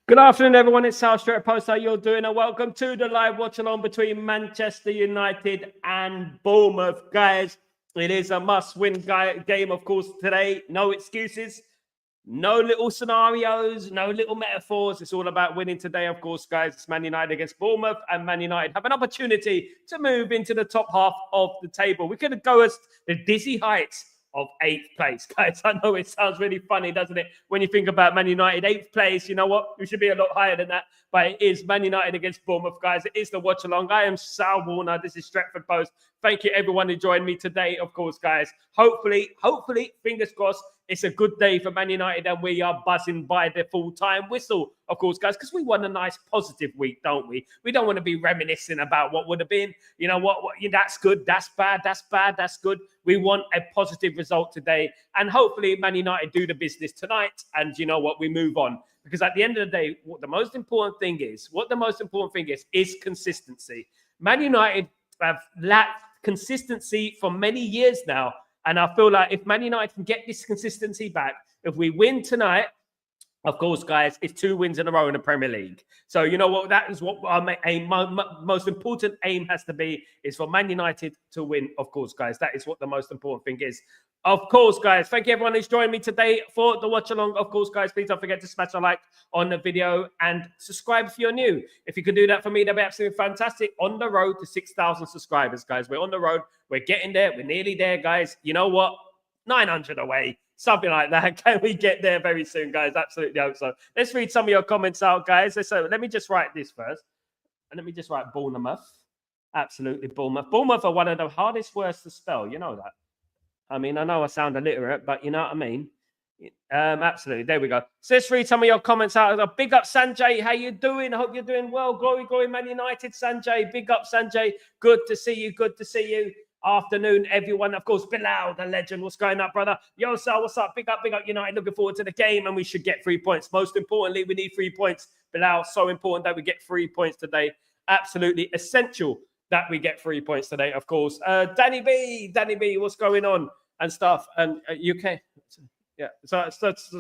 Good afternoon, everyone. It's Sal Straight Post. How you're doing? And welcome to the live watch along between Manchester United and Bournemouth, guys. It is a must-win game, of course, today. No excuses, no little scenarios, no little metaphors. It's all about winning today, of course, guys. It's Man United against Bournemouth, and Man United have an opportunity to move into the top half of the table. We could go as the dizzy heights of 8th place, guys. I know it sounds really funny, doesn't it? When you think about Man United 8th place, you know what? We should be a lot higher than that. But it is Man United against Bournemouth, guys. It is the watch along. I am Sal Warner. This is Stretford Post. Thank you, everyone who joined me today, of course, guys. Hopefully, fingers crossed, it's a good day for Man United and we are buzzing by the full-time whistle, of course, guys, because we want a nice positive week, don't we? We don't want to be reminiscing about what would have been. You know what that's good, that's bad, that's good. We want a positive result today. And hopefully Man United do the business tonight. And you know what? We move on. Because at the end of the day, what the most important thing is consistency. Man United have lacked consistency for many years now. And I feel like if Man United can get this consistency back, if we win tonight, of course, guys, it's 2 wins in a row in the Premier League. So you know what? That is what our aim, most important aim has to be, is for Man United to win, of course, guys. That is what the most important thing is. Of course, guys, thank you everyone who's joined me today for the watch along. Of course, guys, please don't forget to smash a like on the video and subscribe if you're new. If you could do that for me, that'd be absolutely fantastic. On the road to 6,000 subscribers, guys. We're on the road. We're getting there. We're nearly there, guys. You know what? 900 away. Something like that. Can we get there very soon, guys? Absolutely hope so. Let's read some of your comments out, guys. So let me just write this first. And let me just write Bournemouth. Absolutely, Bournemouth. Bournemouth are one of the hardest words to spell. You know that. I mean, I know I sound illiterate, but you know what I mean? Absolutely. There we go. So let's read some of your comments out. Big up, Sanjay. How you doing? I hope you're doing well. Glory, Man United, Sanjay. Big up, Sanjay. Good to see you. Good to see you. Afternoon, everyone. Of course, Bilal, the legend. What's going up, brother? Yo, Sal, what's up? Big up, United. Looking forward to the game, and we should get 3 points. Most importantly, we need 3 points. Bilal, so important that we get 3 points today. Absolutely essential that we get 3 points today, of course. Danny B, what's going on and stuff? And UK, yeah. So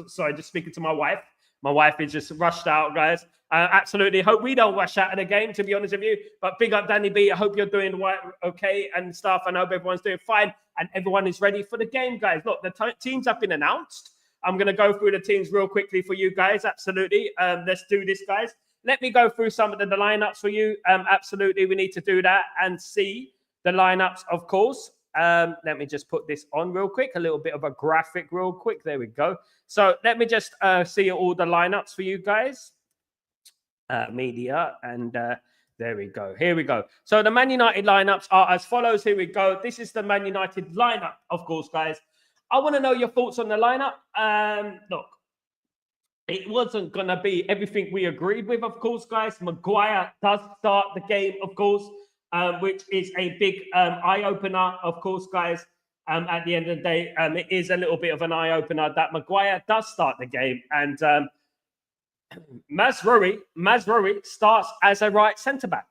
sorry, just speaking to my wife. My wife is just rushed out, guys. Absolutely hope we don't rush out of the game, to be honest with you. But big up, Danny B. I hope you're doing okay and stuff. And I hope everyone's doing fine and everyone is ready for the game, guys. Look, the teams have been announced. I'm going to go through the teams real quickly for you guys. Absolutely. Let's do this, guys. Let me go through some of the lineups for you. Absolutely, we need to do that and see the lineups, of course. Let me just put this on real quick, a little bit of a graphic real quick. There we go. So let me just see all the lineups for you guys. Media, and there we go. Here we go. So the Man United lineups are as follows. Here we go. This is the Man United lineup, of course, guys. I want to know your thoughts on the lineup. Look, it wasn't going to be everything we agreed with, of course, guys. Maguire does start the game, of course, which is a big eye-opener, of course, guys. At the end of the day, it is a little bit of an eye-opener that Maguire does start the game. And Mazraoui starts as a right centre-back.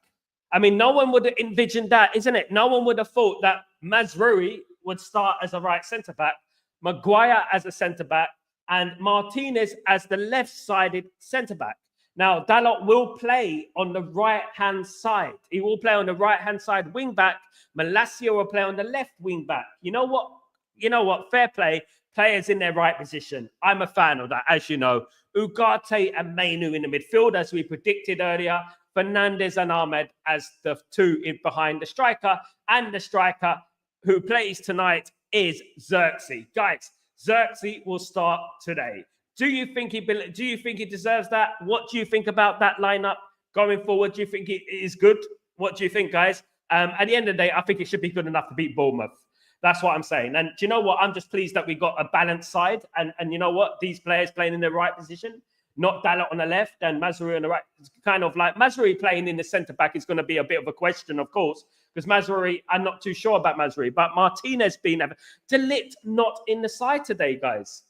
I mean, no one would have envisioned that, isn't it? No one would have thought that Mazraoui would start as a right centre-back, Maguire as a centre-back, and Martinez as the left-sided centre-back. Now, Dalot will play on the right-hand side. He will play on the right-hand side wing-back. Malacia will play on the left wing-back. You know what? Fair play. Players in their right position. I'm a fan of that, as you know. Ugarte and Mainu in the midfield, as we predicted earlier. Fernandes and Ahmed as the 2 behind the striker. And the striker who plays tonight is Xerxes. Guys, Xerxes will start today. Do you think he deserves that? What do you think about that lineup going forward? Do you think it is good? What do you think, guys? At the end of the day, I think it should be good enough to beat Bournemouth. That's what I'm saying. And do you know what? I'm just pleased that we got a balanced side. And you know what? These players playing in the right position, not Dalot on the left and Mazraoui on the right. It's kind of like Mazraoui playing in the centre-back is going to be a bit of a question, of course, because Mazraoui, I'm not too sure about Mazraoui, but Martinez being there. De Ligt not in the side today, guys.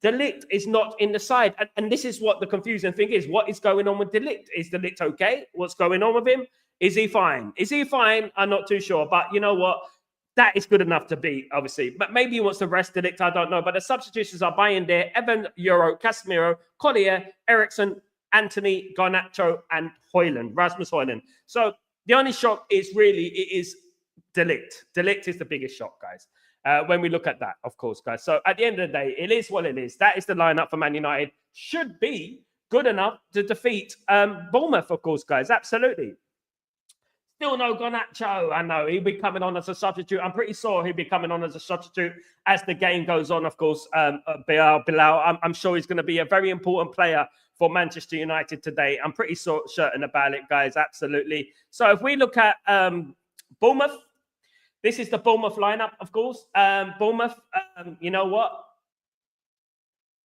De Ligt is not in the side. And this is what the confusing thing is. What is going on with De Ligt? Is De Ligt okay? What's going on with him? Is he fine? Is he fine? I'm not too sure. But you know what? That is good enough to beat, obviously. But maybe he wants to rest De Ligt. I don't know. But the substitutions are Bayern there, Evan, Euro, Casemiro, Collier, Ericsson, Anthony, Garnacho, and Rasmus Højlund. So the only shock is really, it is De Ligt. De Ligt is the biggest shock, guys. When we look at that, of course, guys. So at the end of the day, it is what it is. That is the lineup for Man United. Should be good enough to defeat Bournemouth, of course, guys. Absolutely. Still no Garnacho. I know he'll be coming on as a substitute. I'm pretty sure he'll be coming on as a substitute as the game goes on, of course. Bilal, I'm sure he's going to be a very important player for Manchester United today. I'm pretty certain about it, guys. Absolutely. So if we look at Bournemouth, this is the Bournemouth lineup, of course. Bournemouth, you know what?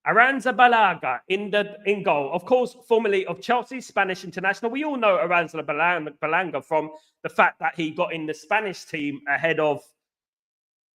Aranza Balaga in goal. Of course, formerly of Chelsea, Spanish international. We all know Aranza Balaga from the fact that he got in the Spanish team ahead of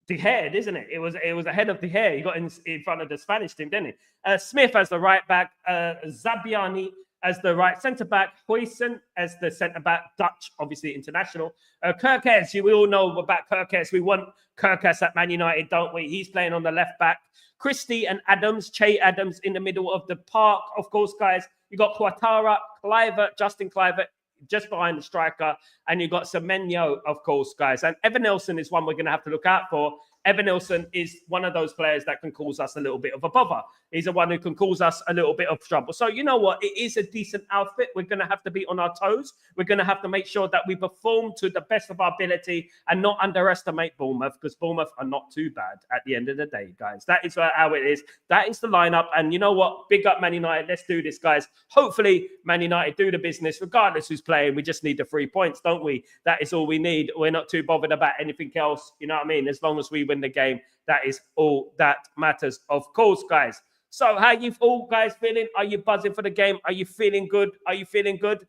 De Gea, isn't it? It was ahead of De Gea. He got in front of the Spanish team, didn't he? Smith as the right back, Zabiani as the right centre-back, Huijsen as the centre-back, Dutch, obviously international. Kerkez, we all know about Kerkez. We want Kerkez at Man United, don't we? He's playing on the left back. Christie and Adams, Che Adams in the middle of the park. Of course, guys, you got Ouattara, Kluivert, Justin Kluivert, just behind the striker. And you got Semenyo, of course, guys. And Evan Nelson is one we're going to have to look out for. Evan Nelson is one of those players that can cause us a little bit of a bother. He's the one who can cause us a little bit of trouble. So you know what? It is a decent outfit. We're going to have to be on our toes. We're going to have to make sure that we perform to the best of our ability and not underestimate Bournemouth, because Bournemouth are not too bad at the end of the day, guys. That is how it is. That is the lineup. And you know what? Big up Man United. Let's do this, guys. Hopefully, Man United do the business, regardless who's playing. We just need the 3 points, don't we? That is all we need. We're not too bothered about anything else. You know what I mean? As long as we win the game, that is all that matters, of course, guys. So how you all guys feeling? Are you buzzing for the game? Are you feeling good? Are you feeling good?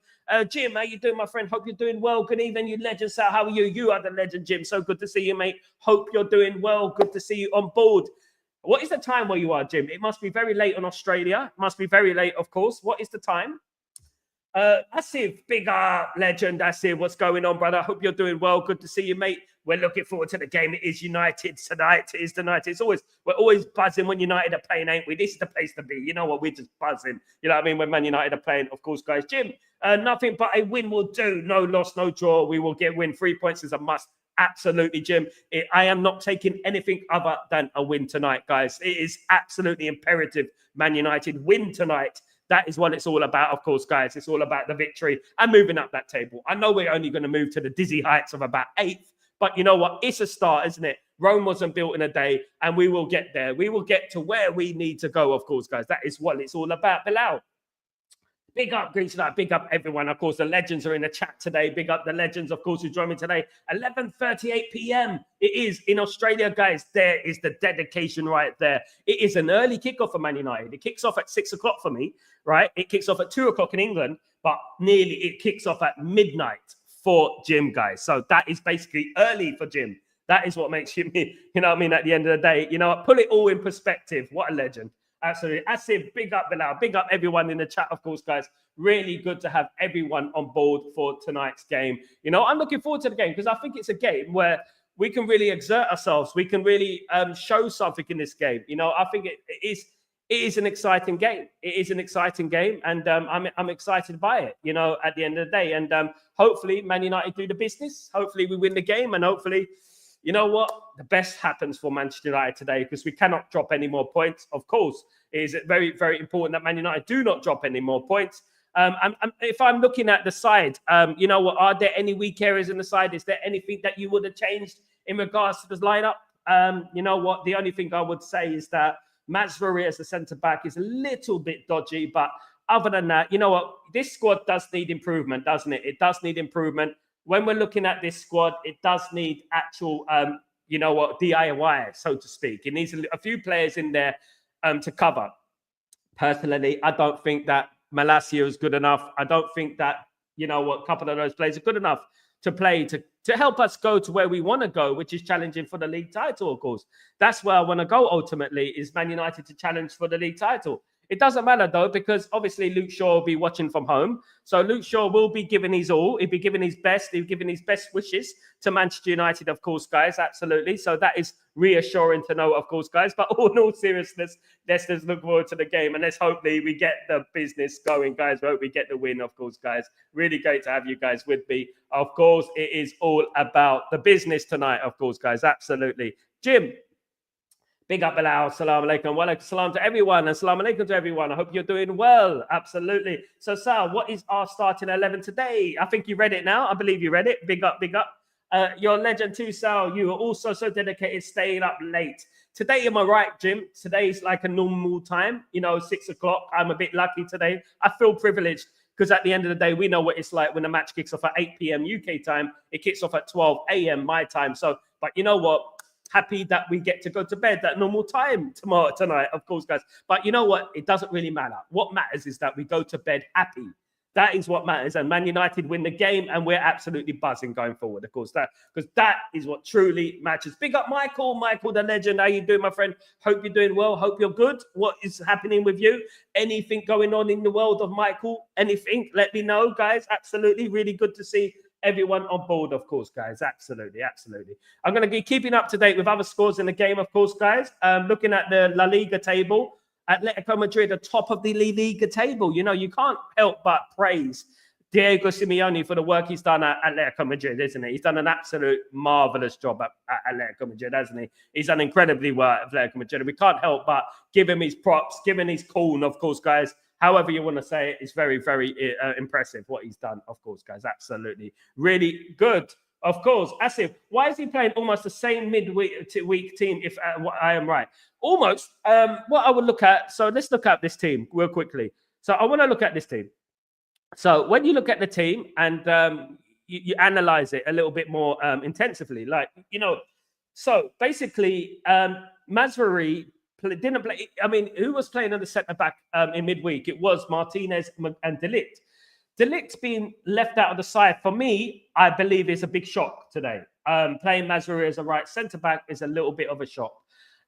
Jim, how you doing, my friend? Hope you're doing well. Good evening, you legend. So how are you? You are the legend, Jim. So good to see you, mate. Hope you're doing well. Good to see you on board. What is the time where you are, Jim? It must be very late in Australia. It must be very late, of course. What is the time? Asif, big legend. Asif, what's going on, brother? Hope you're doing well. Good to see you, mate. We're looking forward to the game. It is United tonight. It is tonight. We're always buzzing when United are playing, ain't we? This is the place to be. You know what? We're just buzzing. You know what I mean? When Man United are playing, of course, guys. Jim, nothing but a win will do. No loss, no draw. We will get win. 3 points is a must. Absolutely, Jim. I am not taking anything other than a win tonight, guys. It is absolutely imperative Man United win tonight. That is what it's all about, of course, guys. It's all about the victory and moving up that table. I know we're only going to move to the dizzy heights of about 8th, but you know what? It's a start, isn't it? Rome wasn't built in a day, and we will get there. We will get to where we need to go, of course, guys. That is what it's all about. Bilal, big up, Green Tonight. Big up, everyone. Of course, the legends are in the chat today. Big up the legends, of course, who joined me today. 11:38 p.m. It is in Australia, guys. There is the dedication right there. It is an early kickoff for Man United. It kicks off at 6 o'clock for me, right? It kicks off at 2 o'clock in England, but nearly it kicks off at midnight for Jim, guys. So that is basically early for Jim. That is what makes you, you know what I mean, at the end of the day. You know what? Put it all in perspective. What a legend. Absolutely. Asif, big up Bilal. Big up everyone in the chat, of course, guys. Really good to have everyone on board for tonight's game. You know, I'm looking forward to the game because I think it's a game where we can really exert ourselves. We can really show something in this game. You know, I think it is an exciting game. It is an exciting game, and I'm excited by it, you know, at the end of the day. And hopefully Man United do the business. Hopefully we win the game, and hopefully, you know what, the best happens for Manchester United today, because we cannot drop any more points. Of course, it is very, very important that Man United do not drop any more points. If I'm looking at the side, you know what, are there any weak areas in the side? Is there anything that you would have changed in regards to this lineup? You know what, the only thing I would say is that Mazraoui as a centre-back is a little bit dodgy, but other than that, you know what, this squad does need improvement, doesn't it? It does need improvement. When we're looking at this squad, it does need actual, you know what, DIY, so to speak. It needs a few players in there to cover. Personally, I don't think that Malacia is good enough. I don't think that, you know what, a couple of those players are good enough to play to help us go to where we want to go, which is challenging for the league title, of course. That's where I want to go ultimately, is Man United to challenge for the league title. It doesn't matter though, because obviously Luke Shaw will be watching from home. So Luke Shaw will be giving his all. He'll be giving his best. He'll be giving his best wishes to Manchester United, of course, guys. Absolutely. So that is reassuring to know, of course, guys. But in all seriousness, let's just look forward to the game, and let's hopefully we get the business going, guys. We hope we get the win, of course, guys. Really great to have you guys with me. Of course, it is all about the business tonight, of course, guys. Absolutely. Jim, big up, Bilal. Assalamu alaikum. Wa alaikum salam to everyone. And assalamu alaikum to everyone. I hope you're doing well. Absolutely. So, Sal, what is our starting 11 today? I think you read it now. I believe you read it. Big up, big up. You're a legend too, Sal. You are also so dedicated, staying up late. Today, am I right, Jim? Today's like a normal time, 6 o'clock. I'm a bit lucky today. I feel privileged because at the end of the day, we know what it's like when the match kicks off at 8 p.m. UK time. It kicks off at 12 a.m. my time. So, but you know what? Happy that we get to go to bed at normal time tonight, of course, guys. But you know what? It doesn't really matter. What matters is that we go to bed happy. That is what matters. And Man United win the game, and we're absolutely buzzing going forward, of course. Because that is what truly matters. Big up, Michael. Michael, the legend. How you doing, my friend? Hope you're doing well. Hope you're good. What is happening with you? Anything going on in the world of Michael? Anything? Let me know, guys. Absolutely. Really good to see everyone on board, of course, guys. Absolutely, absolutely. I'm going to be keeping up to date with other scores in the game, of course, guys. Looking at the La Liga table, Atletico Madrid, the top of the La Liga table. You can't help but praise Diego Simeone for the work he's done at Atletico Madrid, isn't he? He's done an absolute marvelous job at Atletico Madrid, hasn't he? He's done incredibly well at Atletico Madrid. We can't help but give him his props, give him his corn, of course, guys. However you want to say it, it's very, very impressive what he's done, of course, guys. Absolutely. Really good. Of course. Asif, why is he playing almost the same midweek team if I am right? Almost. What I would look at, so let's look at this team real quickly. So I want to look at this team. So when you look at the team and you analyze it a little bit more intensively, so basically Mazraoui didn't play. I mean, who was playing on the centre back in midweek? It was Martinez and De Ligt. De Ligt being left out of the side, for me, I believe is a big shock today. Playing Mazraoui as a right centre back is a little bit of a shock,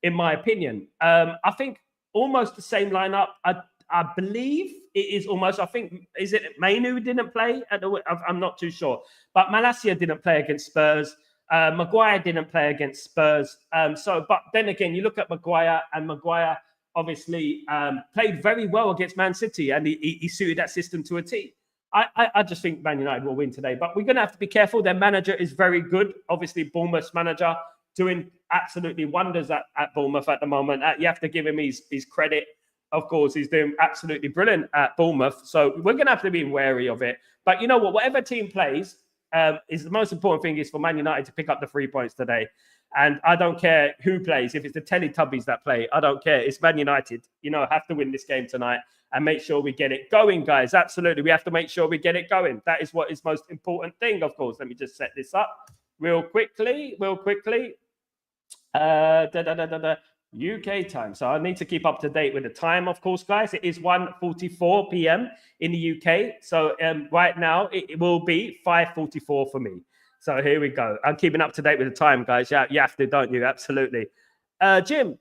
in my opinion. I think almost the same lineup. I believe it is almost. I think is it Mainu didn't play I'm not too sure, but Malacia didn't play against Spurs. Maguire didn't play against Spurs. But then again, you look at Maguire, and Maguire obviously played very well against Man City, and he suited that system to a T. I just think Man United will win today, but we're going to have to be careful. Their manager is very good. Obviously, Bournemouth's manager doing absolutely wonders at Bournemouth at the moment. You have to give him his credit. Of course, he's doing absolutely brilliant at Bournemouth. So we're going to have to be wary of it. But you know what? Whatever team plays, is the most important thing is for Man United to pick up the 3 points today. And I don't care who plays. If it's the Teletubbies that play, I don't care. It's Man United. Have to win this game tonight and make sure we get it going, guys. Absolutely. We have to make sure we get it going. That is what is most important thing, of course. Let me just set this up real quickly. UK time. So I need to keep up to date with the time, of course, guys. It is 1:44 p.m. in the UK. So right now it will be 5:44 for me. So here we go. I'm keeping up to date with the time, guys. Yeah, you have to, don't you? Absolutely. Jim,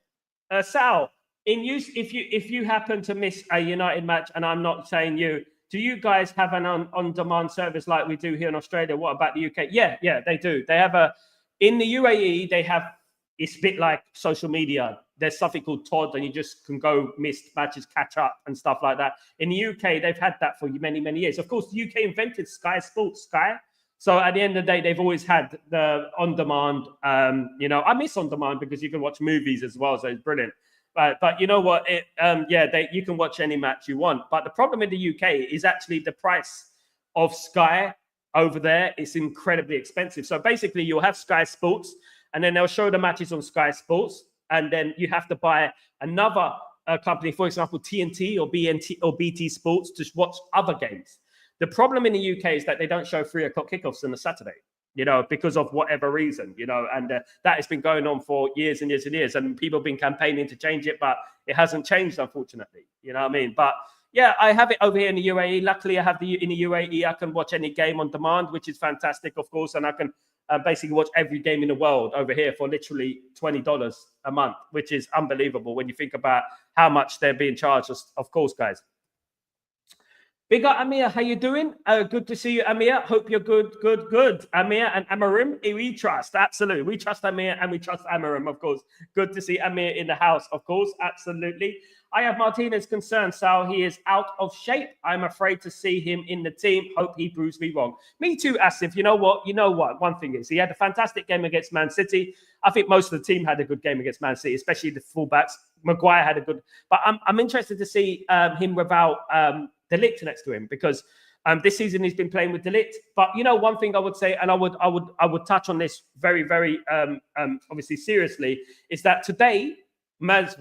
Sal, if you happen to miss a United match, and I'm not saying you, do you guys have an on-demand service like we do here in Australia? What about the UK? Yeah, they do. They have in the UAE, they have, it's a bit like social media. There's something called Todd, and you just can go miss matches, catch up and stuff like that. In the UK, they've had that for many, many years. Of course, the UK invented Sky Sports, So at the end of the day, they've always had the on-demand. I miss on-demand because you can watch movies as well, so it's brilliant. But you know what? You can watch any match you want. But the problem in the UK is actually the price of Sky over there. It's incredibly expensive. So basically, you'll have Sky Sports, and then they'll show the matches on Sky Sports, and then you have to buy another company, for example, TNT or BNT or BT Sports, to watch other games. The problem in the UK is that they don't show 3 o'clock kickoffs on a Saturday, because of whatever reason, and that has been going on for years and years and years, and people have been campaigning to change it, but it hasn't changed, unfortunately. You know what I mean? But yeah, I have it over here in the UAE. Luckily, I have in the UAE, I can watch any game on demand, which is fantastic, of course, and I can basically watch every game in the world over here for literally $20 a month, which is unbelievable when you think about how much they're being charged, of course, guys. Big up, Amir. How you doing? Good to see you, Amir. Hope you're good. Amir and Amarim, we trust. Absolutely. We trust Amir and we trust Amarim, of course. Good to see Amir in the house, of course. Absolutely. I have Martinez concerned, Sal. He is out of shape. I'm afraid to see him in the team. Hope he proves me wrong. Me too, Asif. You know what? One thing is, he had a fantastic game against Man City. I think most of the team had a good game against Man City, especially the fullbacks. Maguire had a good... But I'm interested to see him without... De Ligt next to him, because this season he's been playing with De Ligt. But one thing I would say, and I would touch on this very, very obviously seriously, is that today Martinez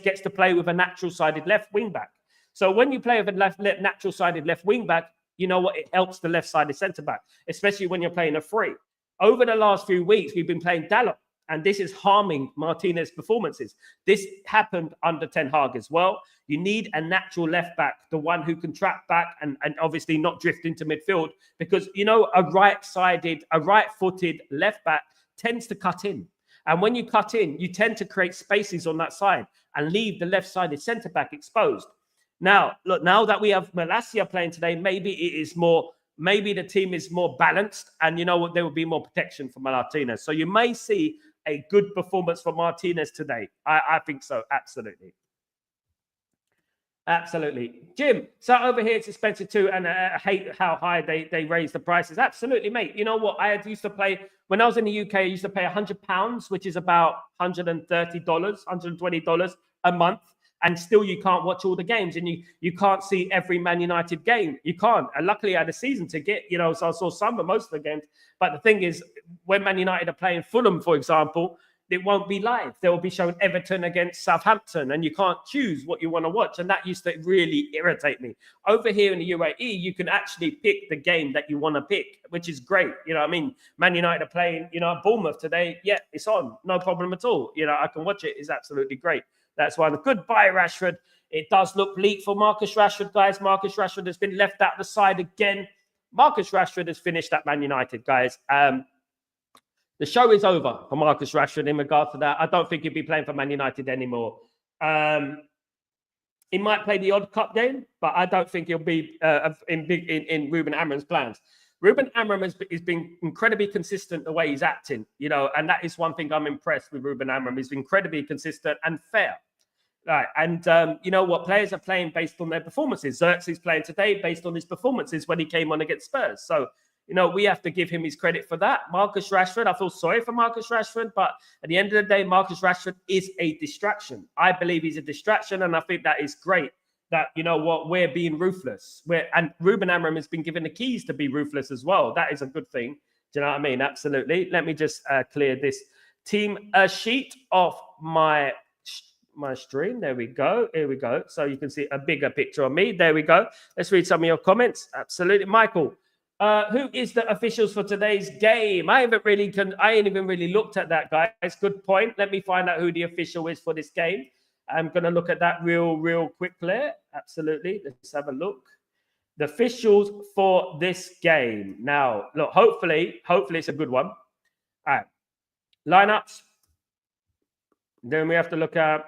gets to play with a natural-sided left wing back. So when you play with a natural-sided left wing back, you know what? It helps the left-sided centre back, especially when you're playing a free. Over the last few weeks, we've been playing Dalot, and this is harming Martinez's performances. This happened under Ten Hag as well. You need a natural left back, the one who can track back and obviously not drift into midfield, because, a right-footed left back tends to cut in. And when you cut in, you tend to create spaces on that side and leave the left-sided centre-back exposed. Now, look, now that we have Malacia playing today, maybe the team is more balanced, and there will be more protection for Martinez. So you may see a good performance from Martinez today. I think so, absolutely. Absolutely. Jim, so over here it's expensive too, and I hate how high they raise the prices. Absolutely, mate. You know what? Used to play, when I was in the UK, I used to pay £100, which is about $130, $120 a month. And still you can't watch all the games, and you can't see every Man United game. You can't. And luckily I had a season ticket, so I saw some of most of the games. But the thing is, when Man United are playing Fulham, for example, it won't be live. They will be showing Everton against Southampton, and you can't choose what you want to watch. And that used to really irritate me. Over here in the UAE, you can actually pick the game that you want to pick, which is great. Man United are playing, Bournemouth today. Yeah, it's on. No problem at all. I can watch it. It's absolutely great. That's why. Goodbye, Rashford. It does look bleak for Marcus Rashford, guys. Marcus Rashford has been left out the side again. Marcus Rashford has finished at Man United, guys. The show is over for Marcus Rashford in regard to that. I don't think he'll be playing for Man United anymore. He might play the odd cup game, but I don't think he'll be in Ruben Amorim's plans. Ruben Amorim has been incredibly consistent the way he's acting, and that is one thing I'm impressed with Ruben Amorim. He's been incredibly consistent and fair. Right. And what? Players are playing based on their performances. Xerxes playing today based on his performances when he came on against Spurs. So, we have to give him his credit for that. Marcus Rashford, I feel sorry for Marcus Rashford, but at the end of the day, Marcus Rashford is a distraction. I believe he's a distraction, and I think that is great that, we're being ruthless. And Ruben Amorim has been given the keys to be ruthless as well. That is a good thing. Do you know what I mean? Absolutely. Let me just clear this team sheet off my stream. There we go. Here we go. So you can see a bigger picture of me. There we go. Let's read some of your comments. Absolutely. Michael, who is the officials for today's game? I ain't even really looked at that, guys. Good point. Let me find out who the official is for this game. I'm going to look at that real quickly. Absolutely. Let's have a look. The officials for this game. Now, look, hopefully it's a good one. All right. Lineups. Then we have to look at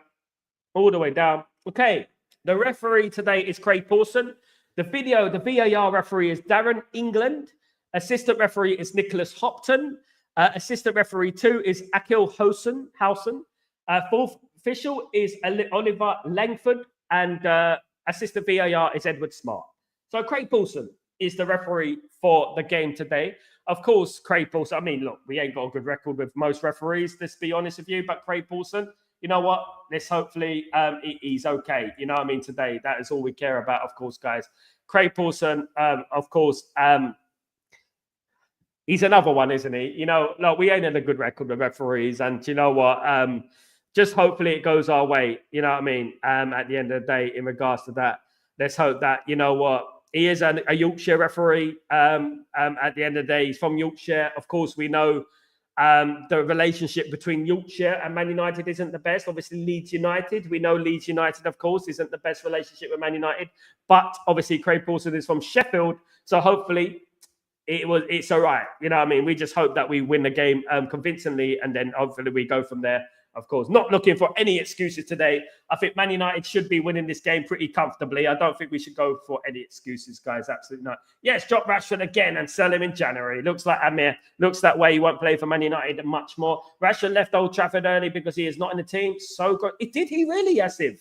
all the way down. Okay. The referee today is Craig Pawson. The VAR referee is Darren England. Assistant referee is Nicholas Hopton. Assistant referee 2 is Akil Housen. Fourth official is Oliver Langford. And assistant VAR is Edward Smart. So Craig Pawson is the referee for the game today. Of course, Craig Pawson, look, we ain't got a good record with most referees, let's be honest with you, but Craig Pawson, you know what? Let's hopefully he's okay. Today, that is all we care about, of course, guys. Craig Pawson, of course, he's another one, isn't he? Look, we ain't had a good record with referees, and you know what? Just hopefully it goes our way, at the end of the day, in regards to that. Let's hope that, he is a Yorkshire referee. At the end of the day, he's from Yorkshire. Of course, we know the relationship between Yorkshire and Man United isn't the best. Obviously, Leeds United. We know Leeds United, of course, isn't the best relationship with Man United. But obviously, Craig Pawson is from Sheffield. So hopefully, it's all right. You know what I mean? We just hope that we win the game convincingly, and then hopefully we go from there. Of course, not looking for any excuses today. I think Man United should be winning this game pretty comfortably. I don't think we should go for any excuses, guys. Absolutely not. Yes, drop Rashford again and sell him in January. Looks like Amir looks that way. He won't play for Man United much more. Rashford left Old Trafford early because he is not in the team. So good. Did he really, Asif?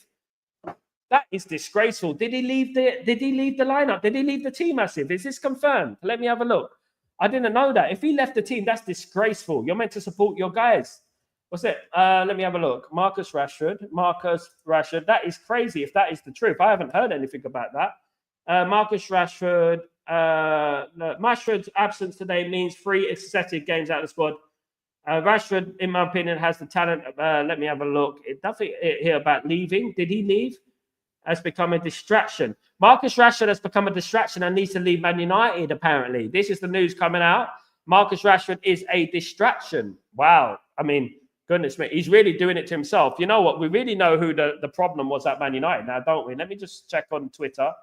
That is disgraceful. Did he leave the lineup? Did he leave the team, Asif? Is this confirmed? Let me have a look. I didn't know that. If he left the team, that's disgraceful. You're meant to support your guys. What's it? Let me have a look. Marcus Rashford. That is crazy if that is the truth. I haven't heard anything about that. Marcus Rashford. Rashford's absence today means 3 excessive games out of the squad. Rashford, in my opinion, has the talent. Let me have a look. It doesn't hear about leaving. Did he leave? Has become a distraction. Marcus Rashford has become a distraction and needs to leave Man United, apparently. This is the news coming out. Marcus Rashford is a distraction. Wow. I mean, goodness me, he's really doing it to himself. You know what? We really know who the problem was at Man United now, don't we? Let me just check on Twitter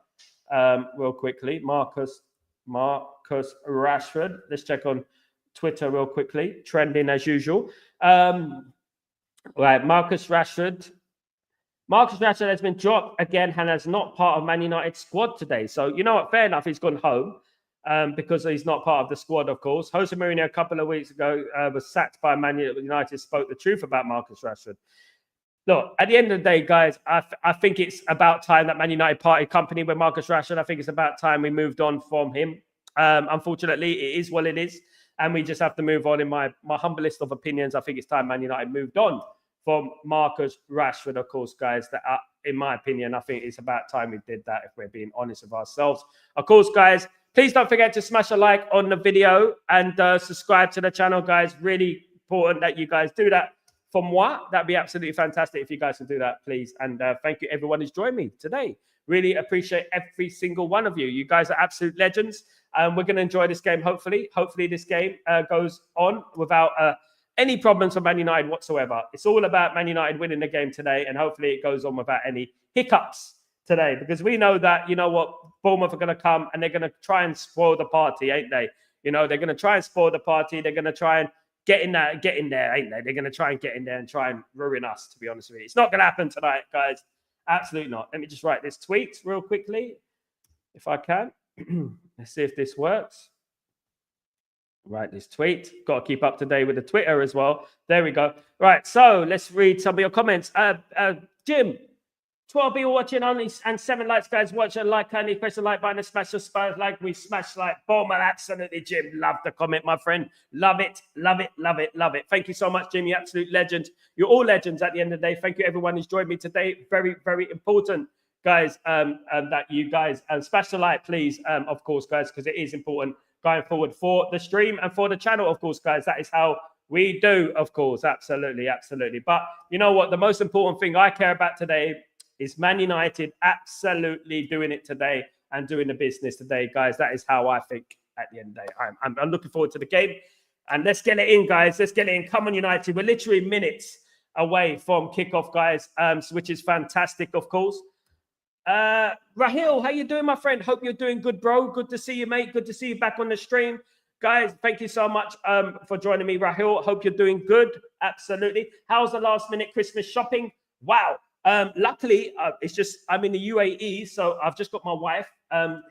real quickly. Marcus Rashford. Let's check on Twitter real quickly. Trending as usual. Right, Marcus Rashford. Marcus Rashford has been dropped again and is not part of Man United squad today. So, you know what? Fair enough. He's gone home because he's not part of the squad, of course. Jose Mourinho a couple of weeks ago was sacked by Man United, spoke the truth about Marcus Rashford. Look, at the end of the day, guys, I think it's about time that Man United parted company with Marcus Rashford. I think it's about time we moved on from him. Unfortunately, it is what it is. And we just have to move on. In my humblest of opinions, I think it's time Man United moved on from Marcus Rashford, of course, guys. That, in my opinion, I think it's about time we did that, if we're being honest with ourselves. Of course, guys, please don't forget to smash a like on the video and subscribe to the channel, guys. Really important that you guys do that. For moi, that'd be absolutely fantastic if you guys can do that, please. And thank you, everyone who's joined me today. Really appreciate every single one of you. You guys are absolute legends. We're going to enjoy this game, hopefully. Hopefully this game goes on without any problems for Man United whatsoever. It's all about Man United winning the game today, and hopefully it goes on without any hiccups today, because we know that, you know what, Bournemouth are going to come and they're going to try and spoil the party, ain't they? You know, they're going to try and spoil the party. They're going to try and get in there, ain't they? They're going to try and get in there and try and ruin us, to be honest with you. It's not going to happen tonight, guys. Absolutely not. Let me just write this tweet real quickly, if I can. Let's see if this works. Write this tweet. Got to keep up to date with the Twitter as well. There we go. Right, so let's read some of your comments. Jim, 12 people watching only and 7 likes, guys. Watch and like, kindly press the like button and smash the spurs like we smash like Bowman. Absolutely, Jim. Love the comment, my friend. Love it, love it, love it, love it. Thank you so much, Jim. You absolute legend. You're all legends at the end of the day. Thank you, everyone who's joined me today. Very, very important, guys, that you guys smash the like, please, of course, guys, because it is important going forward for the stream and for the channel, of course, guys. That is how we do, of course. Absolutely, absolutely. But you know what? The most important thing I care about today is Man United absolutely doing it today and doing the business today, guys. That is how I think at the end of the day. I'm looking forward to the game. And let's get it in, guys. Let's get it in. Come on, United. We're literally minutes away from kickoff, guys, which is fantastic, of course. Rahil, how you doing, my friend? Hope you're doing good, bro. Good to see you, mate. Good to see you back on the stream. Guys, thank you so much for joining me, Rahil. Hope you're doing good. Absolutely. How's the last minute Christmas shopping? Wow. Luckily, it's just I'm in the UAE, so I've just got my wife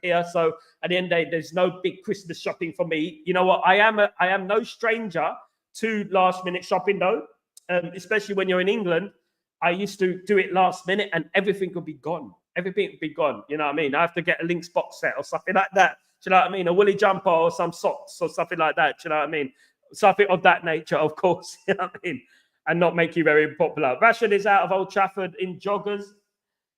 here. So at the end of the day, there's no big Christmas shopping for me. You know what? I am no stranger to last minute shopping, though. Especially when you're in England. I used to do it last minute, and everything would be gone. Everything would be gone. You know what I mean? I have to get a Lynx box set or something like that. Do you know what I mean? A woolly jumper or some socks or something like that. Do you know what I mean? Something of that nature, of course. You know what I mean? And not make you very popular. Rashford is out of Old Trafford in joggers.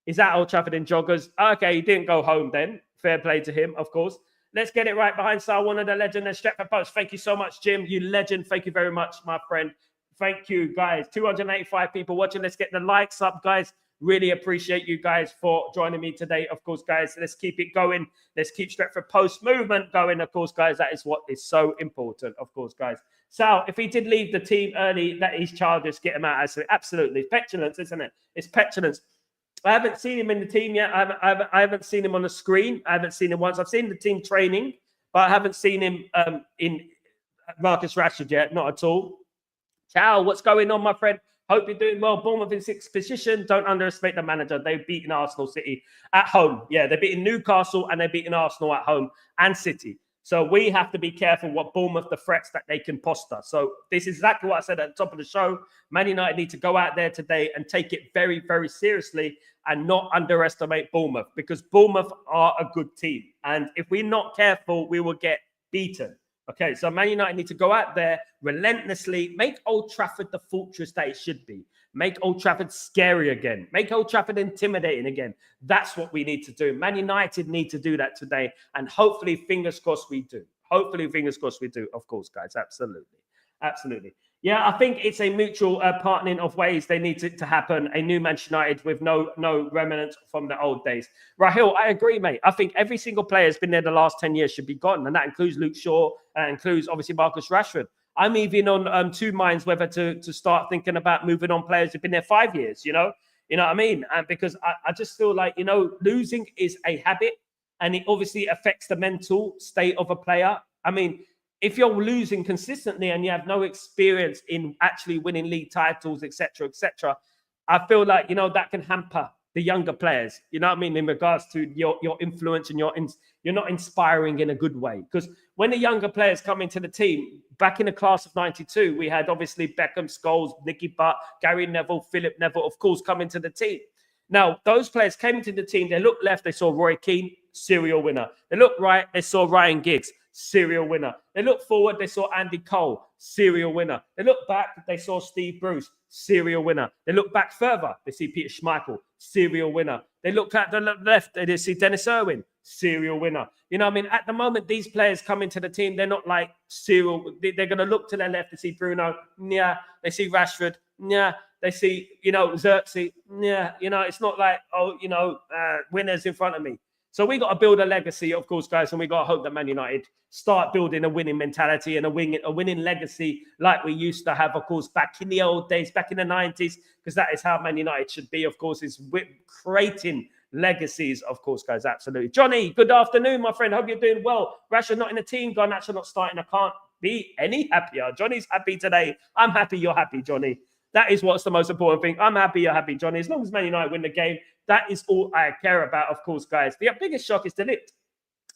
He's at Old Trafford in joggers. Okay, he didn't go home then. Fair play to him, of course. Let's get it right behind Sal Warner, the legend, and Stretford Post. Thank you so much, Jim. You legend. Thank you very much, my friend. Thank you, guys. 285 people watching. Let's get the likes up, guys. Really appreciate you guys for joining me today. Of course, guys, let's keep it going. Let's keep Stretford Post movement going. Of course, guys, that is what is so important. Of course, guys. Sal, if he did leave the team early, that is childish. Get him out. Absolutely. Petulance, isn't it? It's petulance. I haven't seen him in the team yet. I haven't seen him on the screen. I haven't seen him once. I've seen the team training, but I haven't seen him in Marcus Rashford yet, not at all. Ciao, what's going on, my friend? Hope you're doing well. Bournemouth in 6th position. Don't underestimate the manager. They've beaten Arsenal City at home. Yeah, they're beating Newcastle and they're beating Arsenal at home and City. So we have to be careful what Bournemouth, the threats that they can foster. So this is exactly what I said at the top of the show. Man United need to go out there today and take it very, very seriously and not underestimate Bournemouth, because Bournemouth are a good team. And if we're not careful, we will get beaten. Okay, so Man United need to go out there relentlessly, make Old Trafford the fortress that it should be. Make Old Trafford scary again. Make Old Trafford intimidating again. That's what we need to do. Man United need to do that today. And hopefully, fingers crossed, we do. Hopefully, fingers crossed, we do. Of course, guys. Absolutely. Absolutely. Yeah, I think it's a mutual partnering of ways. They need to happen. A new Manchester United with no remnants from the old days. Rahil, I agree, mate. I think every single player has been there the last 10 years should be gone. And that includes Luke Shaw. That includes, obviously, Marcus Rashford. I'm even on two minds whether to start thinking about moving on players who've been there 5 years, you know what I mean? And because I just feel like, losing is a habit and it obviously affects the mental state of a player. I mean, if you're losing consistently and you have no experience in actually winning league titles, etc., I feel like, that can hamper the younger players, you know what I mean, in regards to your influence and you're not inspiring in a good way. Because when the younger players come into the team, back in the class of 92, we had obviously Beckham, Scholes, Nicky Butt, Gary Neville, Philip Neville, of course, coming to the team. Now, those players came into the team, they looked left, they saw Roy Keane, serial winner. They looked right, they saw Ryan Giggs, serial winner. They looked forward, they saw Andy Cole, serial winner. They looked back, they saw Steve Bruce, serial winner. They look back further, they see Peter Schmeichel, serial winner. They look at the left, they see Dennis Irwin, serial winner. You know what I mean? At the moment, these players come into the team, they're not like serial. They're going to look to their left to see Bruno, yeah. They see Rashford, yeah. They see, Xerxes, yeah. It's not like, winners in front of me. So we got to build a legacy, of course, guys, and we got to hope that Man United start building a winning mentality and a winning legacy like we used to have, of course, back in the old days, back in the 90s, because that is how Man United should be, of course, is creating legacies, of course, guys, absolutely. Johnny, good afternoon, my friend. Hope you're doing well. Rashford not in the team, Garnacho not starting. I can't be any happier. Johnny's happy today. I'm happy you're happy, Johnny. That is what's the most important thing. I'm happy you're happy, Johnny. As long as Man United win the game, that is all I care about, of course, guys. The biggest shock is De Ligt.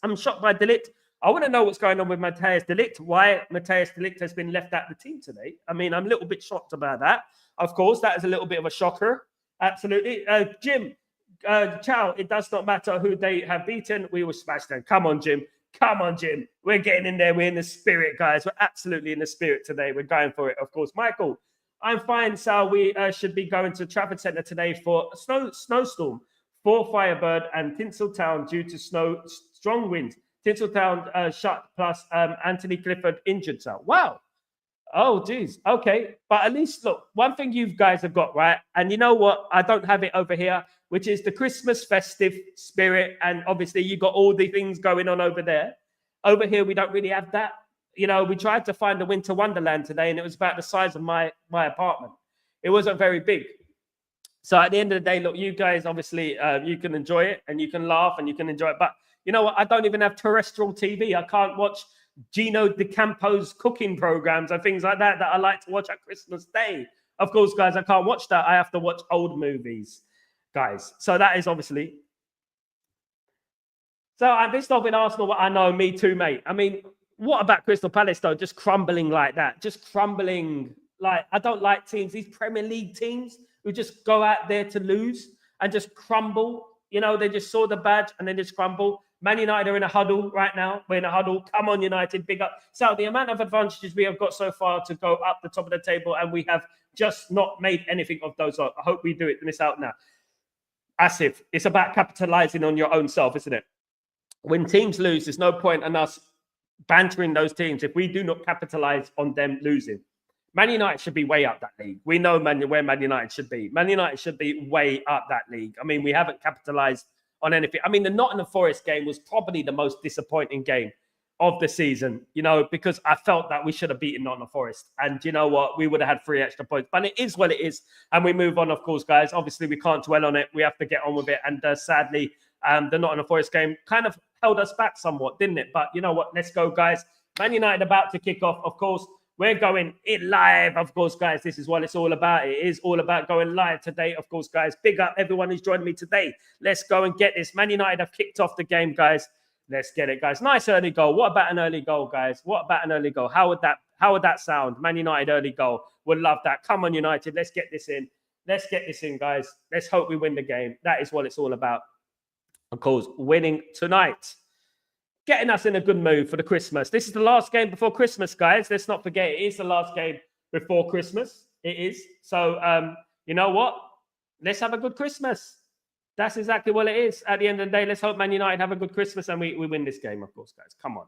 I'm shocked by De Ligt. I want to know what's going on with Matthijs De Ligt, why Matthijs De Ligt has been left out of the team today. I mean, I'm a little bit shocked about that. Of course, that is a little bit of a shocker. Absolutely. Jim, ciao. It does not matter who they have beaten. We will smash them. Come on, Jim. Come on, Jim. We're getting in there. We're in the spirit, guys. We're absolutely in the spirit today. We're going for it, of course. Michael, I'm fine, Sal. We should be going to Trafford Centre today for a snowstorm for Firebird and Tinseltown due to strong wind. Tinseltown shut, plus Anthony Clifford injured. So, wow. Oh, geez. Okay. But at least, look, one thing you guys have got, right? And you know what? I don't have it over here, which is the Christmas festive spirit. And obviously, you got all the things going on over there. Over here, we don't really have that. We tried to find a winter wonderland today, and it was about the size of my apartment. It wasn't very big. So at the end of the day, look, you guys, obviously, you can enjoy it, and you can laugh, and you can enjoy it. But you know what? I don't even have terrestrial TV. I can't watch Gino D'Acampo's cooking programs and things like that I like to watch at Christmas Day. Of course, guys, I can't watch that. I have to watch old movies, guys. So that is obviously... So I'm pissed off with Arsenal. I know, me too, mate. I mean... What about Crystal Palace, though? Just crumbling like that. Just crumbling. Like, I don't like teams, these Premier League teams who just go out there to lose and just crumble. They just saw the badge and then just crumble. Man United are in a huddle right now. We're in a huddle. Come on, United, big up. So the amount of advantages we have got so far to go up the top of the table, and we have just not made anything of those. I hope we do it. Miss out now. Asif, it's about capitalizing on your own self, isn't it? When teams lose, there's no point in us bantering those teams if we do not capitalize on them losing. Man United should be way up that league. We know where Man United should be. Man United should be way up that league. I mean, we haven't capitalized on anything. I mean, the Nottingham Forest game was probably the most disappointing game of the season, because I felt that we should have beaten Nottingham Forest. And you know what? We would have had 3 extra points. But it is what it is. And we move on, of course, guys. Obviously, we can't dwell on it. We have to get on with it. And sadly, the Nottingham Forest game kind of held us back somewhat, didn't it? But you know what? Let's go, guys. Man United about to kick off, of course. We're going in live, of course, guys. This is what it's all about. It is all about going live today, of course, guys. Big up everyone who's joining me today. Let's go and get this. Man United have kicked off the game, guys. Let's get it, guys. Nice early goal. What about an early goal, guys? What about an early goal? How would that sound? Man United early goal. Would love that. Come on, United. Let's get this in. Let's get this in, guys. Let's hope we win the game. That is what it's all about. Of course, winning tonight. Getting us in a good mood for the Christmas. This is the last game before Christmas, guys. Let's not forget, it is the last game before Christmas. It is. So, you know what? Let's have a good Christmas. That's exactly what it is. At the end of the day, let's hope Man United have a good Christmas and we win this game, of course, guys. Come on.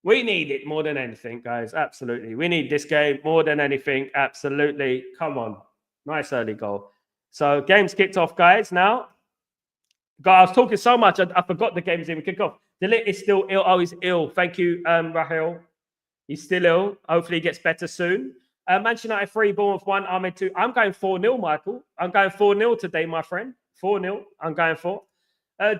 We need it more than anything, guys. Absolutely. We need this game more than anything. Absolutely. Come on. Nice early goal. So, game's kicked off, guys. Now, God, I was talking so much, I forgot the game's even kicked off. Delit is still ill. Oh, he's ill. Thank you, Rahel. He's still ill. Hopefully he gets better soon. Manchester United 3, Bournemouth 1, Ahmed 2. I'm going 4-0, Michael. I'm going 4-0 today, my friend. 4-0. I'm going for.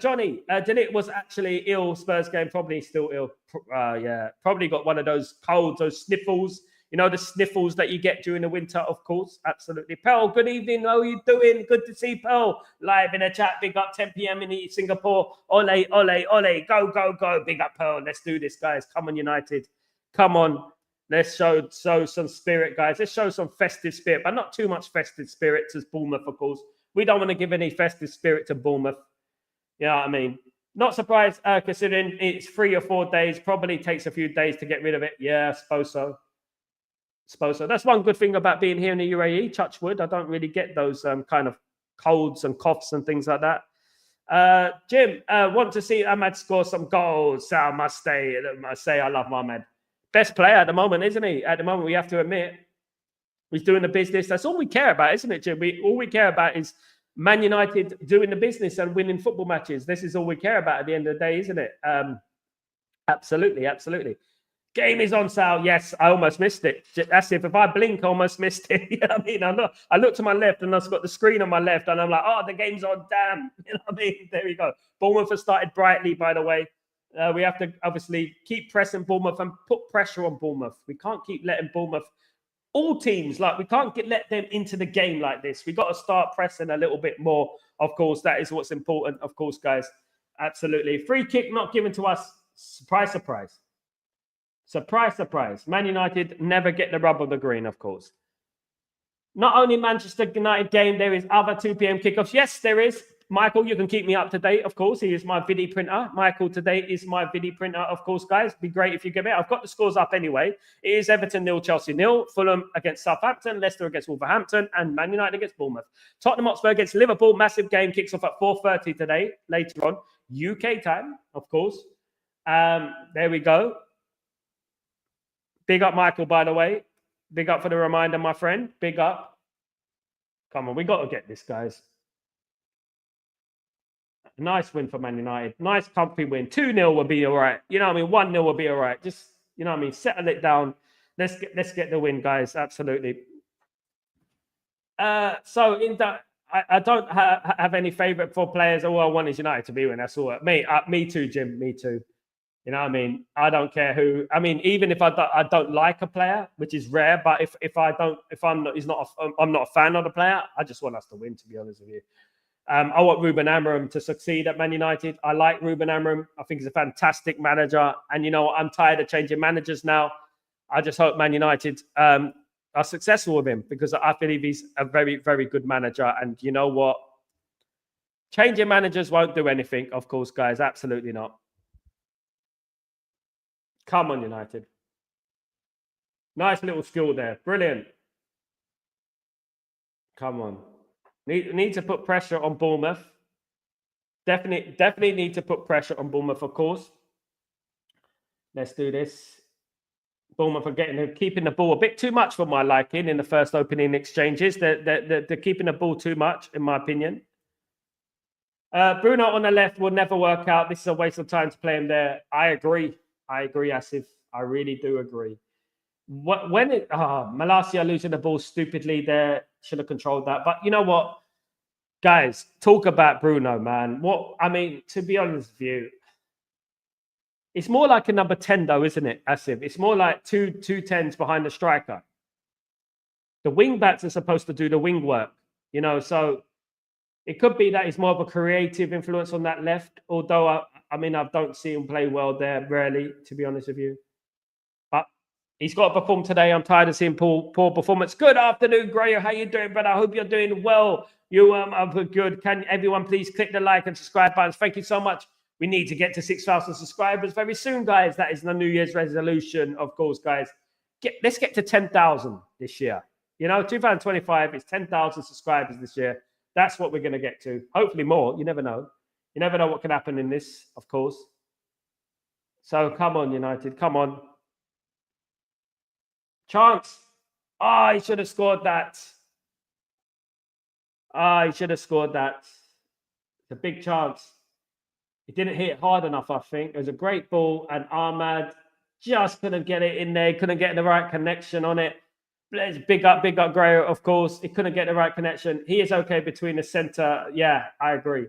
Johnny, Delit was actually ill. Spurs game, probably still ill. Yeah, probably got one of those colds, those sniffles. You know, the sniffles that you get during the winter, of course. Absolutely. Pearl, good evening. How are you doing? Good to see Pearl live in the chat. Big up 10 p.m. in Singapore. Ole, ole, ole. Go, go, go. Big up Pearl. Let's do this, guys. Come on, United. Come on. Let's show some spirit, guys. Let's show some festive spirit, but not too much festive spirit to Bournemouth, of course. We don't want to give any festive spirit to Bournemouth. You know what I mean? Not surprised, considering it's 3 or 4 days. Probably takes a few days to get rid of it. Yeah, I suppose so. That's one good thing about being here in the UAE, touch wood. I don't really get those kind of colds and coughs and things like that. Jim, want to see Ahmad score some goals. Sal must stay. I love Ahmad. Best player at the moment, isn't he? At the moment, we have to admit. He's doing the business. That's all we care about, isn't it, Jim? All we care about is Man United doing the business and winning football matches. This is all we care about at the end of the day, isn't it? Absolutely, absolutely. Game is on, Sal. Yes, I almost missed it. That's if I blink, I almost missed it. You know what I mean? I looked to my left and I've got the screen on my left and I'm like, oh, the game's on. Damn. You know what I mean? There we go. Bournemouth has started brightly, by the way. We have to obviously keep pressing Bournemouth and put pressure on Bournemouth. We can't keep letting Bournemouth, all teams, like we can't let them into the game like this. We got to start pressing a little bit more. Of course, that is what's important. Of course, guys. Absolutely. Free kick not given to us. Surprise, surprise. Surprise, surprise. Man United never get the rub of the green, of course. Not only Manchester United game, there is other 2 p.m. kickoffs. Yes, there is. Michael, you can keep me up to date, of course. He is my video printer. Michael today is my video printer, of course, guys. Be great if you give it. I've got the scores up anyway. It is Everton 0, Chelsea 0, Fulham against Southampton, Leicester against Wolverhampton, and Man United against Bournemouth. Tottenham Hotspur against Liverpool. Massive game kicks off at 4:30 today, later on. UK time, of course. There we go. Big up, Michael, by the way. Big up for the reminder, my friend. Big up. Come on, we got to get this, guys. Nice win for Man United. Nice, comfy win. 2-0 will be all right. You know what I mean? 1-0 will be all right. Just, you know what I mean? Settle it down. Let's get the win, guys. Absolutely. So, in that, I don't have any favourite for players. All I want is United to be win. That's all. Me too, Jim. Me too. You know what I mean? I don't care who. I mean, even if I don't like a player, which is rare, but I'm not a fan of the player, I just want us to win, to be honest with you. I want Ruben Amorim to succeed at Man United. I like Ruben Amorim. I think he's a fantastic manager. And you know what? I'm tired of changing managers now. I just hope Man United are successful with him because I believe he's a very, very good manager. And you know what? Changing managers won't do anything, of course, guys. Absolutely not. Come on, United. Nice little skill there. Brilliant. Come on. Need to put pressure on Bournemouth. Definitely need to put pressure on Bournemouth, of course. Let's do this. Bournemouth are keeping the ball a bit too much for my liking in the first opening exchanges. They're keeping the ball too much, in my opinion. Bruno on the left will never work out. This is a waste of time to play him there. I agree, Asif. I really do agree. Malacia losing the ball stupidly there. Should have controlled that. But you know what? Guys, talk about Bruno, man. To be honest with you, It's more like a number 10, though, isn't it, Asif? It's more like two 10s behind the striker. The wing backs are supposed to do the wing work, you know, so it could be that he's more of a creative influence on that left, although, I mean, I don't see him play well there, rarely, to be honest with you. But he's got to perform today. I'm tired of seeing poor performance. Good afternoon, Grayo. How you doing, brother? I hope you're doing well. You are good. Can everyone please click the like and subscribe buttons? Thank you so much. We need to get to 6,000 subscribers very soon, guys. That is the New Year's resolution, of course, guys. Let's get to 10,000 this year. You know, 2025 is 10,000 subscribers this year. That's what we're going to get to. Hopefully more. You never know. You never know what can happen in this, of course. So come on, United. Come on. Chance. Ah, he should have scored that. He should have scored that. It's a big chance. He didn't hit it hard enough, I think. It was a great ball, and Ahmad just couldn't get it in there. Couldn't get the right connection on it. Big up, Gray, of course. He couldn't get the right connection. He is okay between the centre. Yeah, I agree.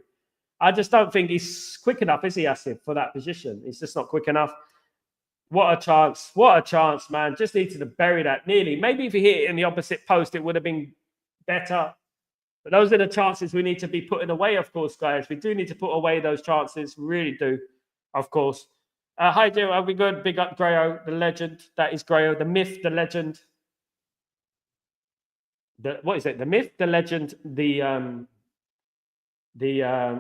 I just don't think he's quick enough, is he, Asif, for that position? He's just not quick enough. What a chance. What a chance, man. Just needed to bury that nearly. Maybe if he hit it in the opposite post, it would have been better. But those are the chances we need to be putting away, of course, guys. We do need to put away those chances. We really do, of course. Hi, Joe. Are we good? Big up, Grayo, the legend. That is Grayo, the myth, the legend. What is it? The myth, the legend, the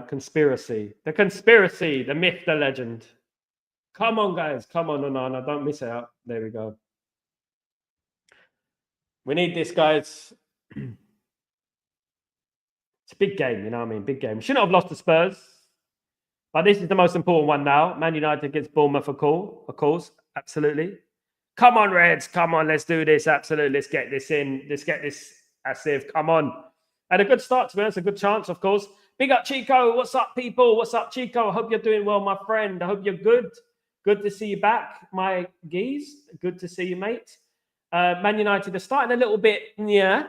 conspiracy. The conspiracy, the myth, the legend. Come on, guys. Come on, Onana. Don't miss out. There we go. We need this, guys. It's a big game, you know what I mean? Big game. Shouldn't have lost to Spurs. But this is the most important one now. Man United against Bournemouth, of course. Absolutely. Come on, Reds. Come on. Let's do this. Absolutely. Let's get this in. Let's get this Asif. Come on. And a good start, to be honest. A good chance, of course. Big up, Chico. What's up, people? What's up, Chico? I hope you're doing well, my friend. I hope you're good. Good to see you back, my geese. Good to see you, mate. Man United are starting a little bit, yeah.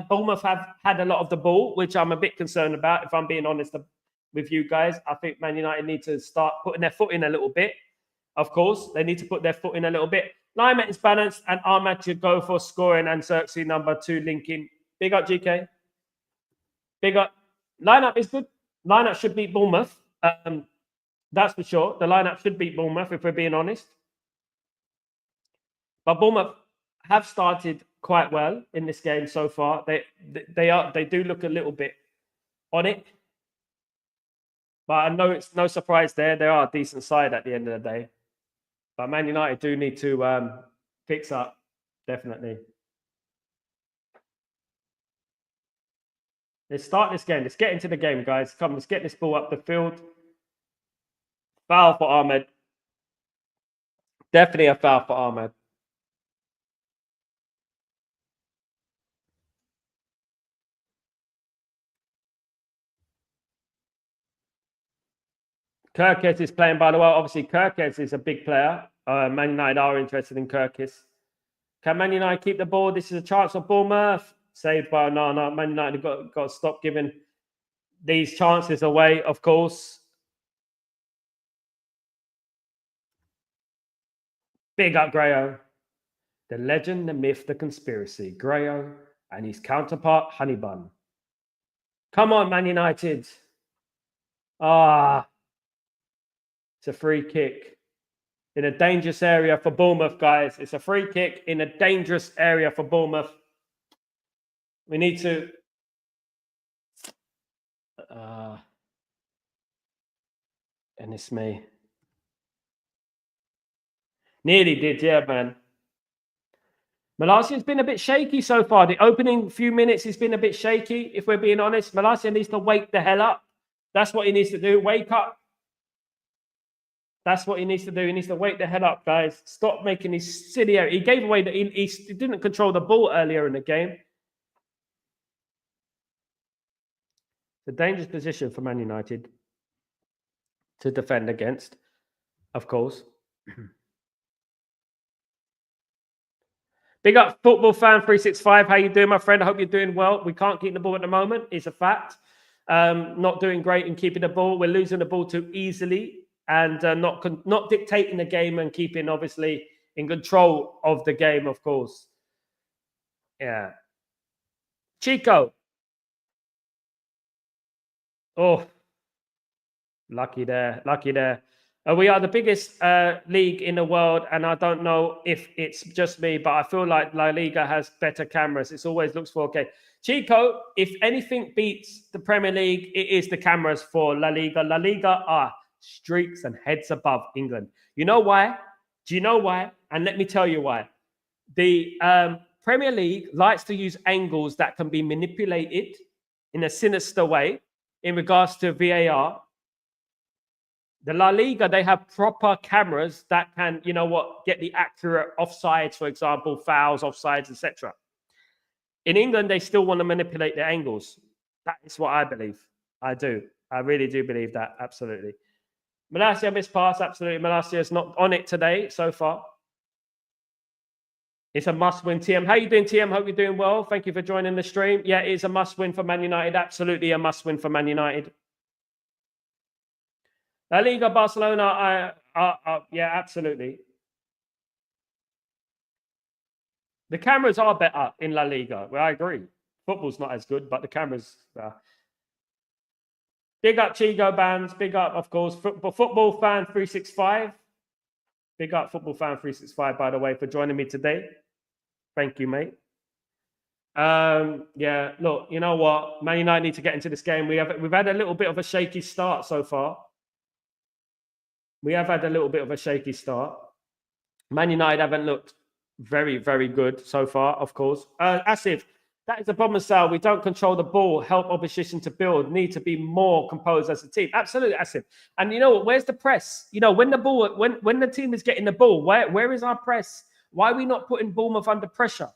Bournemouth have had a lot of the ball, which I'm a bit concerned about, if I'm being honest with you guys. I think Man United need to start putting their foot in a little bit. Of course, they need to put their foot in a little bit. Lineman is balanced, and Ahmad should go for scoring, and Xerxes number 2 linking. Big up, GK. Big up. Lineup is good. Lineup should beat Bournemouth. That's for sure. The lineup should beat Bournemouth, if we're being honest. But Bournemouth have started quite well in this game so far. They do look a little bit on it. But I know it's no surprise there. They are a decent side at the end of the day. But Man United do need to fix up, definitely. Let's start this game. Let's get into the game, guys. Come, let's get this ball up the field. Foul for Ahmed. Definitely a foul for Ahmed. Kirkes is playing, by the way. Obviously, Kirkes is a big player. Man United are interested in Kirkes. Can Man United keep the ball? This is a chance for Bournemouth. Saved by Onana. Man United got to stop giving these chances away, of course. Big up, Grayo. The legend, the myth, the conspiracy. Grayo and his counterpart, Honeybun. Come on, Man United. It's a free kick in a dangerous area for Bournemouth, guys. It's a free kick in a dangerous area for Bournemouth. We need to... and it's me. Nearly did, yeah, man. Malassia's been a bit shaky so far. The opening few minutes has been a bit shaky, if we're being honest. Malassia needs to wake the hell up. That's what he needs to do. Wake up. That's what he needs to do. He needs to wake the hell up, guys. Stop making these silly errors. He gave away he didn't control the ball earlier in the game. It's a dangerous position for Man United to defend against, of course. Big up, football fan 365. How you doing, my friend? I hope you're doing well. We can't keep the ball at the moment. It's a fact. Not doing great in keeping the ball. We're losing the ball too easily and not dictating the game and keeping obviously in control of the game, of course. Yeah. Chico. Oh, lucky there. Lucky there. We are the biggest league in the world, and I don't know if it's just me, but I feel like La Liga has better cameras. It always looks 4K. Chico, if anything beats the Premier League, it is the cameras for La Liga. La Liga are streaks and heads above England. You know why? Do you know why? And let me tell you why. The Premier League likes to use angles that can be manipulated in a sinister way in regards to VAR. The La Liga, they have proper cameras that can, you know what, get the accurate offsides, for example, fouls, offsides, etc. In England, they still want to manipulate the angles. That is what I believe. I do. I really do believe that. Absolutely. Malacia missed pass. Absolutely. Malacia is not on it today so far. It's a must-win, TM. How you doing, TM? Hope you're doing well. Thank you for joining the stream. Yeah, it is a must-win for Man United. Absolutely a must-win for Man United. La Liga, Barcelona, yeah, absolutely. The cameras are better in La Liga. Well, I agree. Football's not as good, but the cameras are. Big up Chigo Bands. Big up, of course, Football Fan 365. Big up Football Fan 365, by the way, for joining me today. Thank you, mate. Yeah, look, you know what? Man United need to get into this game. We've had a little bit of a shaky start so far. We have had a little bit of a shaky start. Man United haven't looked very, very good so far, of course. Asif, that is the problem, Sal. We don't control the ball, help opposition to build, need to be more composed as a team. Absolutely, Asif. And you know what? Where's the press? You know, when the team is getting the ball, where is our press? Why are we not putting Bournemouth under pressure?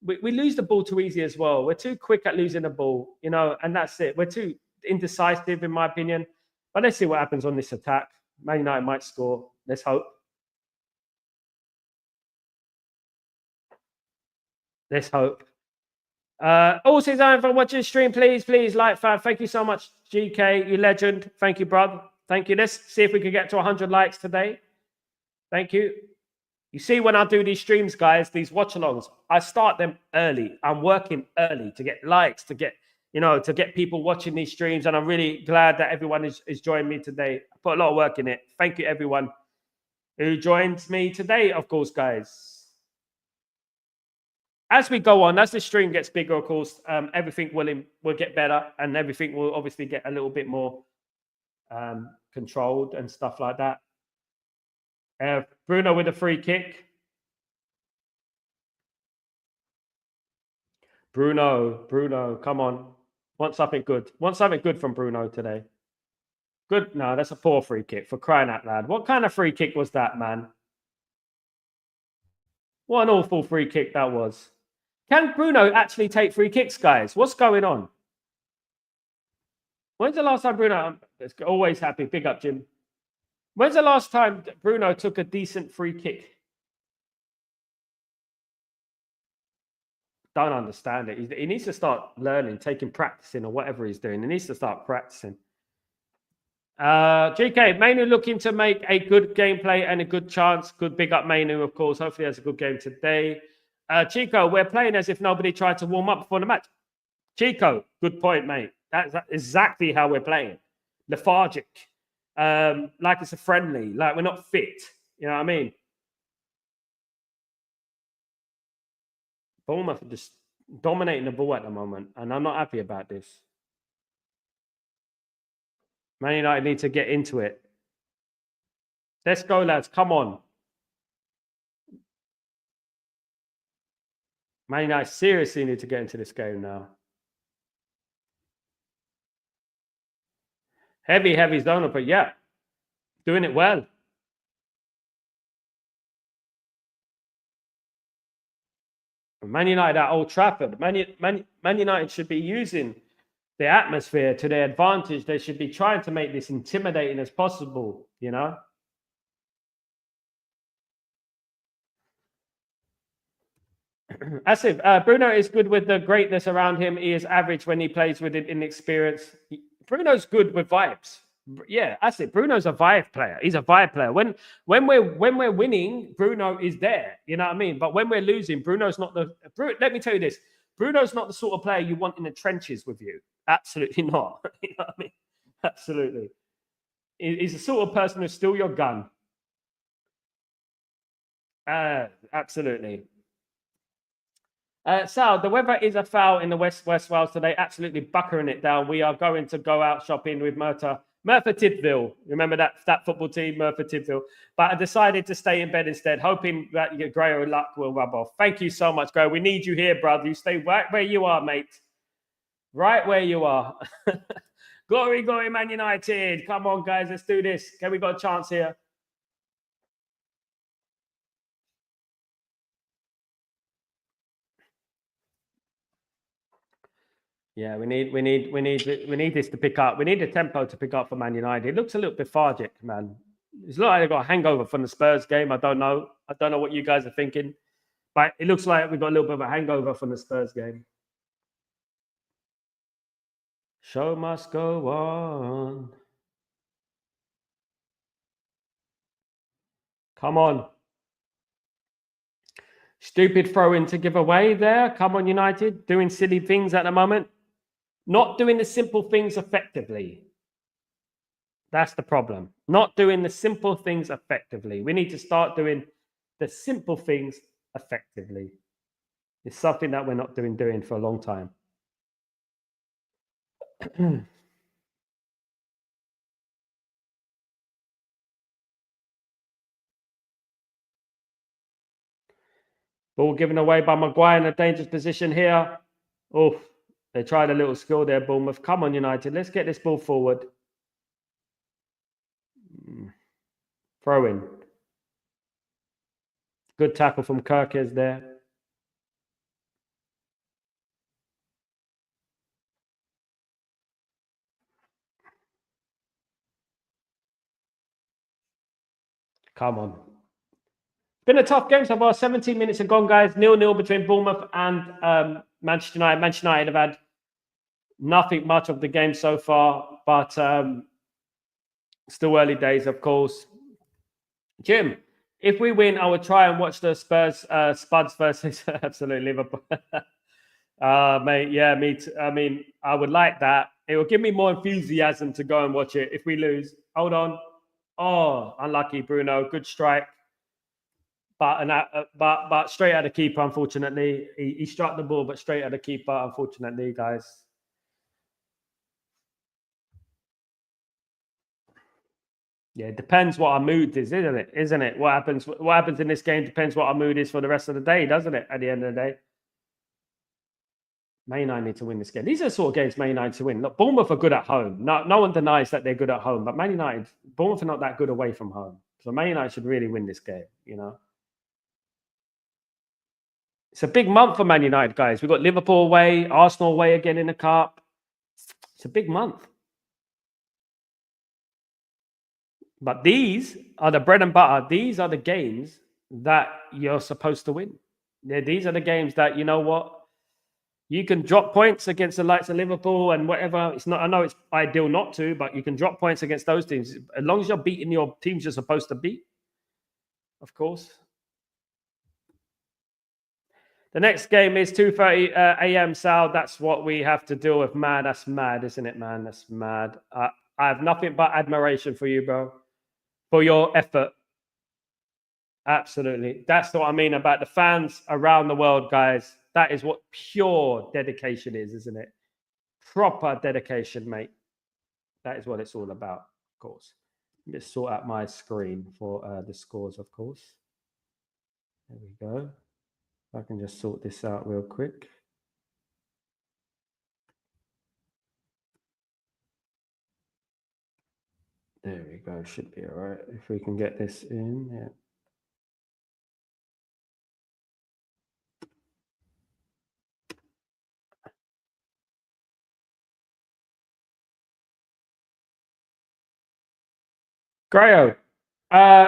We lose the ball too easy as well. We're too quick at losing the ball, you know, and that's it. We're too indecisive, in my opinion. But let's see what happens on this attack. Man United might score. Let's hope. Let's hope. Also, if I'm watching the stream, please like, fan. Thank you so much, GK, you legend. Thank you, brother. Thank you. Let's see if we can get to 100 likes today. Thank you. You see, when I do these streams, guys, these watch-alongs, I start them early. I'm working early to get likes, to get people watching these streams. And I'm really glad that everyone is joining me today. I put a lot of work in it. Thank you, everyone who joins me today, of course, guys. As we go on, as the stream gets bigger, of course, everything will get better, and everything will obviously get a little bit more controlled and stuff like that. Bruno with a free kick. Bruno, come on. Want something good. Want something good from Bruno today. Good. No, that's a poor free kick, for crying out loud. What kind of free kick was that, man? What an awful free kick that was. Can Bruno actually take free kicks, guys? What's going on? When's the last time Bruno... Always happy. Big up, Jim. When's the last time Bruno took a decent free kick? Don't understand it. He needs to start learning, practicing, or whatever he's doing. He needs to start practicing. GK, Mainu looking to make a good gameplay and a good chance. Good, big up Mainu, of course. Hopefully he has a good game today. Chico, we're playing as if nobody tried to warm up before the match. Chico, good point, mate. That's exactly how we're playing. Lethargic. Like it's a friendly. Like we're not fit. You know what I mean? Bournemouth are just dominating the ball at the moment, and I'm not happy about this. Man United need to get into it. Let's go, lads. Come on. Man United seriously need to get into this game now. Heavy zone, but yeah, doing it well. Man United at Old Trafford. Man United should be using the atmosphere to their advantage. They should be trying to make this intimidating as possible, you know? Asif, Bruno is good with the greatness around him. He is average when he plays with inexperience. Bruno's good with vibes. Yeah, that's it. Bruno's a vibe player. He's a vibe player. When we're winning, Bruno is there. You know what I mean? But when we're losing, Bruno's not the. Let me tell you this: Bruno's not the sort of player you want in the trenches with you. Absolutely not. You know what I mean? Absolutely. He's the sort of person who'll steal your gun. Absolutely. Sal, the weather is a foul in the West Wales today. Absolutely buckering it down. We are going to go out shopping with Merthyr Tydfil. Remember that football team, Merthyr Tydfil? But I decided to stay in bed instead, hoping that Grayo luck will rub off. Thank you so much, Grayo. We need you here, brother. You stay right where you are, mate. Right where you are. Glory, Man United. Come on, guys. Let's do this. Okay, we got a chance here. Yeah, we need this to pick up. We need the tempo to pick up for Man United. It looks a little lethargic, man. It's like they've got a hangover from the Spurs game. I don't know what you guys are thinking, but it looks like we've got a little bit of a hangover from the Spurs game. Show must go on. Come on. Stupid throw-in to give away there. Come on, United. Doing silly things at the moment. Not doing the simple things effectively. That's the problem. Not doing the simple things effectively. We need to start doing the simple things effectively. It's something that we're not doing for a long time. Ball given away by Maguire in a dangerous position here. Oh, they tried a little skill there, Bournemouth. Come on, United. Let's get this ball forward. Throw in. Good tackle from Kirkes there. Come on. Been a tough game so far. 17 minutes have gone, guys. 0-0 between Bournemouth and Manchester United. Manchester United have had nothing much of the game so far, but still early days, of course. Jim, if we win, I would try and watch the Spuds versus absolute Liverpool. Mate, yeah, me too. I mean, I would like that. It will give me more enthusiasm to go and watch it. If we lose, hold on. Oh, unlucky, Bruno. Good strike. But straight at the keeper, unfortunately. He struck the ball, but straight at the keeper, unfortunately, guys. Yeah, it depends what our mood is, isn't it? What happens in this game depends what our mood is for the rest of the day, doesn't it? At the end of the day. Man United need to win this game. These are the sort of games Man United to win. Look, Bournemouth are good at home. No one denies that they're good at home, but Man United, Bournemouth are not that good away from home. So Man United should really win this game, you know. It's a big month for Man United, guys. We've got Liverpool away, Arsenal away again in the Cup. It's a big month. But these are the bread and butter. These are the games that you're supposed to win. These are the games that, you know what? You can drop points against the likes of Liverpool and whatever. It's not. I know it's ideal not to, but you can drop points against those teams. As long as you're beating your teams you're supposed to beat, of course. The next game is 2:30 a.m. Sal. That's what we have to deal with. Man, that's mad, isn't it, man? That's mad. I have nothing but admiration for you, bro, for your effort. Absolutely. That's what I mean about the fans around the world, guys. That is what pure dedication is, isn't it? Proper dedication, mate. That is what it's all about, of course. Let me just sort out my screen for the scores, of course. There we go. I can just sort this out real quick. There we go. Should be all right if we can get this in. Yeah. Grayo.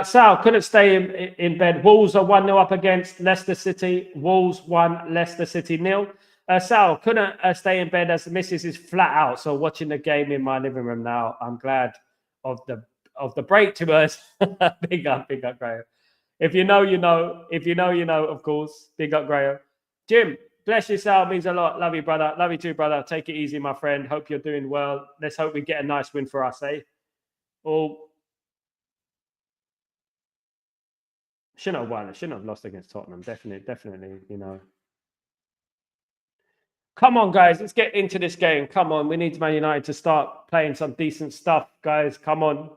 Sal, couldn't stay in bed. Wolves are 1-0 up against Leicester City. Wolves 1, Leicester City 0. Sal, couldn't stay in bed as the missus is flat out. So watching the game in my living room now. I'm glad the break to us. Big up, Graham. If you know, you know. If you know, you know. Of course, big up, Graham. Jim, bless you, Sal. Means a lot. Love you, brother. Love you too, brother. Take it easy, my friend. Hope you're doing well. Let's hope we get a nice win for us, eh? All shouldn't have won. Shouldn't have lost against Tottenham. Definitely. You know. Come on, guys. Let's get into this game. Come on. We need Man United to start playing some decent stuff, guys. Come on.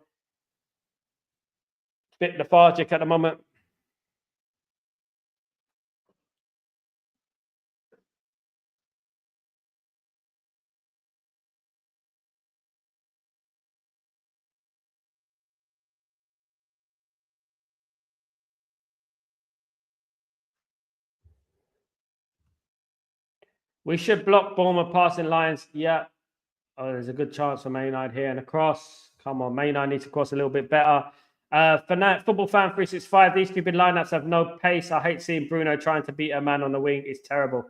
Bit lethargic at the moment. We should block Bournemouth passing lines. Yeah. Oh, there's a good chance for Man United here and a cross. Come on, Man United needs to cross a little bit better. Football Fan 365, these stupid lineups have no pace. I hate seeing Bruno trying to beat a man on the wing. It's terrible.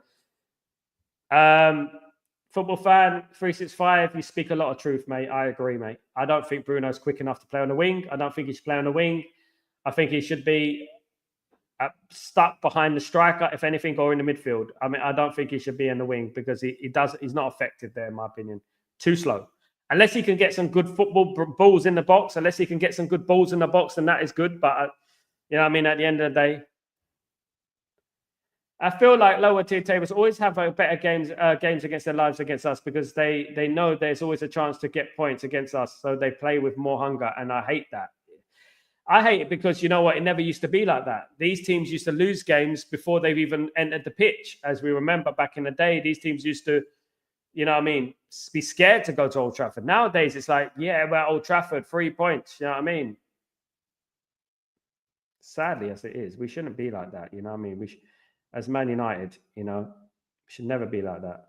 Football Fan 365, you speak a lot of truth, mate. I agree, mate. I don't think Bruno's quick enough to play on the wing. I don't think he should play on the wing. I think he should be stuck behind the striker, if anything, or in the midfield. I mean, I don't think he should be in the wing because he's not effective there, in my opinion. Too slow. Unless he can get some good football balls in the box, then that is good. But, you know what I mean, at the end of the day, I feel like lower tier tables always have better games against their lives against us because they know there's always a chance to get points against us. So they play with more hunger, and I hate that. I hate it because, you know what, it never used to be like that. These teams used to lose games before they've even entered the pitch. As we remember back in the day, these teams used to, you know what I mean, be scared to go to Old Trafford. Nowadays, it's like, yeah, we're at Old Trafford, 3 points. You know what I mean? Sadly, as it is, we shouldn't be like that. You know what I mean? As Man United, you know, we should never be like that.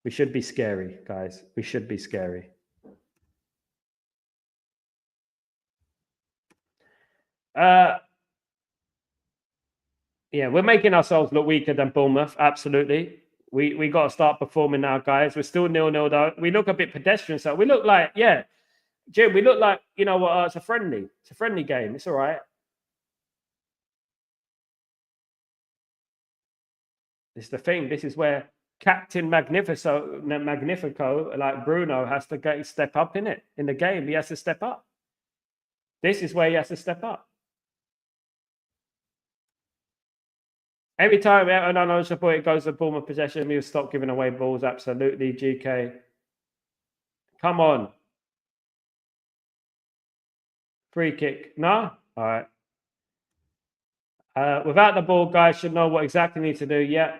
We should be scary, guys. We should be scary. Yeah, we're making ourselves look weaker than Bournemouth. Absolutely. We got to start performing now, guys. We're still 0-0 though. We look a bit pedestrian. So we look like, yeah, Jim, we look like, you know what, it's a friendly game. It's all right. This is the thing. This is where Captain Magnifico, like Bruno, has to step up in the game. He has to step up. This is where he has to step up. Every time it goes to Bournemouth possession, we'll stop giving away balls. Absolutely, GK. Come on. Free kick. No? All right. Without the ball, guys should know what exactly need to do. Yeah.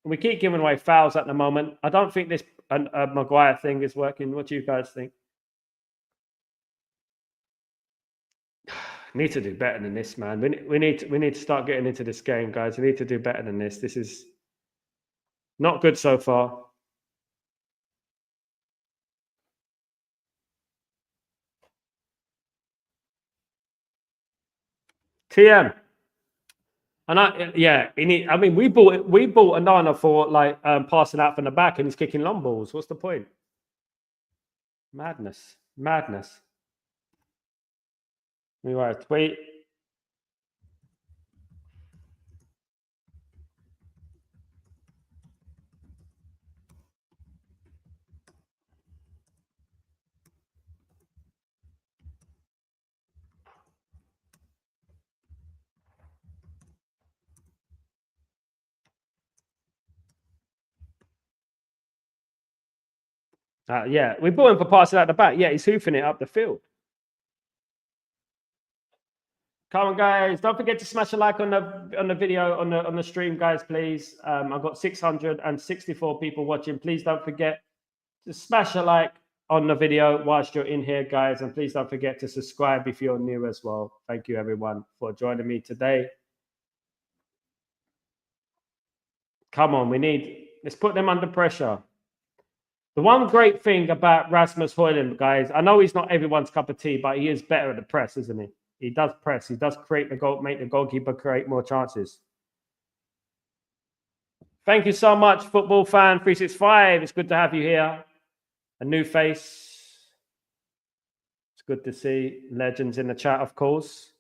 We keep giving away fouls at the moment. I don't think this Maguire thing is working. What do you guys think? Need to do better than this, man. We need to start getting into this game, guys. We need to do better than this. This is not good so far. TM. And we bought Anana for like passing out from the back, and he's kicking long balls. What's the point? Madness. We were a tweet. Yeah, we bought him for passing out the back. Yeah, he's hoofing it up the field. Come on, guys! Don't forget to smash a like on the video on the stream, guys. Please, I've got 664 people watching. Please don't forget to smash a like on the video whilst you're in here, guys, and please don't forget to subscribe if you're new as well. Thank you, everyone, for joining me today. Come on, let's put them under pressure. The one great thing about Rasmus Højlund, guys, I know he's not everyone's cup of tea, but he is better at the press, isn't he? He does press. He does create the goal, make the goalkeeper create more chances. Thank you so much, Football Fan 365. It's good to have you here. A new face. good to see. Legends in the chat, of course.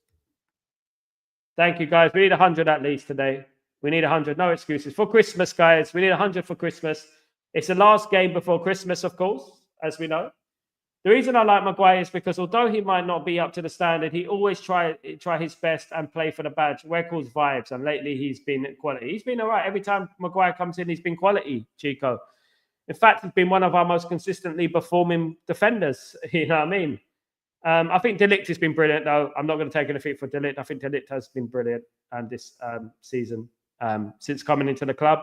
Thank you, guys. We need 100 at least today. We need 100. No excuses. For Christmas, guys. We need 100 for Christmas. It's the last game before Christmas, of course, as we know. The reason I like Maguire is because although he might not be up to the standard, he always try his best and play for the badge. We're called vibes, and lately he's been quality. He's been all right. Every time Maguire comes in, he's been quality, Chico. In fact, he's been one of our most consistently performing defenders. You know what I mean? I think De Ligt has been brilliant, though. I'm not going to take anything for De Ligt. I think De Ligt has been brilliant this season since coming into the club.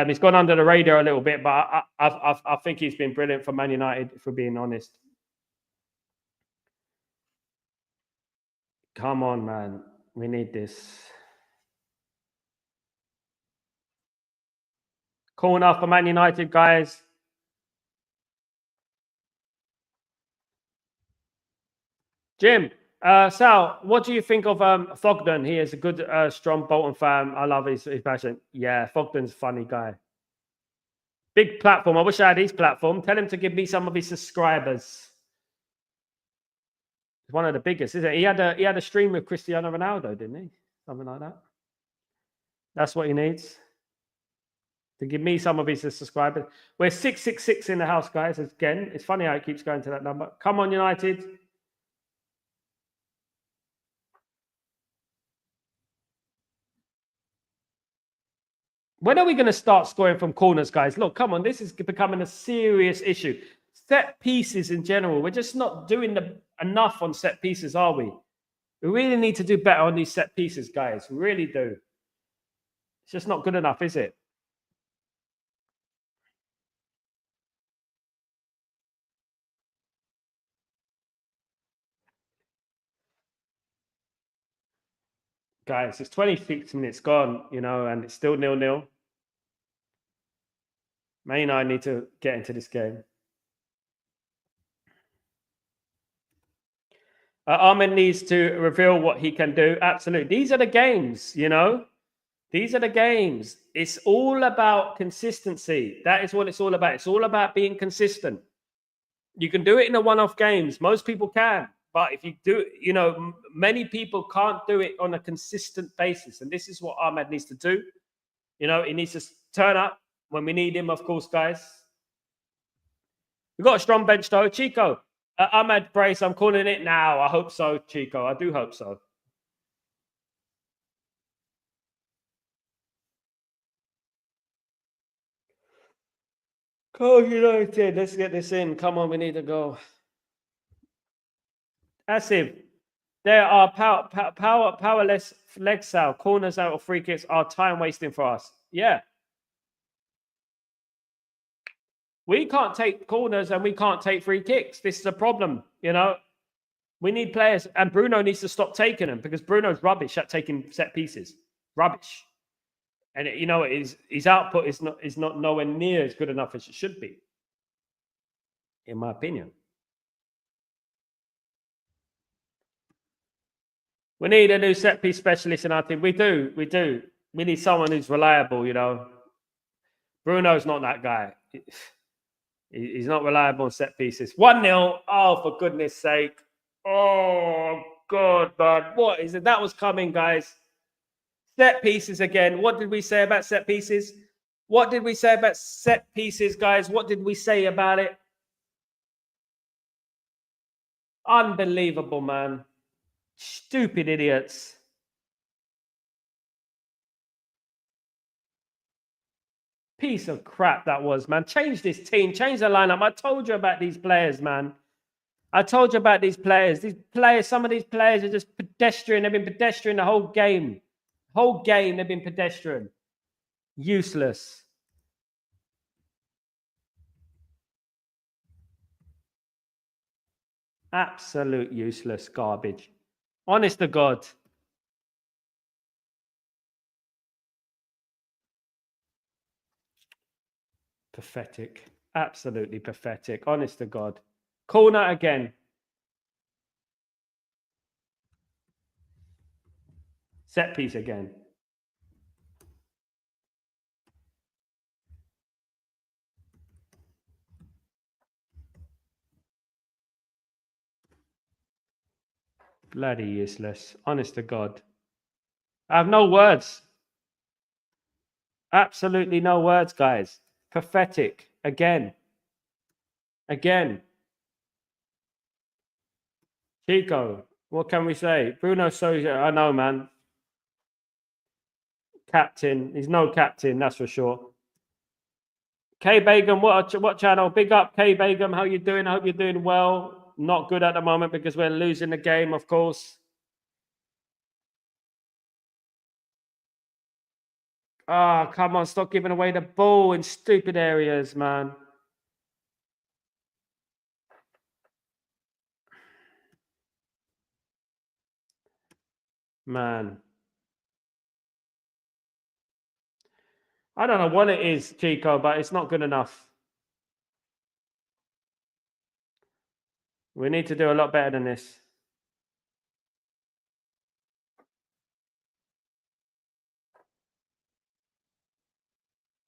He's gone under the radar a little bit, but I think he's been brilliant for Man United, if we're being honest. Come on, man. We need this. Corner for Man United, guys. Jim, Sal, what do you think of Fogden? He is a good, strong Bolton fan. I love his passion. Yeah, Fogden's a funny guy. Big platform. I wish I had his platform. Tell him to give me some of his subscribers. He's one of the biggest, isn't it? He had a stream with Cristiano Ronaldo, didn't he? Something like that. That's what he needs. To give me some of his subscribers. We're 666 in the house, guys. Again, it's funny how it keeps going to that number. Come on, United. When are we going to start scoring from corners, guys? Look, come on. This is becoming a serious issue. Set pieces in general. We're just not doing enough on set pieces, are we? We really need to do better on these set pieces, guys. We really do. It's just not good enough, is it? Guys, it's 26 minutes gone, you know, and it's still 0-0. Man United need to get into this game. Ahmed needs to reveal what he can do. Absolutely. These are the games, you know. These are the games. It's all about consistency. That is what it's all about. It's all about being consistent. You can do it in the one-off games. Most people can. But if you do, you know, many people can't do it on a consistent basis. And this is what Ahmed needs to do. You know, he needs to turn up when we need him, of course, guys. We've got a strong bench, though. Chico, Ahmed Brace, I'm calling it now. I hope so, Chico. I do hope so. Go United. Let's get this in. Come on, we need to go. Asif, there are powerless leg sale, corners out of free kicks are time wasting for us. Yeah. We can't take corners and we can't take free kicks. This is a problem, you know. We need players, and Bruno needs to stop taking them because Bruno's rubbish at taking set pieces. Rubbish. And you know, his output is not nowhere near as good enough as it should be, in my opinion. We need a new set piece specialist in our team. We do. We need someone who's reliable, you know. Bruno's not that guy. He's not reliable on set pieces. 1-0. Oh, for goodness sake. Oh, God, man. What is it? That was coming, guys. Set pieces again. What did we say about set pieces? What did we say about set pieces, guys? What did we say about it? Unbelievable, man. Stupid idiots. Piece of crap that was, man. Change this team. Change the lineup. I told you about these players, man. I told you about these players. Some of these players are just pedestrian. They've been pedestrian the whole game. Whole game, they've been pedestrian. Useless. Absolute useless garbage. Honest to God. Pathetic. Absolutely pathetic. Honest to God. Corner again. Set piece again. Bloody useless. Honest to God. I have no words. Absolutely no words, guys. Pathetic. Again. Again. Chico, what can we say? Bruno Souza, I know, man. Captain. He's no captain, that's for sure. K Begum, what channel? Big up, K Begum. How you doing? I hope you're doing well. Not good at the moment because we're losing the game, of course. Ah, come on, stop giving away the ball in stupid areas, man. Man. I don't know what it is, Chico, but it's not good enough. We need to do a lot better than this.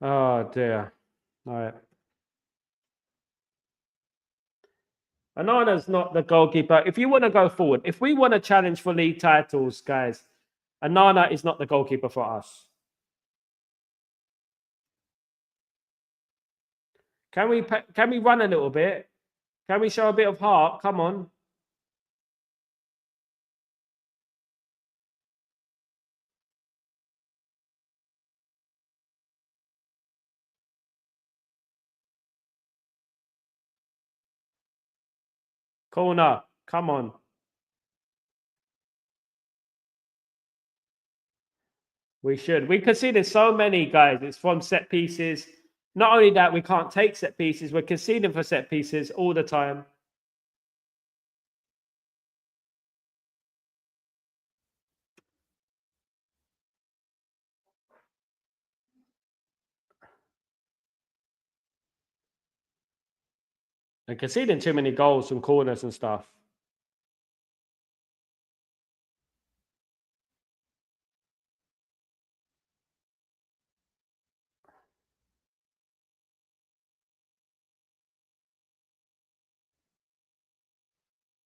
Oh, dear. All right. Anana's not the goalkeeper. If you want to go forward, if we want to challenge for league titles, guys, Anana is not the goalkeeper for us. Can we run a little bit? Can we show a bit of heart? Come on. Corner. Come on. We should. We conceded so many, guys. It's from set pieces. Not only that, we can't take set pieces. We're conceding for set pieces all the time. And conceding too many goals from corners and stuff.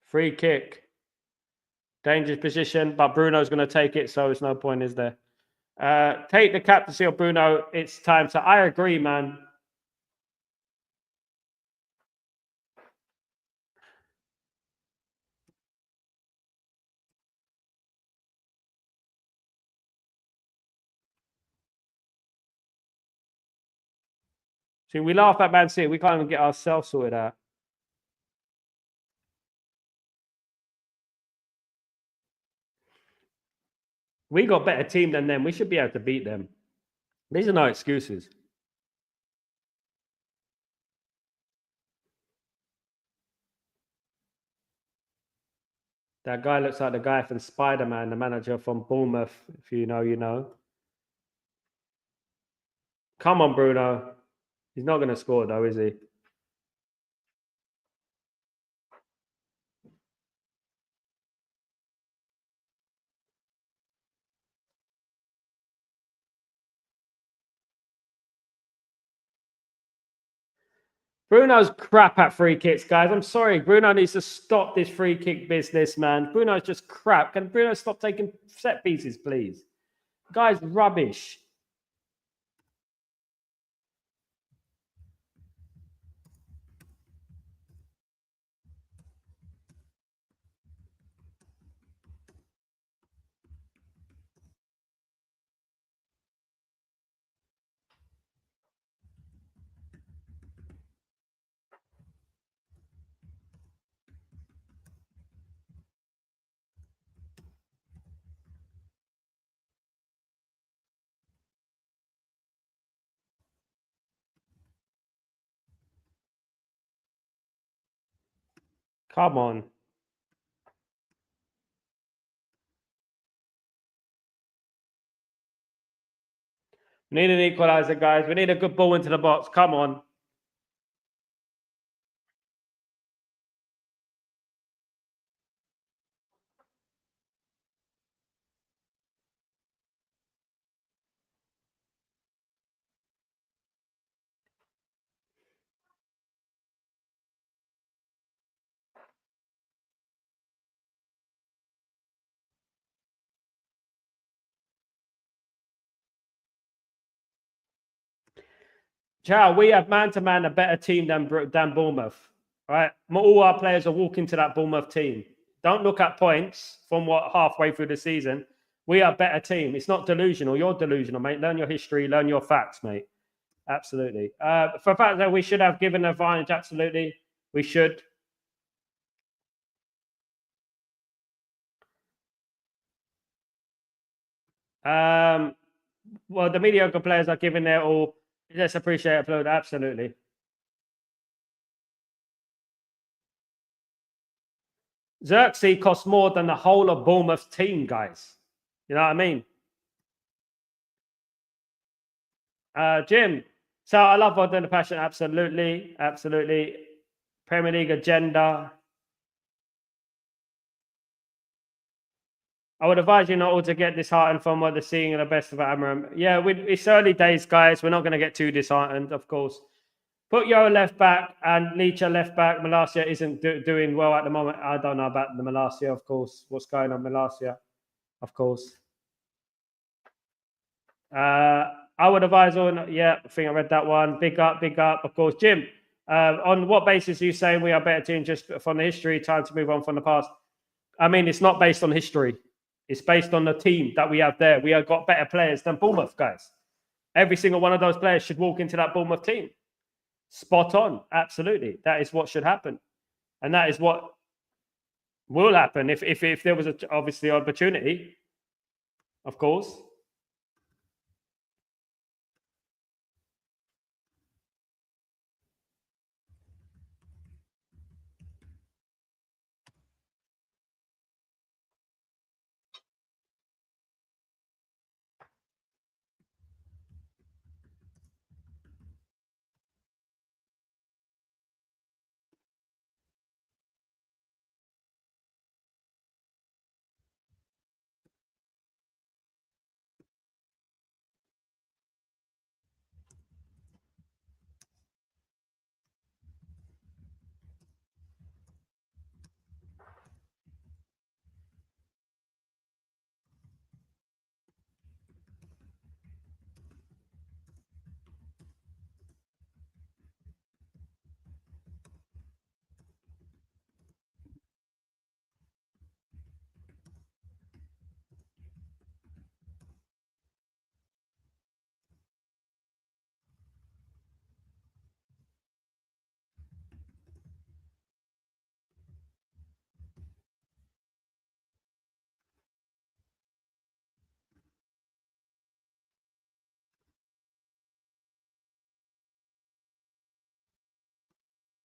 Free kick. Dangerous position, but Bruno's going to take it, so it's no point, is there? Take the captaincy of Bruno. It's time. So I agree, man. See, we laugh at Man City. We can't even get ourselves sorted out. We got better team than them. We should be able to beat them. These are no excuses. That guy looks like the guy from Spider-Man, the manager from Bournemouth. If you know, you know. Come on, Bruno. He's not going to score, though, is he? Bruno's crap at free kicks, guys. I'm sorry. Bruno needs to stop this free kick business, man. Bruno's just crap. Can Bruno stop taking set pieces, please? Guy's rubbish. Come on. We need an equalizer, guys. We need a good ball into the box. Come on. Chow, we have man-to-man a better team than Bournemouth. Right? All our players are walking to that Bournemouth team. Don't look at points from halfway through the season. We are a better team. It's not delusional. You're delusional, mate. Learn your history. Learn your facts, mate. Absolutely. For the fact that we should have given advantage, absolutely. We should. Well, the mediocre players are giving their all. Let's appreciate upload. Absolutely. Xerxes costs more than the whole of Bournemouth's team, guys. You know what I mean? Jim. So I love Modern the Passion. Absolutely. Absolutely. Premier League agenda. I would advise you not all to get disheartened from what they're seeing in the best of Amram. Yeah, it's early days, guys. We're not going to get too disheartened, of course. Put your left back and Leacher left back. Malacia isn't doing well at the moment. I don't know about the Malacia, of course. What's going on, Malacia? Of course. I would advise on, yeah, I think I read that one. Big up, of course. Jim, on what basis are you saying we are better team just from the history, time to move on from the past? I mean, it's not based on history. It's based on the team that we have there. We have got better players than Bournemouth, guys. Every single one of those players should walk into that Bournemouth team. Spot on. Absolutely. That is what should happen. And that is what will happen if there was obviously opportunity, of course.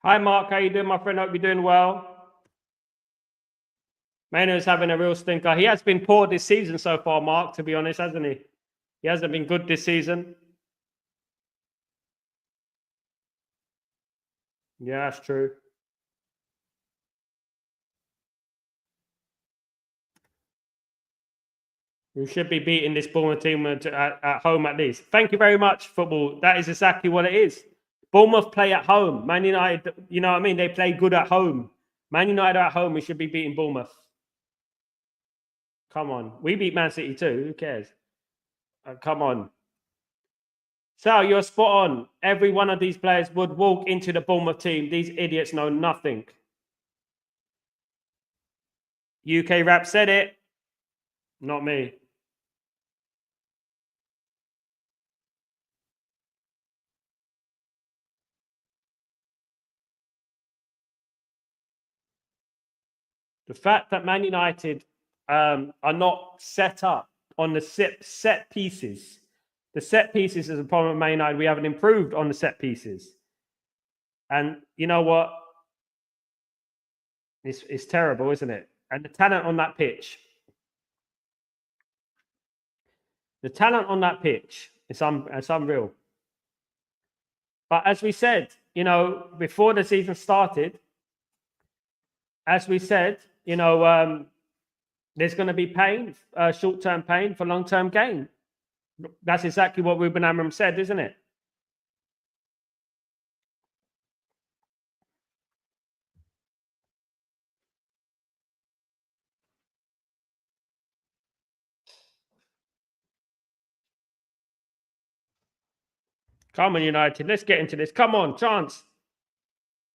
Hi, Mark. How you doing, my friend? Hope you're doing well. Maino's having a real stinker. He has been poor this season so far, Mark, to be honest, hasn't he? He hasn't been good this season. Yeah, that's true. We should be beating this Bournemouth team at home at least. Thank you very much, football. That is exactly what it is. Bournemouth play at home. Man United, you know what I mean? They play good at home. Man United are at home. We should be beating Bournemouth. Come on. We beat Man City too. Who cares? Come on. So you're spot on. Every one of these players would walk into the Bournemouth team. These idiots know nothing. UK Rap said it. Not me. The fact that Man United are not set up on the set pieces. The set pieces is a problem with Man United. We haven't improved on the set pieces. And you know what? It's terrible, isn't it? And the talent on that pitch. The talent on that pitch is unreal. But as we said, you know, before the season started, as we said, you know, there's going to be pain, short-term pain for long-term gain. That's exactly what Ruben Amorim said, isn't it? Come on, United. Let's get into this. Come on, chance.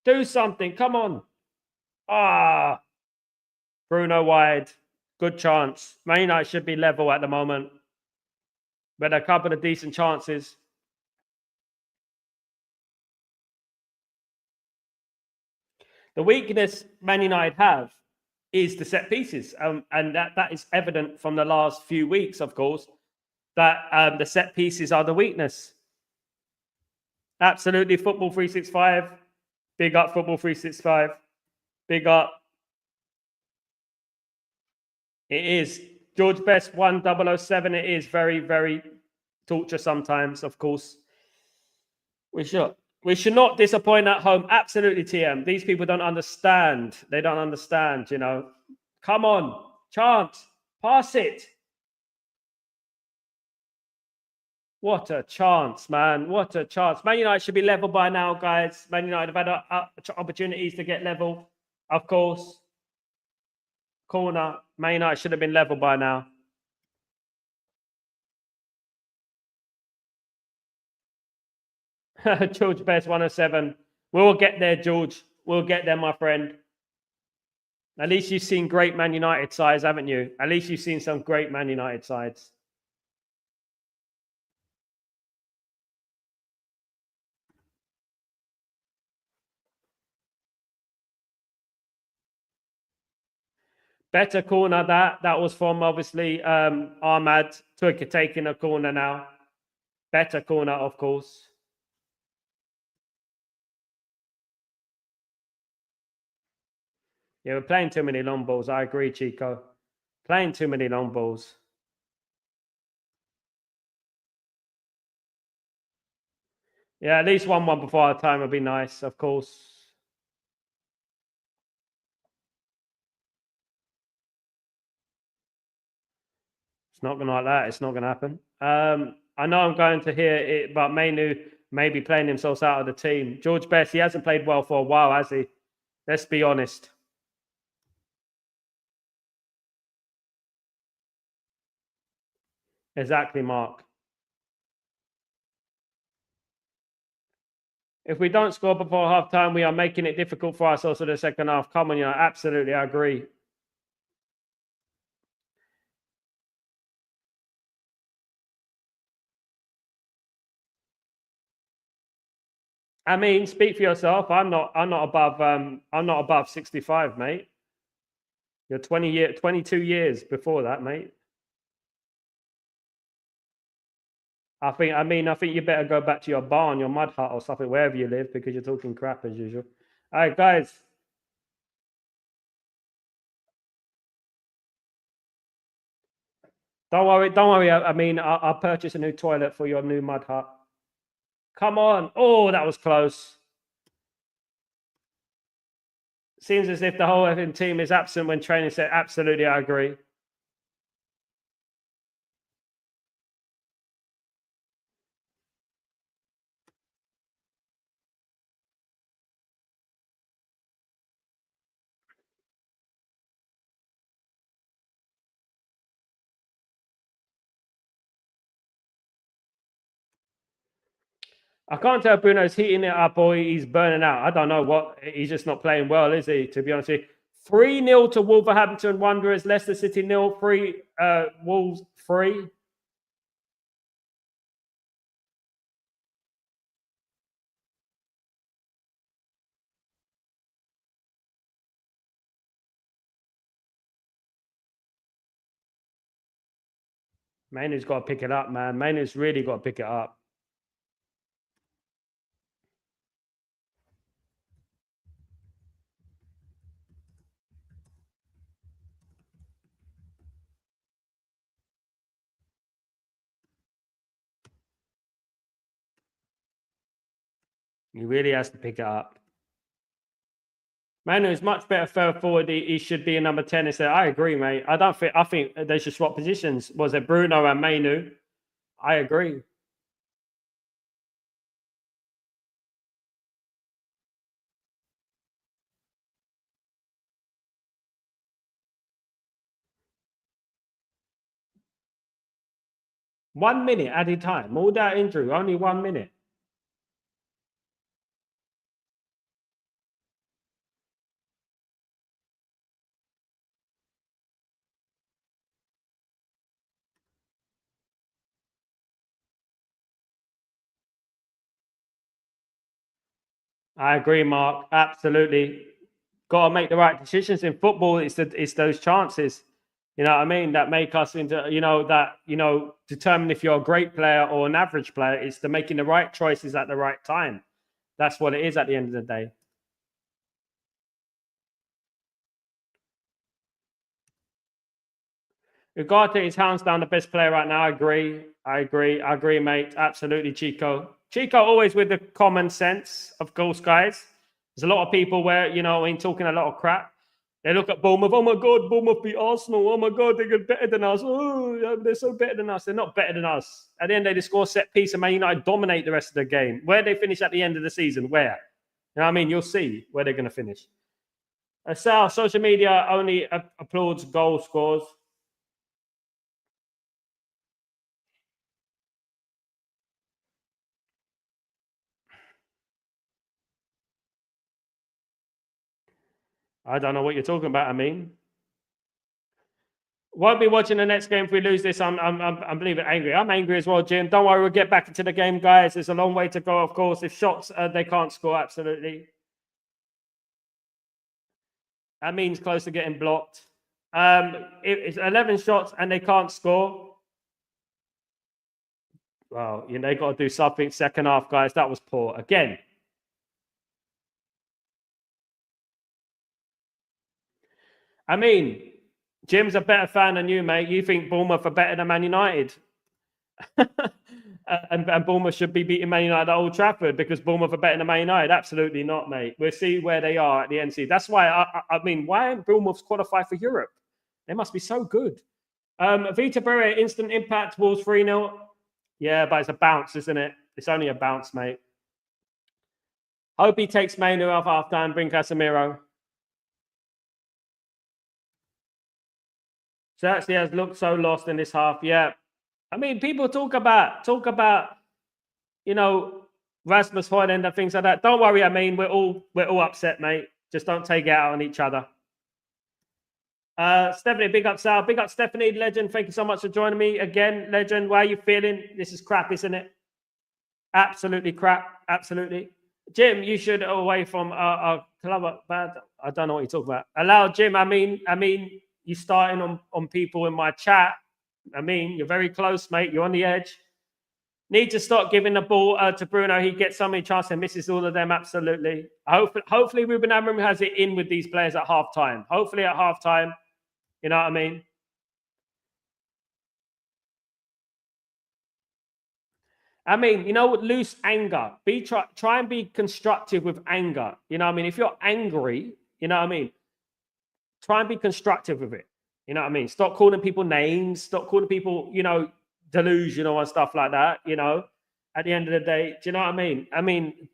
Do something. Come on. Ah, Bruno wide. Good chance. Man United should be level at the moment. But a couple of decent chances. The weakness Man United have is the set pieces. And that is evident from the last few weeks, of course, that the set pieces are the weakness. Absolutely. Football 365. Big up Football 365. Big up. It is. George Best 1007. It is very, very torture sometimes, of course. We should not disappoint at home. Absolutely, TM. These people don't understand. They don't understand, you know. Come on. Chance. Pass it. What a chance, man. What a chance. Man United should be level by now, guys. Man United have had opportunities to get level, of course. Corner. Man United should have been level by now. George Best 107. We'll get there, George. We'll get there, my friend. At least you've seen great Man United sides, haven't you? At least you've seen some great Man United sides. Better corner that. That was from, obviously, Ahmad. Taking a corner now. Better corner, of course. Yeah, we're playing too many long balls. I agree, Chico. Playing too many long balls. Yeah, at least 1-1 before our time would be nice, of course. It's not going to like that. It's not going to happen. I know I'm going to hear it, but Mainu may be playing himself out of the team. George Best, he hasn't played well for a while, has he? Let's be honest. Exactly, Mark. If we don't score before half time, we are making it difficult for ourselves for the second half. Come on, absolutely, I agree. I mean, speak for yourself. I'm not above 65, mate. You're 22 years before that, mate. I think you better go back to your barn, your mud hut or something, wherever you live, because you're talking crap as usual. All right, guys. Don't worry. I mean, I'll purchase a new toilet for your new mud hut. Come on. Oh, that was close. Seems as if the whole effing team is absent when training set. Absolutely, I agree. I can't tell if Bruno's heating it up or he's burning out. I don't know what. He's just not playing well, is he? To be honest with you. 3-0 to Wolverhampton Wanderers. Leicester City 0. 3 Wolves 3. Mainu's got to pick it up, man. Mainu's really got to pick it up. He really has to pick it up. Manu is much better further forward. He should be a number 10 instead. I agree, mate. I think they should swap positions. Was it Bruno and Manu? I agree. One minute added time. All that injury, only 1 minute. I agree, Mark. Absolutely. Got to make the right decisions in football. It's those chances, you know what I mean, that make us into, determine if you're a great player or an average player. It's the making the right choices at the right time. That's what it is at the end of the day. Ugarte is hands down the best player right now. I agree, mate. Absolutely, Chico. Chico always with the common sense, of course, guys. There's a lot of people where, ain't talking a lot of crap. They look at Bournemouth. Oh my God, Bournemouth beat Arsenal. Oh my God, they're better than us. Oh, yeah, they're so better than us. They're not better than us. At the end, they score set piece and Man United dominate the rest of the game. Where they finish at the end of the season? Where? You know what I mean? You'll see where they're going to finish. Sal, social media only applauds goal scores. I don't know what you're talking about. I mean, won't be watching the next game if we lose this. I'm believing angry. I'm angry as well, Jim. Don't worry, we'll get back into the game, guys. There's a long way to go, of course. If shots they can't score, absolutely. That means close to getting blocked. It's 11 shots and they can't score. Well, they got to do something second half, guys. That was poor again. I mean, Jim's a better fan than you, mate. You think Bournemouth are better than Man United. and Bournemouth should be beating Man United at Old Trafford because Bournemouth are better than Man United. Absolutely not, mate. We'll see where they are at the NC. That's why, I mean, why aren't Bournemouth qualified for Europe? They must be so good. Vita Berre, instant impact, Wolves 3-0. Yeah, but it's a bounce, isn't it? It's only a bounce, mate. Hope he takes Mainu off half time, bring Casemiro. Certainly has looked so lost in this half. Yeah. I mean, people talk about, Rasmus Højlund and things like that. Don't worry, I mean, we're all upset, mate. Just don't take it out on each other. Stephanie, big up Sal. Big up Stephanie, legend. Thank you so much for joining me again, legend. How are you feeling? This is crap, isn't it? Absolutely crap. Absolutely. Jim, you should away from our club. Bad. I don't know what you're talking about. Allow Jim. I mean, you starting on people in my chat. I mean, you're very close, mate. You're on the edge. Need to stop giving the ball to Bruno. He gets so many chances and misses all of them. Absolutely. Hopefully, Ruben Amorim has it in with these players at half time. Hopefully, at half time. You know what I mean? I mean, loose anger. Try and be constructive with anger. You know what I mean? If you're angry, you know what I mean? Try and be constructive with it. You know what I mean? Stop calling people names. Stop calling people, delusional and stuff like that. At the end of the day, do you know what I mean? I mean,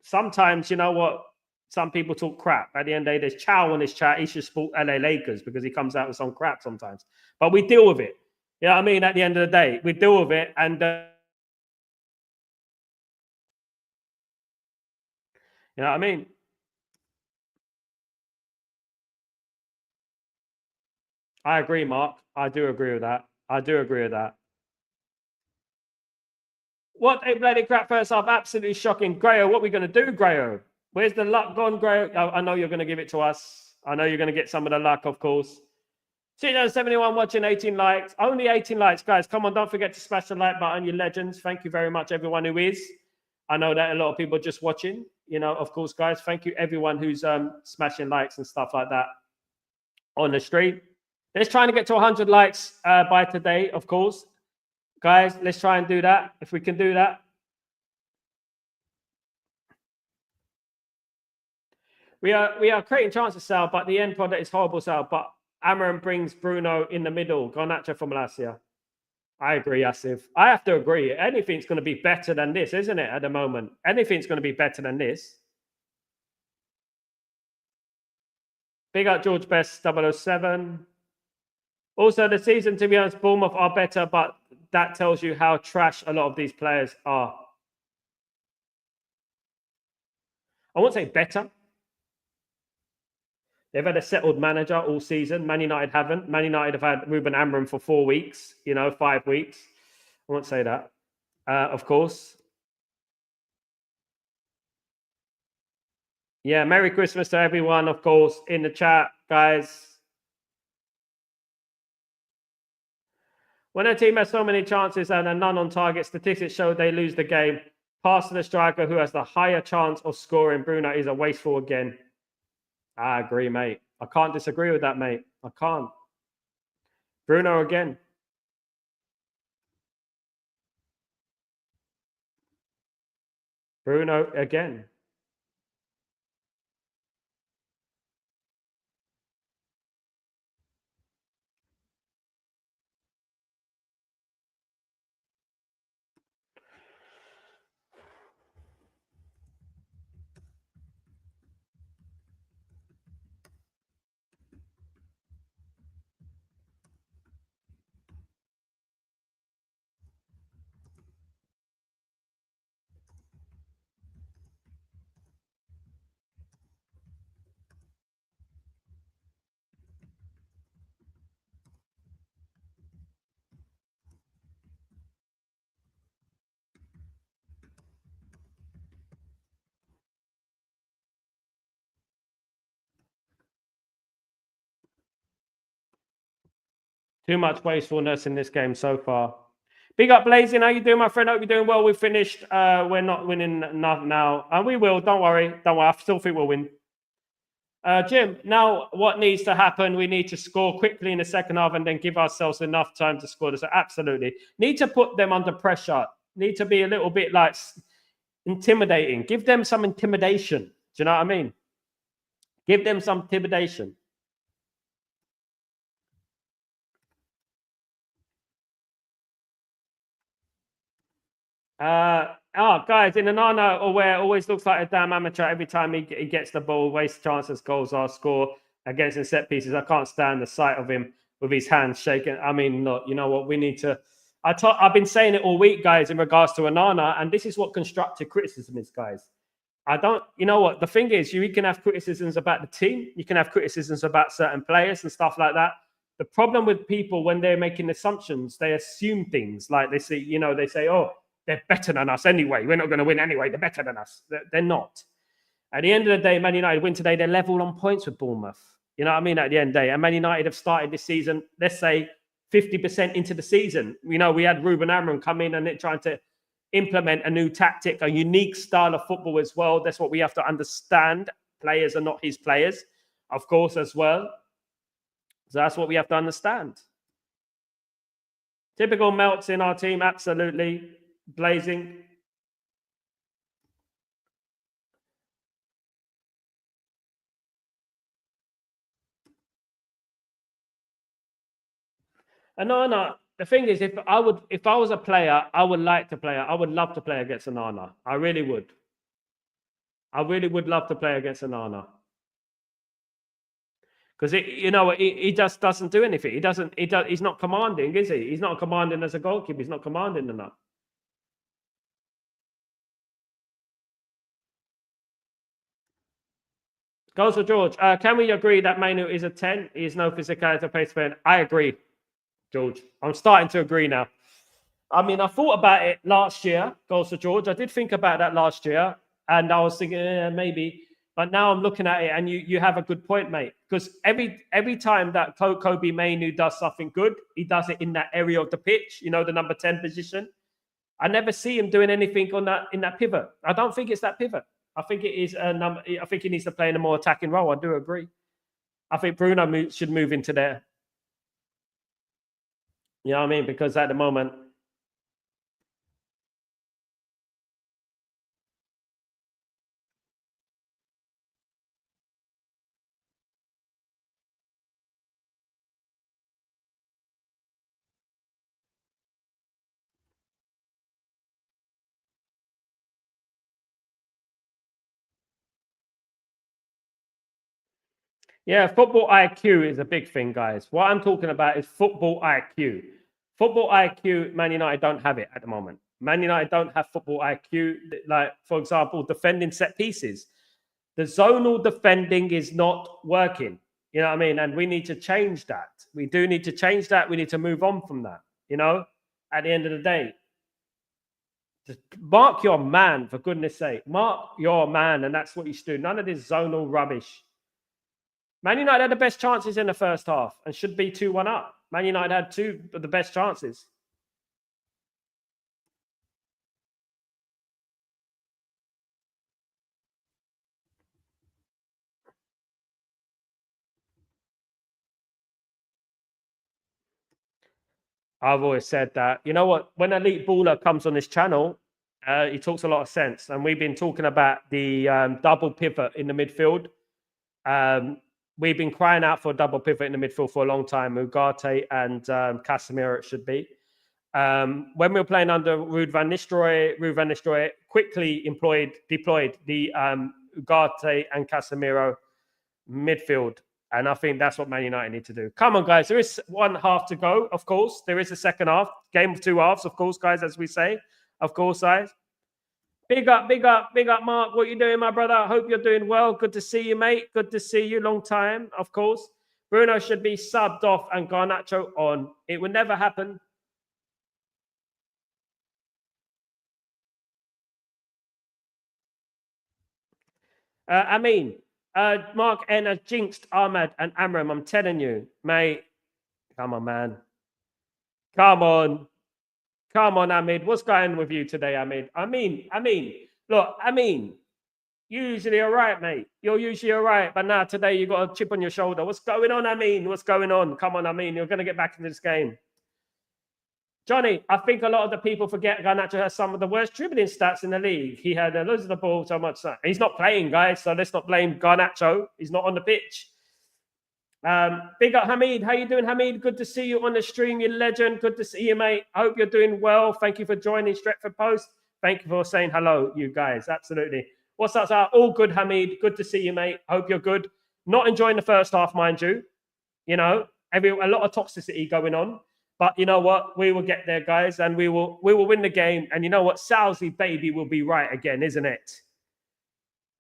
sometimes, you know what? Some people talk crap. At the end of the day, there's Chow on this chat. He should support LA Lakers because he comes out with some crap sometimes. But we deal with it. You know what I mean? At the end of the day, we deal with it. And, you know what I mean? I agree, Mark. I do agree with that. I do agree with that. What a bloody crap first half. Absolutely shocking. Grayo, what are we going to do, Grayo? Where's the luck gone, Grayo? I know you're going to give it to us. I know you're going to get some of the luck, of course. 71 watching, 18 likes. Only 18 likes, guys. Come on, don't forget to smash the like button, you legends. Thank you very much, everyone who is. I know that a lot of people are just watching. Of course, guys. Thank you, everyone who's smashing likes and stuff like that on the stream. Let's try and get to 100 likes by today, of course. Guys, let's try and do that. If we can do that. We are creating chances, Sal, but the end product is horrible, Sal. But Amorim brings Bruno in the middle. Garnacho from Lazio. I agree, Asif. I have to agree. Anything's going to be better than this, isn't it, at the moment? Anything's going to be better than this. Big up George Best 007. Also, the season, to be honest, Bournemouth are better, but that tells you how trash a lot of these players are. I won't say better. They've had a settled manager all season. Man United haven't. Man United have had Ruben Amorim for 4 weeks, 5 weeks. I won't say that, of course. Yeah, Merry Christmas to everyone, of course, in the chat, guys. When a team has so many chances and a none on target, statistics show they lose the game. Pass to the striker who has the higher chance of scoring. Bruno is a wasteful again. I agree, mate. I can't disagree with that, mate. I can't. Bruno again. Bruno again. Too much wastefulness in this game so far. Big up, Blazing. How you doing, my friend? Hope you're doing well. We finished. We're not winning enough now. And we will. Don't worry. Don't worry. I still think we'll win. Jim, now what needs to happen? We need to score quickly in the second half and then give ourselves enough time to score this. Absolutely. Need to put them under pressure. Need to be a little bit like intimidating. Give them some intimidation. Do you know what I mean? Give them some intimidation. Guys, in an Arno aware always looks like a damn amateur every time he gets the ball, wastes chances, goals are score against the set pieces. I can't stand the sight of him with his hands shaking. I mean, look, you know what? We need to. I've been saying it all week, guys, in regards to Onana, and this is what constructive criticism is, guys. You know what? The thing is, you can have criticisms about the team, you can have criticisms about certain players and stuff like that. The problem with people when they're making assumptions, they assume things like they say, they say, oh, they're better than us anyway. We're not going to win anyway. They're better than us. They're not. At the end of the day, Man United win today. They're level on points with Bournemouth. You know what I mean? At the end of the day, and Man United have started this season, let's say 50% into the season. We had Ruben Amorim come in and trying to implement a new tactic, a unique style of football as well. That's what we have to understand. Players are not his players, of course, as well. So that's what we have to understand. Typical melts in our team, absolutely. Blazing. And no. The thing is, if I was a player, I would like to play. I would love to play against Onana. I really would. I really would love to play against Onana. Because he just doesn't do anything. He's not commanding, is he? He's not commanding as a goalkeeper. He's not commanding enough. Goals for George. Can we agree that Mainu is a 10? He is no physicality pace man. I agree, George. I'm starting to agree now. I mean, I thought about it last year, goals for George. I did think about that last year, and I was thinking maybe. But now I'm looking at it, and you have a good point, mate. Because every time that Kobe Mainu does something good, he does it in that area of the pitch, the number 10 position. I never see him doing anything in that pivot. I don't think it's that pivot. I think it is a number. I think he needs to play in a more attacking role. I do agree. I think Bruno should move into there. You know what I mean? Because at the moment, yeah, football IQ is a big thing, guys. What I'm talking about is football IQ. Football IQ, Man United don't have it at the moment. Man United don't have football IQ. Like, for example, defending set pieces. The zonal defending is not working. You know what I mean? And we need to change that. We do need to change that. We need to move on from that, at the end of the day. Just mark your man, for goodness sake. Mark your man, and that's what you should do. None of this zonal rubbish. Man United had the best chances in the first half and should be 2-1 up. Man United had 2 of the best chances. I've always said that, you know what, when Elite Baller comes on this channel, he talks a lot of sense. And we've been talking about the double pivot in the midfield. We've been crying out for a double pivot in the midfield for a long time. Ugarte and Casemiro, it should be. When we were playing under Ruud van Nistelrooy quickly deployed the Ugarte and Casemiro midfield. And I think that's what Man United need to do. Come on, guys. There is 1 half to go, of course. There is a second half. Game of 2 halves, of course, guys, as we say. Of course, guys. Big up, Mark. What you doing, my brother? I hope you're doing well. Good to see you, mate. Good to see you. Long time, of course. Bruno should be subbed off and Garnacho on. It would never happen. Mark N has jinxed Ahmad and Amram. I'm telling you, mate. Come on, man. Come on, Ahmed. What's going on with you today, Ahmed? Look, usually all right, mate. You're usually all right, but now today you got a chip on your shoulder. What's going on, What's going on? Come on, You're going to get back into this game. Johnny, I think a lot of the people forget Garnacho has some of the worst dribbling stats in the league. He had loads of the ball so much. He's not playing, guys, so let's not blame Garnacho. He's not on the pitch. Big up, Hamid. How you doing, Hamid? Good to see you on the stream, you legend. Good to see you, mate. I hope you're doing well. Thank you for joining Stretford Post. Thank you for saying hello, you guys. Absolutely. What's up, sir? All good, Hamid. Good to see you, mate. Hope you're good. Not enjoying the first half, mind you. You know, a lot of toxicity going on. But you know what? We will get there, guys, and we will win the game. And you know what? Salsy baby will be right again, isn't it?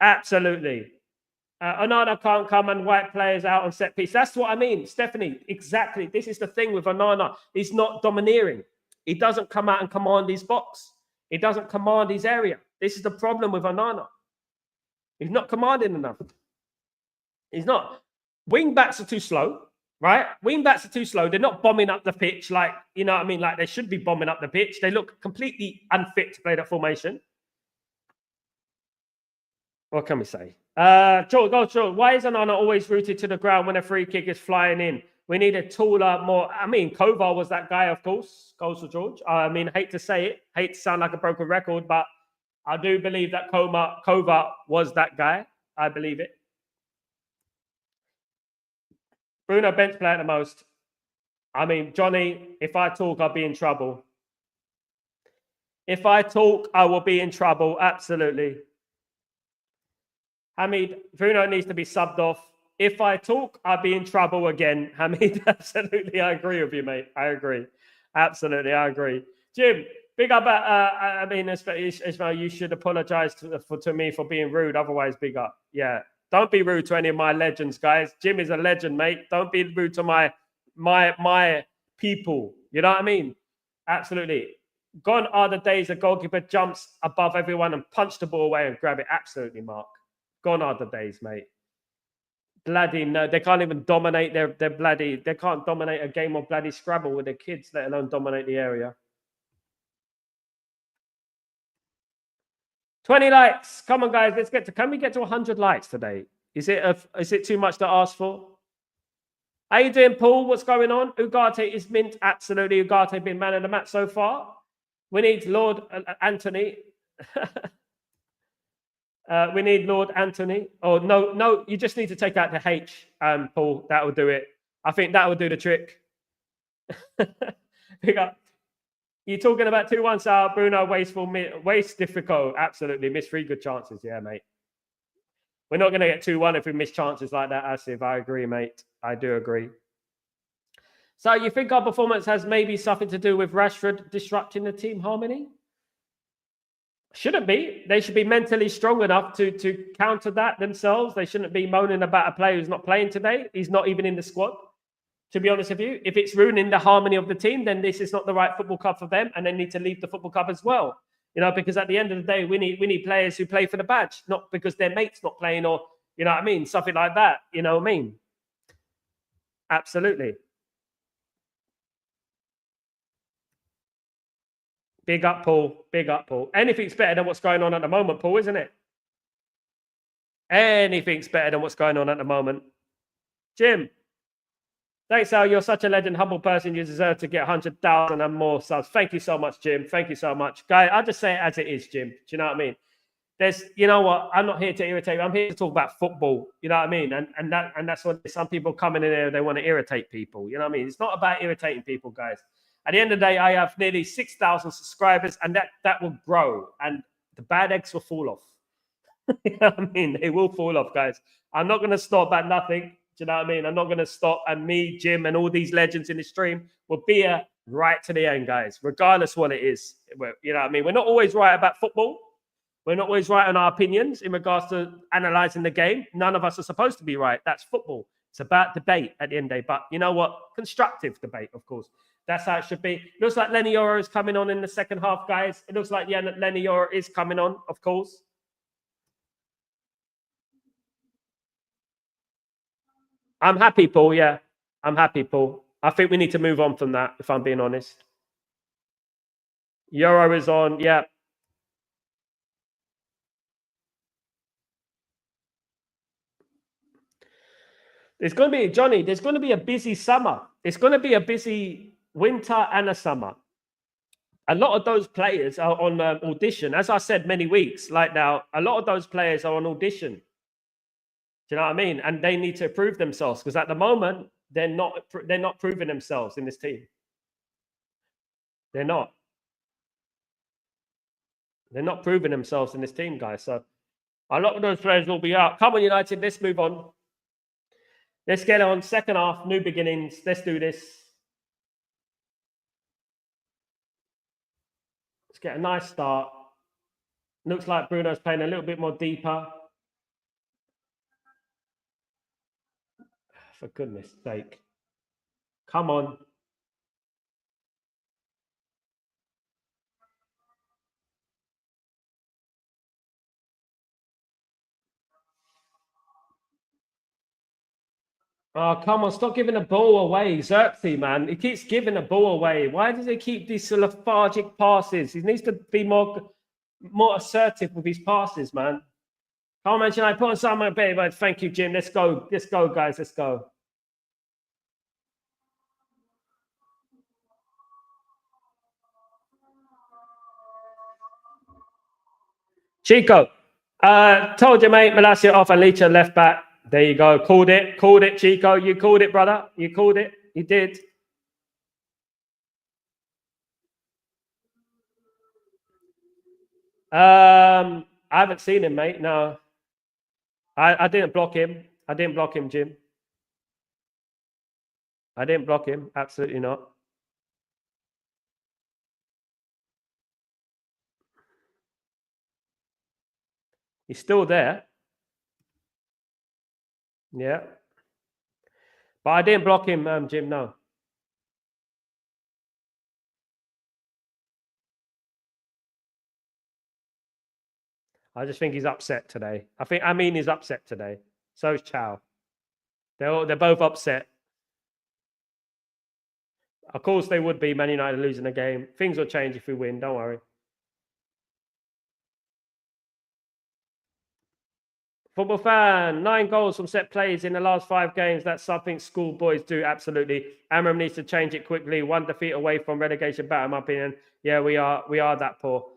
Absolutely. Onana can't come and wipe players out on set piece. That's what I mean, Stephanie. Exactly. This is the thing with Onana. He's not domineering. He doesn't come out and command his box. He doesn't command his area. This is the problem with Onana. He's not commanding enough. He's not. Wing backs are too slow. Right? Wing backs are too slow. They're not bombing up the pitch like, you know what I mean? Like they should be bombing up the pitch. They look completely unfit to play that formation. What can we say? George, why is Onana always rooted to the ground when a free kick is flying in? We need a taller, more... Kovar was that guy, of course. Goes for George. Hate to say it. Hate to sound like a broken record, but I do believe that Kovar was that guy. I believe it. Bruno bench player at the most. Johnny, if I talk, I'll be in trouble. If I talk, I will be in trouble. Absolutely. Hamid, Bruno needs to be subbed off. If I talk, I'll be in trouble again. Hamid, absolutely. I agree with you, mate. I agree. Absolutely. I agree. Jim, big up. Ismail, you should apologize to me for being rude. Otherwise, big up. Yeah. Don't be rude to any of my legends, guys. Jim is a legend, mate. Don't be rude to my people. You know what I mean? Absolutely. Gone are the days a goalkeeper jumps above everyone and punch the ball away and grab it. Absolutely, Mark. Gone are the days, mate. Bloody no. They can't even dominate they can't dominate a game of bloody Scrabble with their kids, let alone dominate the area. 20 likes. Come on, guys. Can we get to 100 likes today? Is it too much to ask for? How you doing, Paul? What's going on? Ugarte is mint. Absolutely. Ugarte been man of the match so far. We need Lord Anthony. We need Lord Anthony. Oh, no. You just need to take out the H, Paul. That will do it. I think that will do the trick. Pick up. You're talking about 2-1, Sal. Bruno, waste difficult. Absolutely. Missed 3 good chances. Yeah, mate. We're not going to get 2-1 if we miss chances like that, Asif. I agree, mate. I do agree. So you think our performance has maybe something to do with Rashford disrupting the team harmony? Shouldn't be. They should be mentally strong enough to counter that themselves. They shouldn't be moaning about a player who's not playing today. He's not even in the squad. To be honest with you, if it's ruining the harmony of the team, then this is not the right football club for them, and they need to leave the football club as well. You know, because at the end of the day, we need players who play for the badge, not because their mate's not playing or, you know what I mean, something like that. You know what I mean? Absolutely. Big up, Paul. Big up, Paul. Anything's better than what's going on at the moment, Paul, isn't it? Anything's better than what's going on at the moment. Jim. Thanks, Al. You're such a legend, humble person. You deserve to get 100,000 and more subs. Thank you so much, Jim. Thank you so much. Guy, I'll just say it as it is, Jim. Do you know what I mean? You know what? I'm not here to irritate. I'm here to talk about football. You know what I mean? And that's what some people coming in there, they want to irritate people. You know what I mean? It's not about irritating people, guys. At the end of the day, I have nearly 6,000 subscribers, and that will grow, and the bad eggs will fall off. You know what I mean? They will fall off, guys. I'm not going to stop at nothing. Do you know what I mean? I'm not going to stop. And me, Jim, and all these legends in the stream will be here right to the end, guys, regardless what it is. You know what I mean? We're not always right about football. We're not always right on our opinions in regards to analysing the game. None of us are supposed to be right. That's football. It's about debate at the end of the day. But you know what? Constructive debate, of course. That's how it should be. Looks like Lenny Yoro is coming on in the second half, guys. It looks like Lenny Yoro is coming on, of course. I'm happy, Paul. Yeah, I'm happy, Paul. I think we need to move on from that, if I'm being honest. Euro is on. Yeah. There's going to be, Johnny, there's going to be a busy summer. It's going to be a busy winter and a summer. A lot of those players are on audition. As I said many weeks, like now, a lot of those players are on audition. Do you know what I mean? And they need to prove themselves, because at the moment, they're not proving themselves in this team. They're not. They're not proving themselves in this team, guys. So a lot of those players will be out. Come on, United, let's move on. Let's get on. Second half, new beginnings. Let's do this. Let's get a nice start. Looks like Bruno's playing a little bit more deeper. For goodness sake. Come on. Oh, come on. Stop giving the ball away. Xerxes, man. He keeps giving the ball away. Why does he keep these lethargic passes? He needs to be more assertive with his passes, man. Come on, man. Should I put on some baby? Thank you, Jim. Let's go. Let's go, guys. Let's go. Chico. Told you, mate. Malacia off and Leach left back. There you go. Called it. Called it, Chico. You called it, brother. You called it. You did. I haven't seen him, mate. No. I didn't block him. I didn't block him, Jim. I didn't block him. Absolutely not. He's still there. Yeah. But I didn't block him, Jim, no. I just think he's upset today. I mean he's upset today. So is Chow. They're both upset. Of course they would be, Man United losing the game. Things will change if we win, don't worry. Football fan, 9 goals from set plays in the last 5 games. That's something schoolboys do, absolutely. Amram needs to change it quickly. 1 defeat away from relegation battle, in my opinion. Yeah, we are that poor.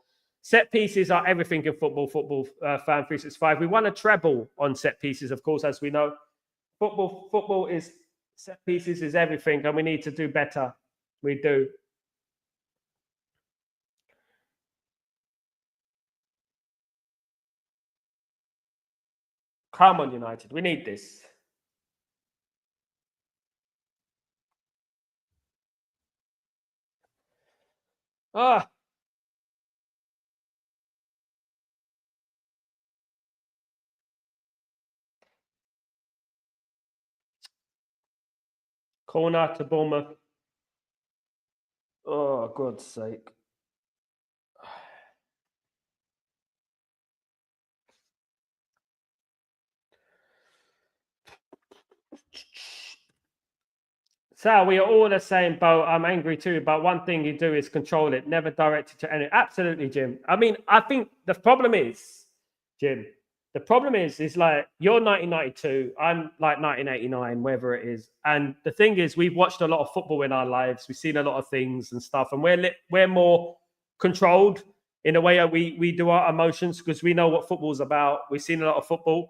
Set pieces are everything in football, fan 365. We won a treble on set pieces, of course, as we know. Football is, set pieces is everything, and we need to do better. We do. Come on, United. We need this. Ah. Corner to Bournemouth. Oh, God's sake. Sal, we are all the same boat. I'm angry too, but one thing you do is control it, never direct it to any. Absolutely, Jim. I mean, I think the problem is, Jim, the problem is like you're 1992, I'm like 1989, wherever it is. And the thing is, we've watched a lot of football in our lives. We've seen a lot of things and stuff, and we're more controlled in the way that we do our emotions because we know what football's about. We've seen a lot of football,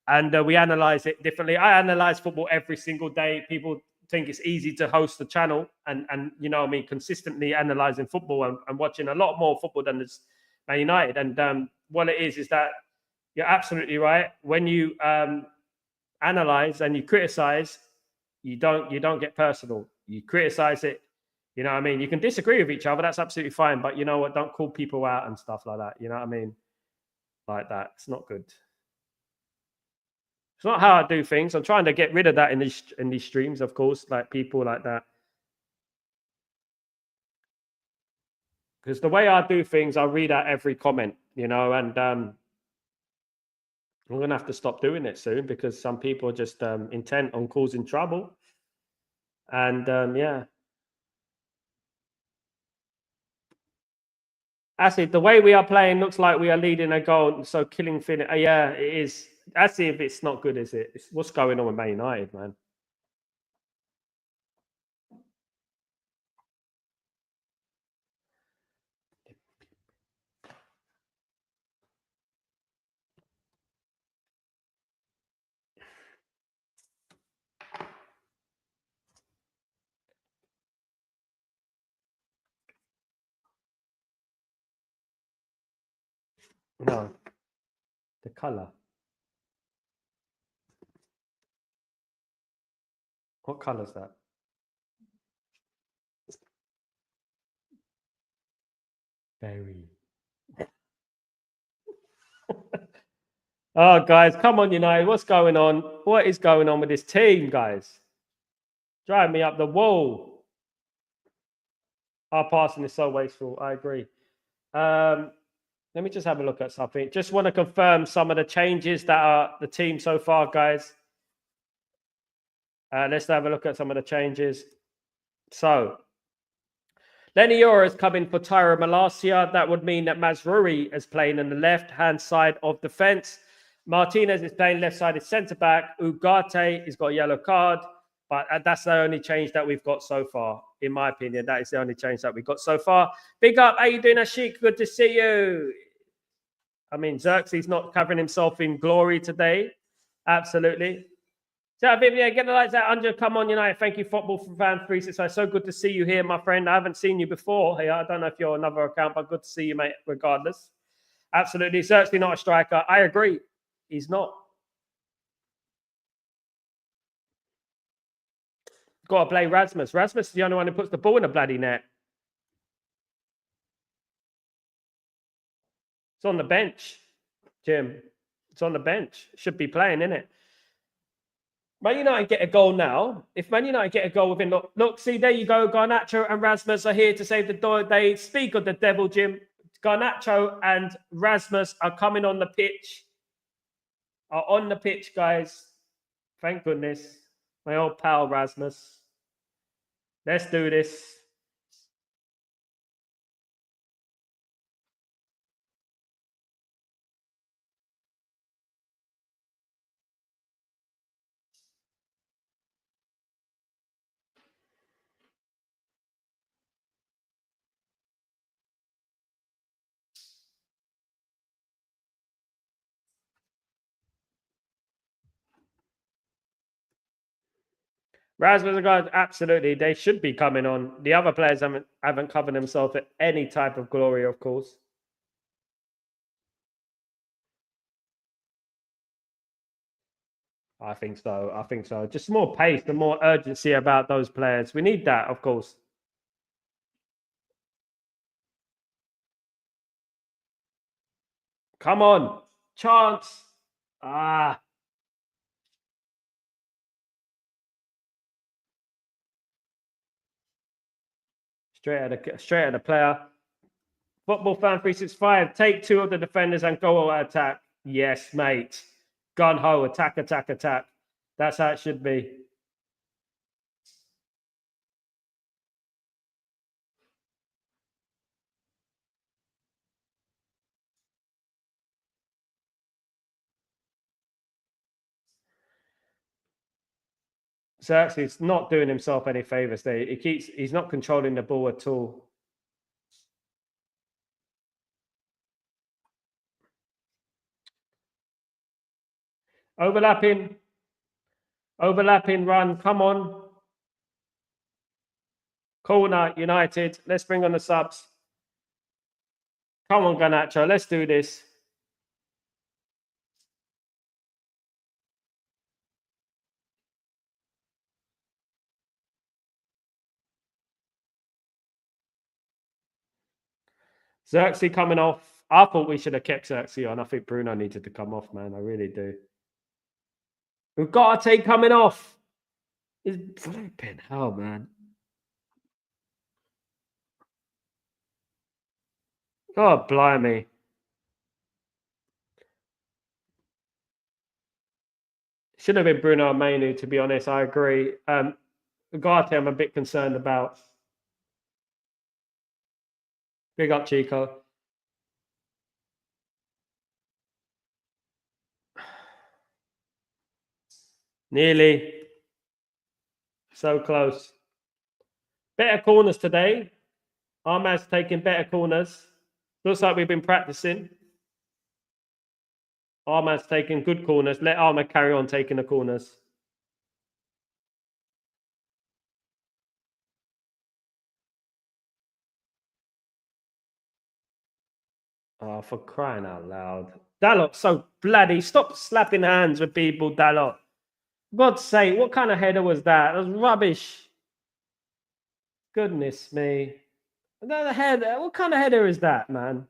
and we analyze it differently. I analyze football every single day. People think it's easy to host the channel and you know what I mean, consistently analyzing football and watching a lot more football than this Man United. And what it is that you're absolutely right. When you analyze and you criticize, you don't get personal. You criticize it. You know what I mean? You can disagree with each other. That's absolutely fine. But you know what? Don't call people out and stuff like that. You know what I mean? Like that. It's not good. It's not how I do things. I'm trying to get rid of that in these streams, of course, like people like that. Because the way I do things, I read out every comment, you know, and I'm going to have to stop doing it soon because some people are just intent on causing trouble. And yeah. Actually, the way we are playing looks like we are leading a goal. So killing Finn, yeah, it is. Actually, if it's not good, is it? What's going on with Man United, man? No, the color. What color is that? Berry. Oh, guys, come on, United. What's going on? What is going on with this team, guys? Drive me up the wall. Our passing is so wasteful. I agree. Let me just have a look at something. Just want to confirm some of the changes that are the team so far, guys. Let's have a look at some of the changes. So, Lenny Yora is coming for Tyra Malacia. That would mean that Mazruri is playing on the left-hand side of the fence. Martinez is playing left-sided centre-back. Ugarte has got a yellow card. But that's the only change that we've got so far. In my opinion, that is the only change that we've got so far. Big up. How you doing, Ashik? Good to see you. I mean, Xerxes not covering himself in glory today. Absolutely. So, Vivian, get the lights out. Under, come on, United. Thank you, Football for Fan 365. So good to see you here, my friend. I haven't seen you before. Hey, I don't know if you're another account, but good to see you, mate, regardless. Absolutely. Certainly not a striker. I agree. He's not. Got to play Rasmus. Rasmus is the only one who puts the ball in the bloody net. It's on the bench, Jim. It's on the bench. Should be playing, isn't it? Man United get a goal now. If Man United get a goal within... Look, see, there you go. Garnacho and Rasmus are here to save the door. They speak of the devil, Jim. Garnacho and Rasmus are coming on the pitch. Are on the pitch, guys. Thank goodness. My old pal, Rasmus. Let's do this. Rasmus, guys, absolutely. They should be coming on. The other players haven't covered themselves at any type of glory, of course. I think so. I think so. Just more pace and more urgency about those players. We need that, of course. Come on. Chance. Ah. Straight at the player. Football Fan 365. Take two of the defenders and go attack. Yes, mate. Gun ho. Attack, attack, attack. That's how it should be. Xerxes not doing himself any favors there. He's not controlling the ball at all. Overlapping run. Come on. Corner, United. Let's bring on the subs. Come on, Garnacho. Let's do this. Xerxes coming off. I thought we should have kept Xerxes on. I think Bruno needed to come off, man. I really do. We've got to take coming off. It's flipping hell, man. God blimey. Should have been Bruno Mainu, to be honest. I agree. Ugarte, I'm a bit concerned about. Big up, Chico. Nearly. So close. Better corners today. Ahmad's taking better corners. Looks like we've been practicing. Ahmad's taking good corners. Let Ahmad carry on taking the corners. Oh, for crying out loud. Dalot, so bloody. Stop slapping hands with people, Dalot. God's sake, what kind of header was that? That was rubbish. Goodness me. Another header. What kind of header is that, man?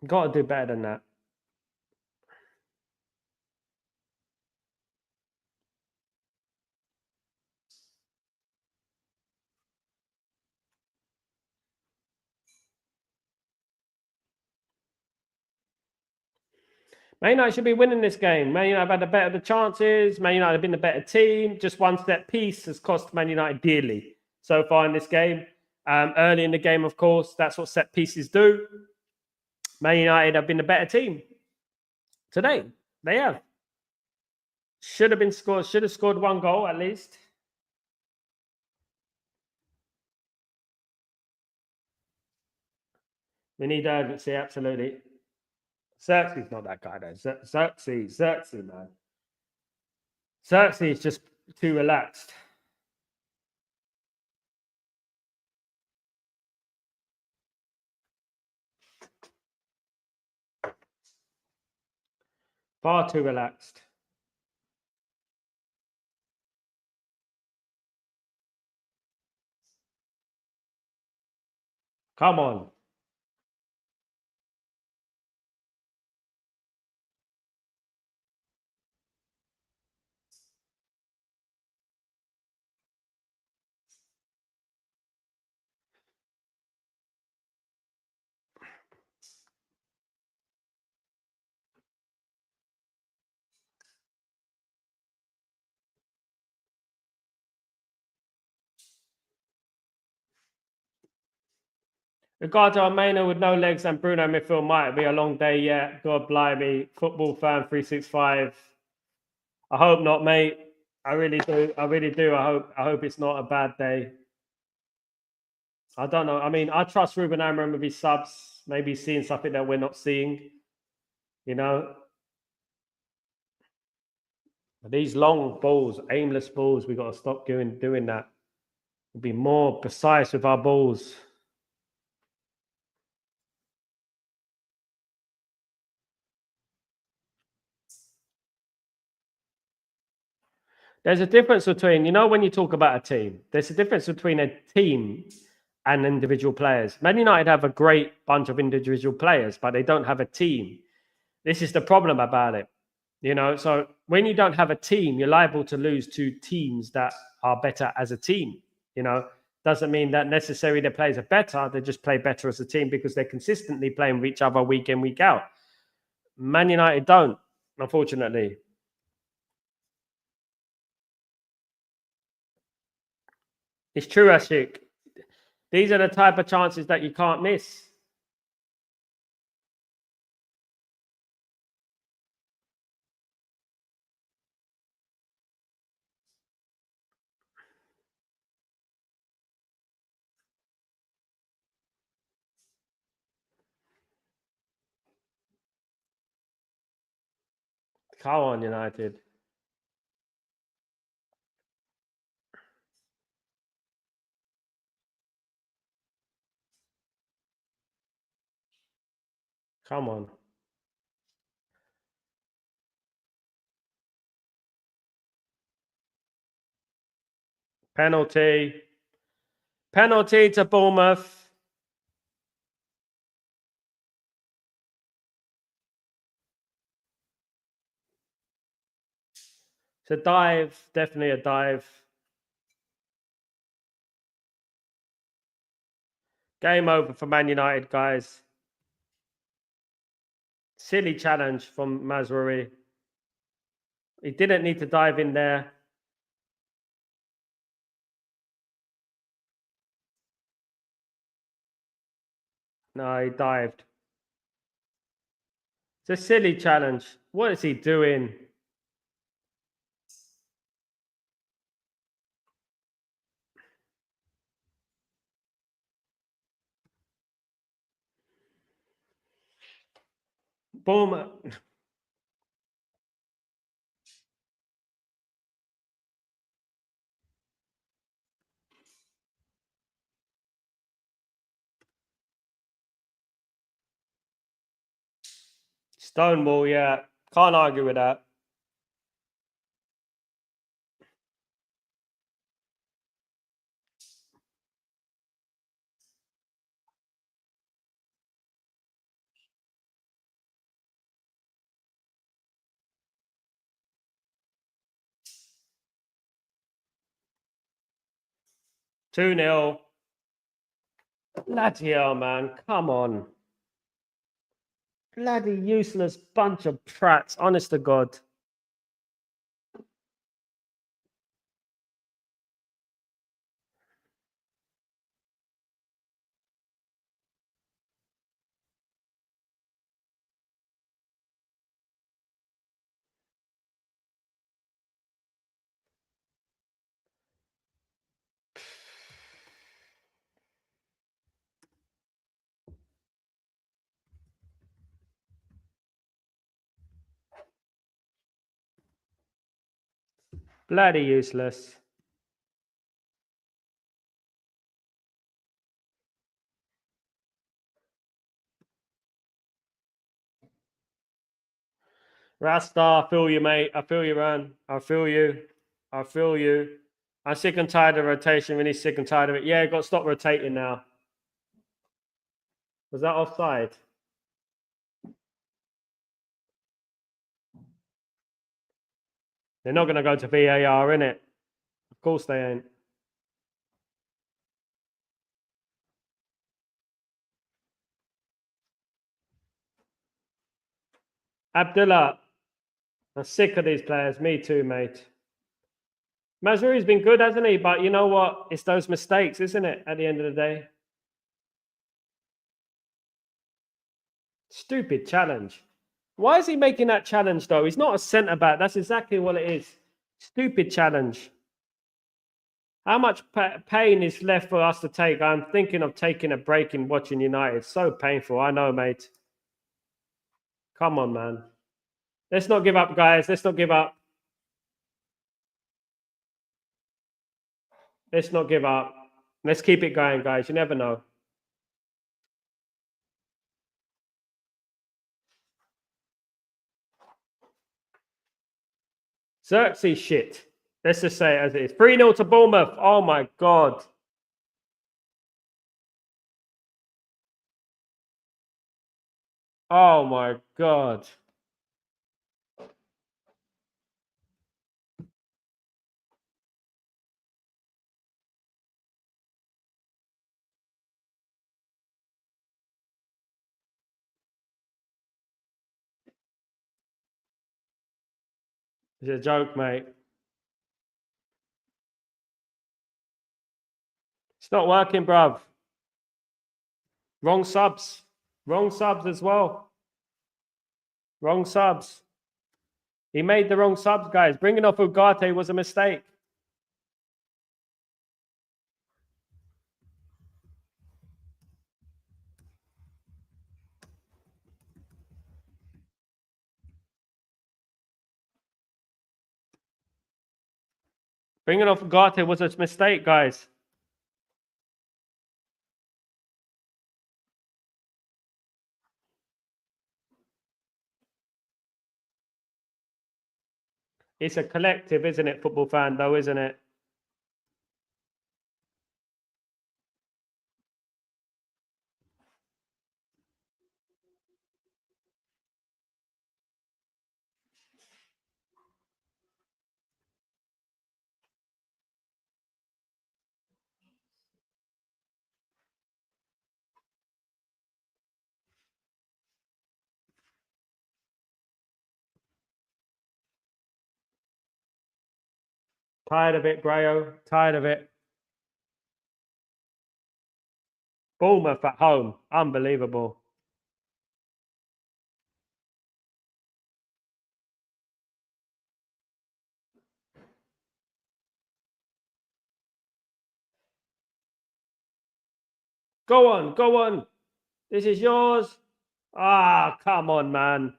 Got to do better than that. Man United should be winning this game. Man United have had the better the chances. Man United have been the better team. Just one set piece has cost Man United dearly so far in this game. Early in the game, of course, that's what set pieces do. Man United have been the better team today. They have. Should have been scored. Should have scored one goal at least. We need urgency, absolutely. Xerxes not that guy, though. Xerxes, man. Xerxes is just too relaxed. Far too relaxed. Come on. Ricardo Almeida with no legs and Bruno midfield might be a long day yet. God blimey. Football fan 365. I hope not, mate. I really do. I really do. I hope it's not a bad day. I don't know. I mean, I trust Ruben Amorim with his subs. Maybe he's seeing something that we're not seeing. You know, these long balls, aimless balls, we got to stop doing that. We'll be more precise with our balls. There's a difference between, when you talk about a team, there's a difference between a team and individual players. Man United have a great bunch of individual players, but they don't have a team. This is the problem about it. So when you don't have a team, you're liable to lose to teams that are better as a team. Doesn't mean that necessarily their players are better. They just play better as a team because they're consistently playing with each other week in, week out. Man United don't, unfortunately. It's true, Ashik. These are the type of chances that you can't miss. Come on, United. Come on. Penalty. Penalty to Bournemouth. It's a dive. Definitely a dive. Game over for Man United, guys. Silly challenge from Mazraoui. He didn't need to dive in there. No, he dived. It's a silly challenge. What is he doing? Bournemouth. Stonewall, yeah. Can't argue with that. Two 0. Bloody hell, man. Come on. Bloody useless bunch of prats, honest to God. Bloody useless. Rasta, I feel you, mate. I feel you, man. I feel you. I feel you. I'm sick and tired of rotation. Really sick and tired of it. Yeah, got to stop rotating now. Was that offside? They're not going to go to VAR, innit? Of course they ain't. Abdullah, I'm sick of these players. Me too, mate. Mazraoui's been good, hasn't he? But you know what? It's those mistakes, isn't it? At the end of the day. Stupid challenge. Why is he making that challenge, though? He's not a centre-back. That's exactly what it is. Stupid challenge. How much pain is left for us to take? I'm thinking of taking a break in watching United. So painful. I know, mate. Come on, man. Let's not give up, guys. Let's not give up. Let's not give up. Let's keep it going, guys. You never know. Xerxes shit. Let's just say it as it is. 3-0 to Bournemouth. Oh, my God. Oh, my God. It's a joke, mate. It's not working, bruv. Wrong subs. Wrong subs as well. Wrong subs. He made the wrong subs, guys. Bringing off Ugarte was a mistake. Bringing off Ugarte was a mistake, guys. It's a collective, isn't it, football fan, though, isn't it? Tired of it, Brayo. Tired of it. Bournemouth at home. Unbelievable. Go on, go on. This is yours. Ah, come on, man.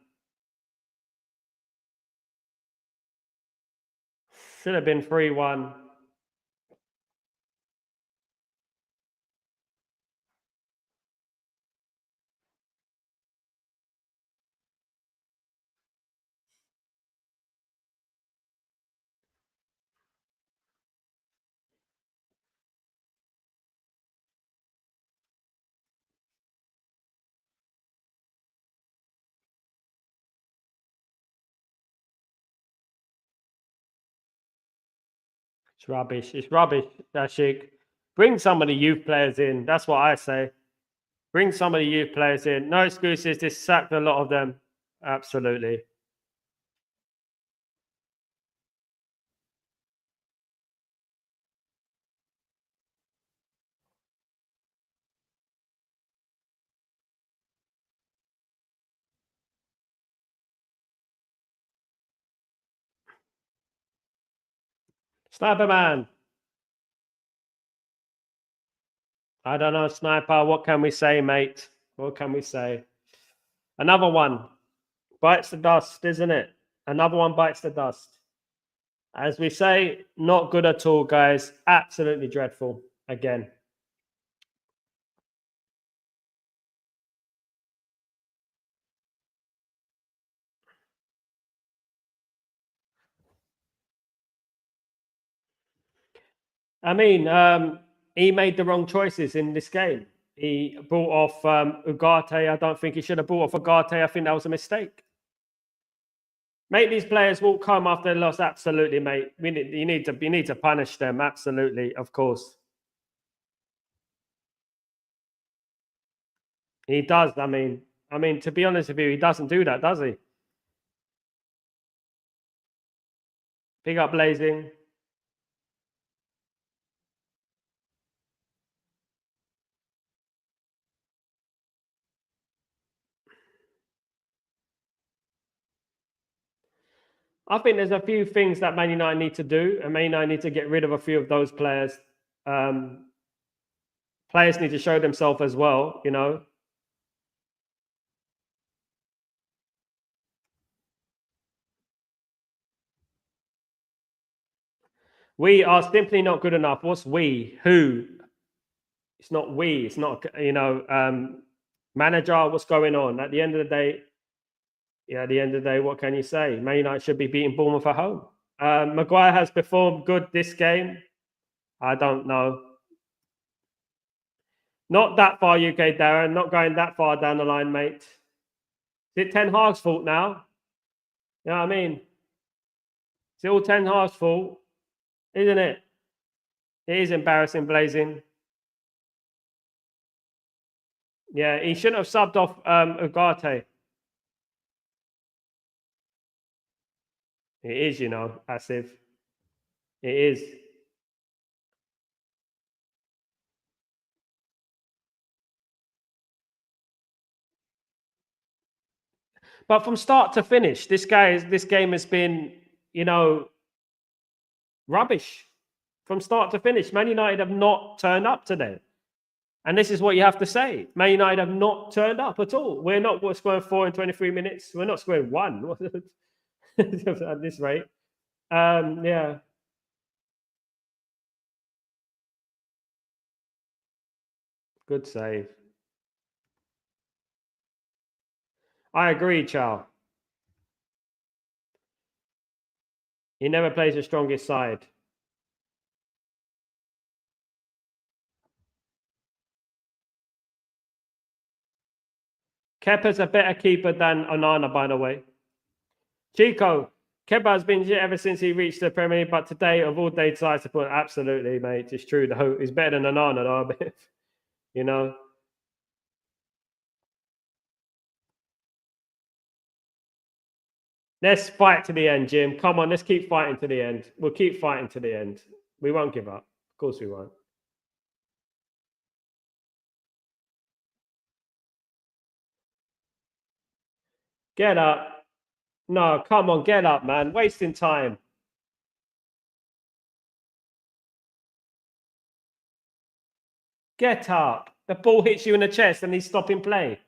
Should have been 3-1. It's rubbish. It's rubbish, Ashik. Bring some of the youth players in. That's what I say. Bring some of the youth players in. No excuses. Just sacked a lot of them. Absolutely. Sniper man. I don't know, Sniper. What can we say, mate? What can we say? Another one. Bites the dust, isn't it? Another one bites the dust. As we say, not good at all, guys. Absolutely dreadful. Again. I mean, he made the wrong choices in this game. He brought off Ugarte. I don't think he should have brought off Ugarte. I think that was a mistake. Mate, these players will come after they lost. Absolutely, mate. You need to punish them. Absolutely, of course. He does. I mean, to be honest with you, he doesn't do that, does he? Pick up Blazing. I think there's a few things that Man United need to do, and Man United need to get rid of a few of those players. Players need to show themselves as well, you know. We are simply not good enough. What's we? Who? It's not we. It's not, you know, manager. What's going on? At the end of the day, at the end of the day, what can you say? Man United should be beating Bournemouth at home. Maguire has performed good this game. I don't know. Not that far, UK Darren. Not going that far down the line, mate. Is it Ten Hag's fault now? You know what I mean? It's all Ten Hag's fault, isn't it? It is embarrassing, Blazing. Yeah, he shouldn't have subbed off Ugarte. It is, you know, Asif. It is. But from start to finish, this game has been, you know, rubbish. From start to finish, Man United have not turned up today. And this is what you have to say. Man United have not turned up at all. We're not scoring 4 in 23 minutes. We're not scoring 1 at this rate. Yeah. Good save. I agree, Charles. He never plays the strongest side. Kepa's a better keeper than Onana, by the way. Chico, Kepa has been shit ever since he reached the Premier League, but today, of all day sides to put, absolutely, mate. It's true, though. He's better than Onana, though. You know? Let's fight to the end, Jim. Come on, let's keep fighting to the end. We'll keep fighting to the end. We won't give up. Of course we won't. Get up. No, come on, get up, man. Wasting time. Get up. The ball hits you in the chest and he's stopping play.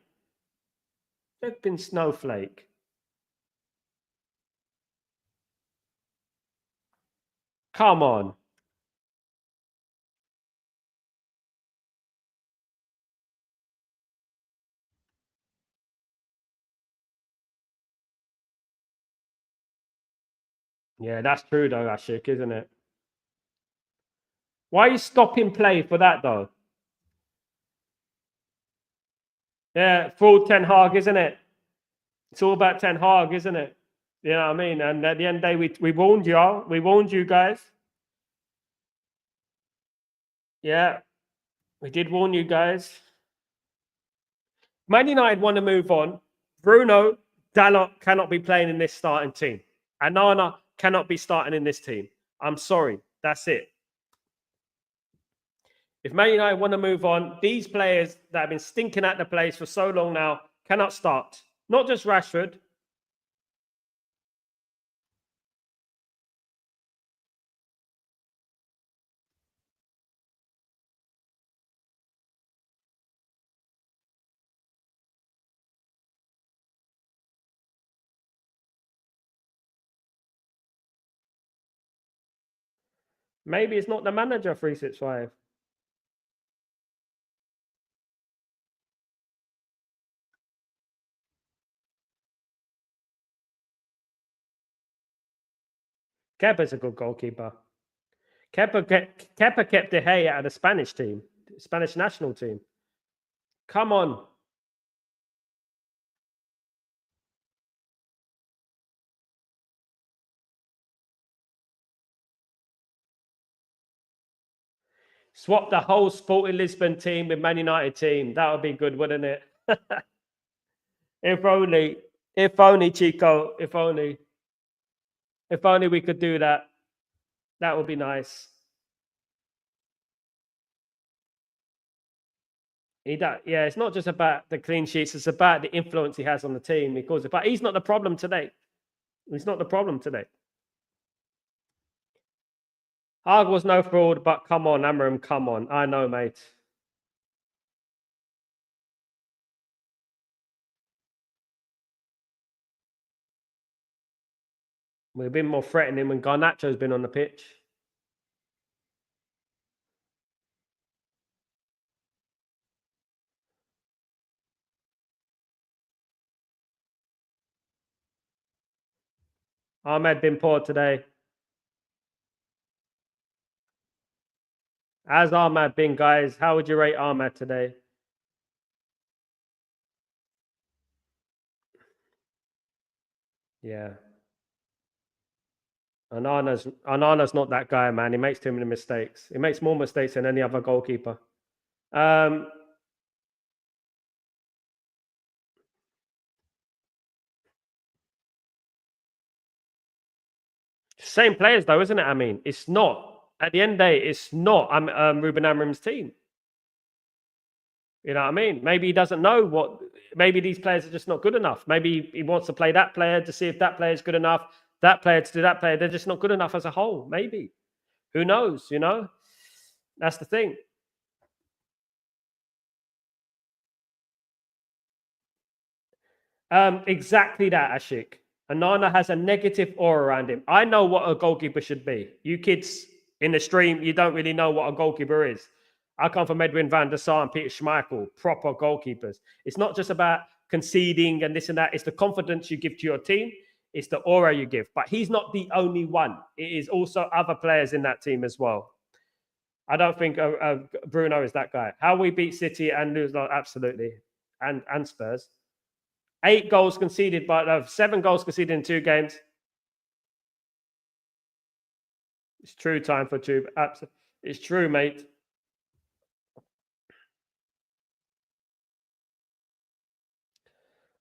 Flipping snowflake. Come on. Yeah, that's true though, Ashik, isn't it? Why are you stopping play for that though? Yeah, full Ten Hag, isn't it? It's all about Ten Hag, isn't it? You know what I mean? And at the end of the day, we warned y'all. We warned you guys. Yeah, we did warn you guys. Man United want to move on. Bruno Dalot cannot be playing in this starting team. Anana cannot be starting in this team. I'm sorry. That's it. If Man United want to move on, these players that have been stinking at the place for so long now cannot start. Not just Rashford. Maybe it's not the manager, 365. Kepa's a good goalkeeper. Kepa kept De Gea out of the Spanish team, Spanish national team. Come on. Swap the whole Sporting Lisbon team with Man United team. That would be good, wouldn't it? If only, Chico, if only we could do that. That would be nice. Yeah, it's not just about the clean sheets. It's about the influence he has on the team. But he's not the problem today. He's not the problem today. Hag was no fraud, but come on, Amarim, come on. I know, mate. We've been more threatening when Garnacho's been on the pitch. Ahmed been poor today. How's Ahmed been, guys? How would you rate Ahmed today? Yeah. Anana's not that guy, man. He makes too many mistakes. He makes more mistakes than any other goalkeeper. Same players, though, isn't it? I mean, it's not. At the end of the day, it's not Ruben Amorim's team. You know what I mean? Maybe he doesn't know what. Maybe these players are just not good enough. Maybe he wants to play that player to see if that player is good enough. That player to do that player. They're just not good enough as a whole. Maybe. Who knows? You know? That's the thing. Exactly that, Ashik. Anana has a negative aura around him. I know what a goalkeeper should be. You kids in the stream, you don't really know what a goalkeeper is. I come from Edwin van der Sar and Peter Schmeichel, proper goalkeepers. It's not just about conceding and this and that. It's the confidence you give to your team. It's the aura you give. But he's not the only one. It is also other players in that team as well. I don't think Bruno is that guy. How we beat City and lose, absolutely. And Spurs. 8 goals conceded, but 7 goals conceded in 2 games. It's true time for Tube. Absolutely. It's true, mate.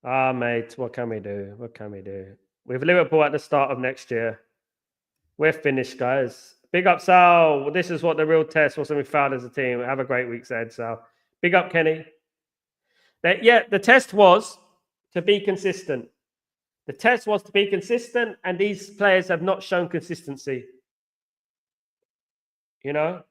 Mate, what can we do? What can we do? With Liverpool at the start of next year, we're finished, guys. Big up, Sal. This is what the real test was, and we found as a team. Have a great week, said Sal. Big up, Kenny. The test was to be consistent. The test was to be consistent, and these players have not shown consistency. You know?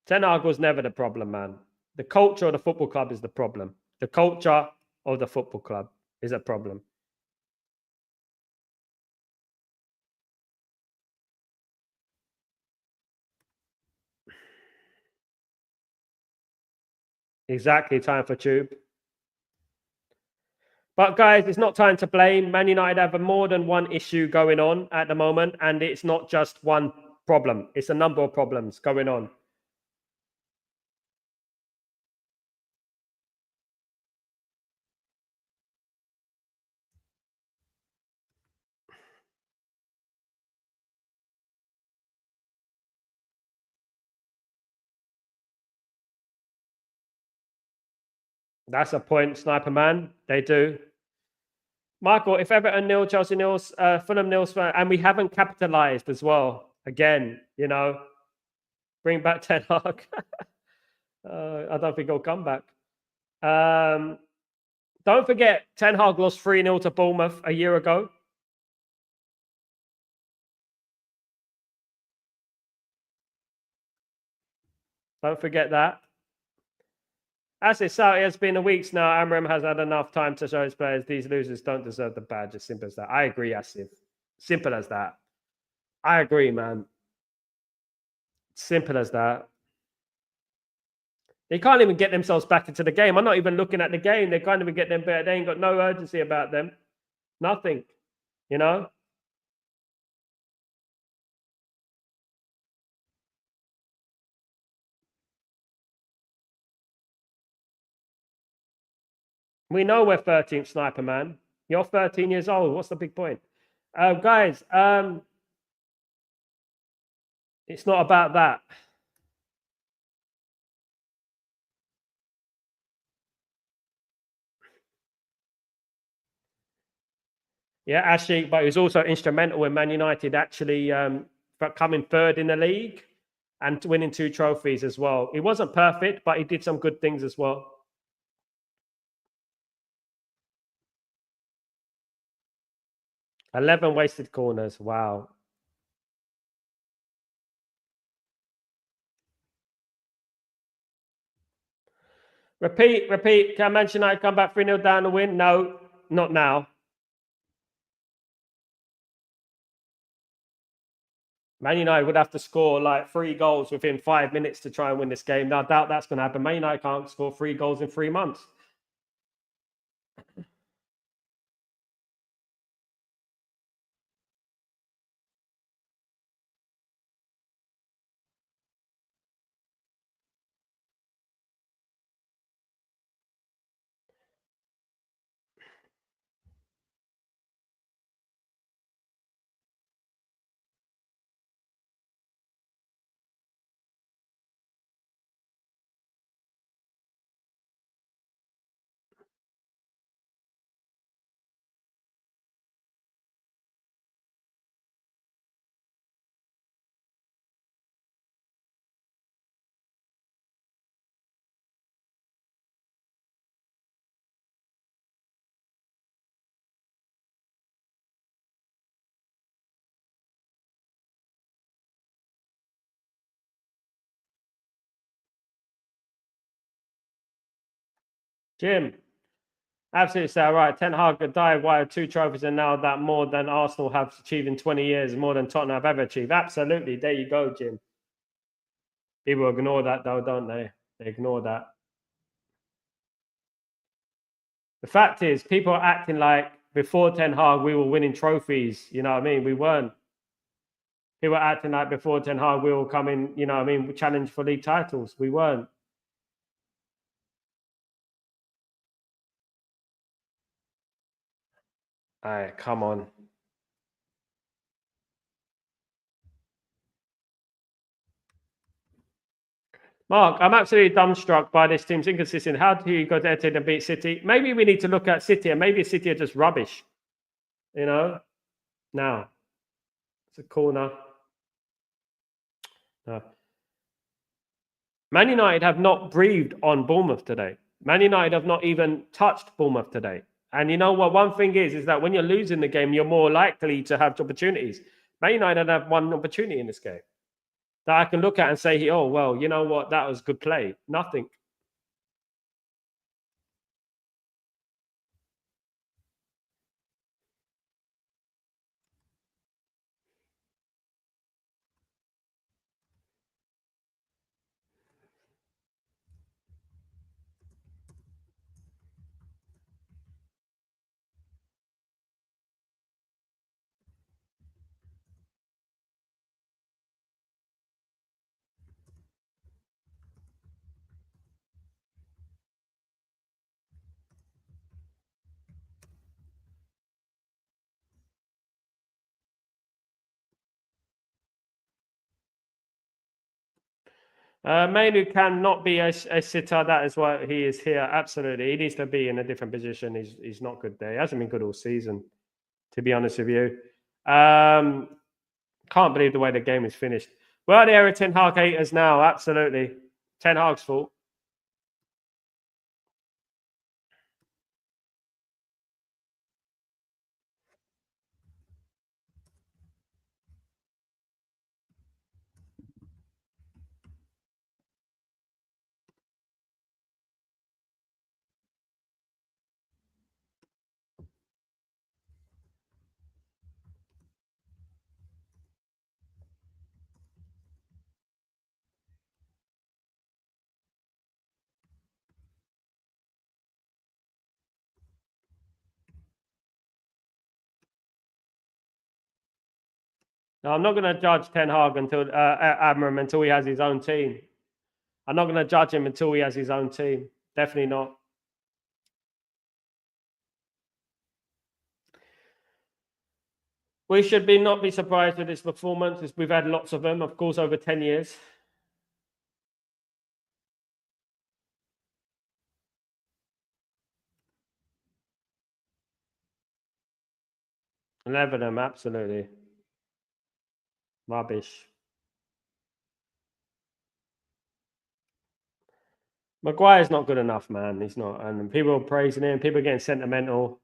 Ten Hag was never the problem, man. The culture of the football club is the problem. The culture of the football club is a problem. Exactly, time for Tube. But guys, it's not time to blame. Man United have more than one issue going on at the moment, and it's not just one problem. It's a number of problems going on. That's a point, Sniper Man. They do. Michael, if Everton nil, Chelsea nil, Fulham nil, and we haven't capitalized as well. Again, you know, bring back Ten Hag. I don't think he'll come back. Don't forget, Ten Hag lost 3-0 to Bournemouth a year ago. Don't forget that. As it's out, it has been a week now. Amram has had enough time to show his players these losers don't deserve the badge. As simple as that. I agree, Asif. Simple as that. I agree, man. Simple as that. They can't even get themselves back into the game. I'm not even looking at the game. They can't even get them better. They ain't got no urgency about them. Nothing. You know? We know we're 13th, Sniper Man. You're 13 years old. What's the big point? Guys, it's not about that. Yeah, actually, but he was also instrumental in Man United actually coming third in the league and winning 2 trophies as well. He wasn't perfect, but he did some good things as well. "11 wasted corners. Wow. Repeat. Can Manchester United come back 3-0 down and win? No, not now. Man United would have to score like 3 goals within 5 minutes to try and win this game. Now, I doubt that's going to happen. Man United can't score 3 goals in 3 months. Jim. Absolutely, Sal. Right. Ten Hag died while 2 trophies, and now that more than Arsenal have achieved in 20 years, more than Tottenham have ever achieved. Absolutely. There you go, Jim. People ignore that, though, don't they? They ignore that. The fact is, people are acting like before Ten Hag, we were winning trophies. You know what I mean? We weren't. People are acting like before Ten Hag, we were coming, you know what I mean, challenge for league titles. We weren't. All right, come on. Mark, I'm absolutely dumbstruck by this team's inconsistent. How do you go to Etihad and beat City? Maybe we need to look at City, and maybe City are just rubbish. You know? Now, it's a corner. No. Man United have not breathed on Bournemouth today. Man United have not even touched Bournemouth today. And you know what? One thing is that when you're losing the game, you're more likely to have opportunities. Man United have one opportunity in this game that I can look at and say, oh, well, you know what? That was good play. Nothing. Mainu cannot be a sitter. That is why he is here. Absolutely. He needs to be in a different position. He's not good there. He hasn't been good all season, to be honest with you. Can't believe the way the game is finished. Well, there are Ten Hag haters now. Absolutely. Ten Hag's fault. No, I'm not going to judge Ten Hag until Amram until he has his own team. I'm not going to judge him until he has his own team. Definitely not. We should not be surprised with this performance, as we've had lots of them, of course, over 10 years. Eleven of them, absolutely. Rubbish. Maguire's not good enough, man. He's not. And people are praising him. People are getting sentimental.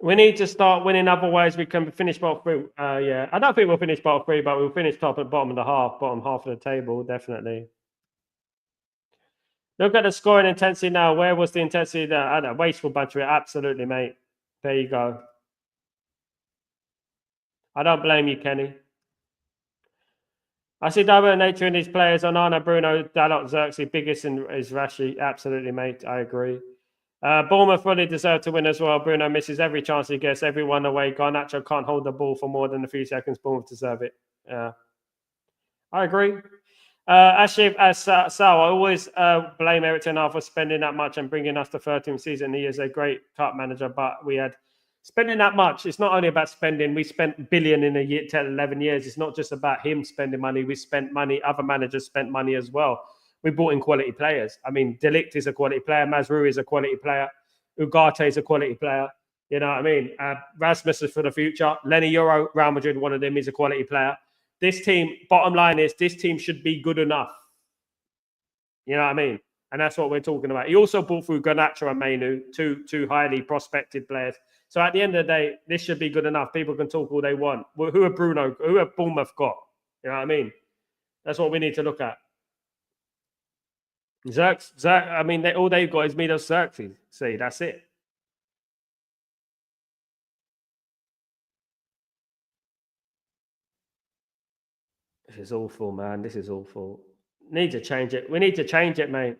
We need to start winning. Otherwise, we can finish bottom three. Yeah, I don't think we'll finish bottom three, but we'll finish top and bottom of the bottom half of the table, definitely. Look at the scoring intensity now. Where was the intensity there? I know, wasteful bunch of it. Absolutely, mate. There you go. I don't blame you, Kenny. I see double nature in these players. Onana, Bruno, Dalot, Xerxes, biggest is Rashi. Absolutely, mate. I agree. Bournemouth fully deserve to win as well. Bruno misses every chance he gets, everyone away. Garnacho can't hold the ball for more than a few seconds. Bournemouth deserve it. Yeah, I agree. Actually, as Sal, I always blame Eric Ten Hag for spending that much and bringing us to 13th season. He is a great cup manager, but we had spending that much. It's not only about spending. We spent billion in a year, 10, 11 years. It's not just about him spending money. We spent money. Other managers spent money as well. We brought in quality players. I mean, Delict is a quality player. Mazrou is a quality player. Ugarte is a quality player. You know what I mean? Rasmus is for the future. Lenny Euro, Real Madrid, one of them is a quality player. This team, bottom line is, this team should be good enough. You know what I mean? And that's what we're talking about. He also brought through Garnacho and Mainu, two highly prospected players. So at the end of the day, this should be good enough. People can talk all they want. Who have Bournemouth got? You know what I mean? That's what we need to look at. Xerxes, I mean, all they've got is Milos Xerxes. See, that's it. This is awful, man. This is awful. Need to change it. We need to change it, mate.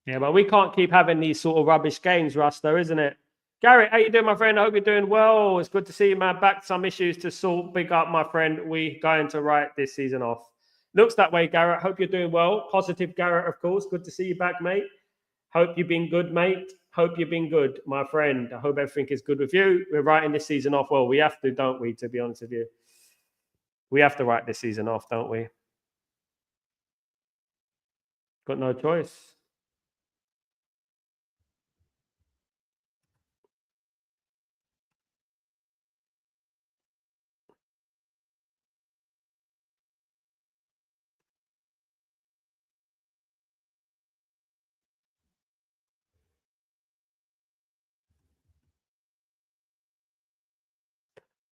Yeah, but we can't keep having these sort of rubbish games, Russ, though, isn't it? Garrett, how you doing, my friend? I hope you're doing well. It's good to see you, man. Back some issues to sort. Big up, my friend. We going to write this season off. Looks that way, Garrett. Hope you're doing well. Positive, Garrett, of course. Good to see you back, mate. Hope you've been good, mate. Hope you've been good, my friend. I hope everything is good with you. We're writing this season off. Well, we have to, don't we, to be honest with you? We have to write this season off, don't we? Got no choice.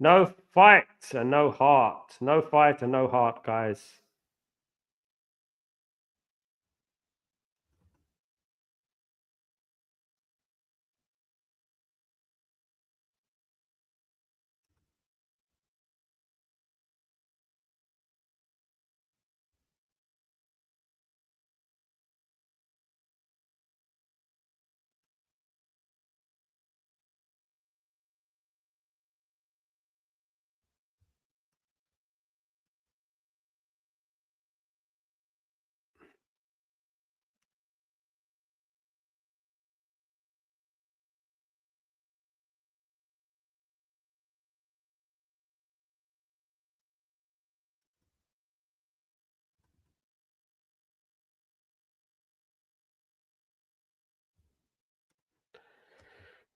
No fight and no heart. No fight and no heart, guys.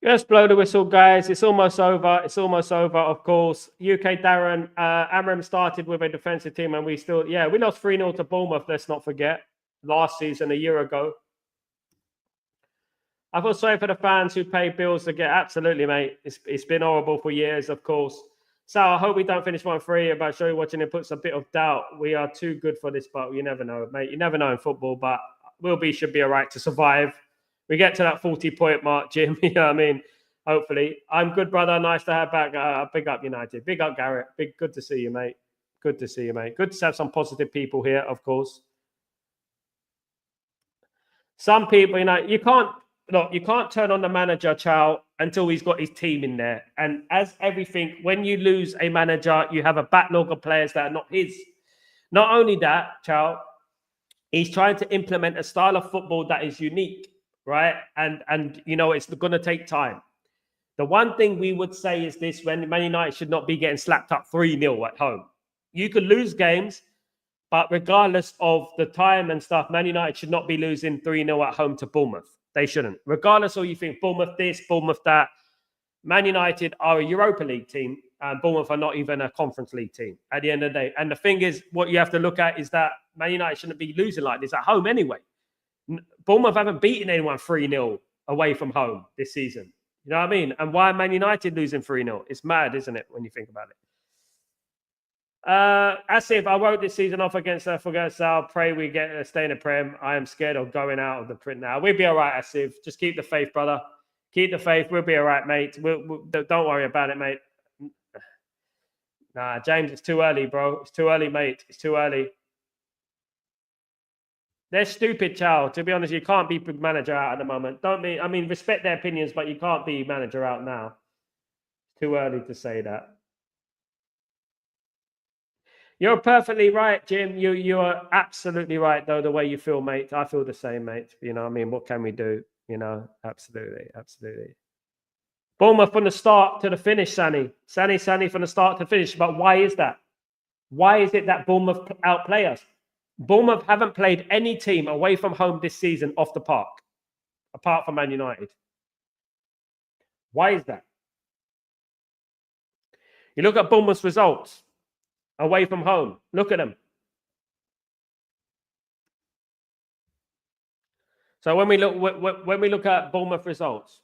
Let's blow the whistle, guys. It's almost over. It's almost over, of course. UK Darren, Amram started with a defensive team, and we lost 3-0 to Bournemouth, let's not forget, last season, a year ago. I feel sorry for the fans who pay bills to get, absolutely, mate. It's been horrible for years, of course. So I hope we don't finish 1-3. About show you watching it puts a bit of doubt. We are too good for this, but you never know, mate. You never know in football, but should be all right to survive. We get to that 40-point mark, Jim. You know what I mean? Hopefully. I'm good, brother. Nice to have back. Big up United. Big up Garrett. Good to see you, mate. Good to see you, mate. Good to have some positive people here, of course. Some people, you can't turn on the manager, Chow, until he's got his team in there. And as everything, when you lose a manager, you have a backlog of players that are not his. Not only that, Chow, he's trying to implement a style of football that is unique. Right. And it's going to take time. The one thing we would say is this: when Man United should not be getting slapped up 3-0 at home. You could lose games, but regardless of the time and stuff, Man United should not be losing 3-0 at home to Bournemouth. They shouldn't. Regardless of you think Bournemouth this, Bournemouth that, Man United are a Europa League team and Bournemouth are not even a Conference League team at the end of the day. And the thing is, what you have to look at is that Man United shouldn't be losing like this at home anyway. Bournemouth haven't beaten anyone 3-0 away from home this season. You know what I mean? And why Man United losing 3-0? It's mad, isn't it, when you think about it? Asif, I wrote this season off against Sal. Pray we get stay in the Prem. I am scared of going out of the print now. We'll be all right, Asif. Just keep the faith, brother. Keep the faith. We'll be all right, mate. Don't worry about it, mate. Nah, James, it's too early, bro. It's too early, mate. It's too early. They're stupid, child. To be honest, you can't be manager out at the moment. I mean, respect their opinions, but you can't be manager out now. It's too early to say that. You're perfectly right, Jim. You are absolutely right, though, the way you feel, mate. I feel the same, mate. You know what I mean? What can we do? You know, absolutely, absolutely. Bournemouth from the start to the finish, Sani from the start to finish. But why is that? Why is it that Bournemouth outplay us? Bournemouth haven't played any team away from home this season off the park, apart from Man United. Why is that? You look at Bournemouth's results away from home. Look at them. So when we look at Bournemouth results,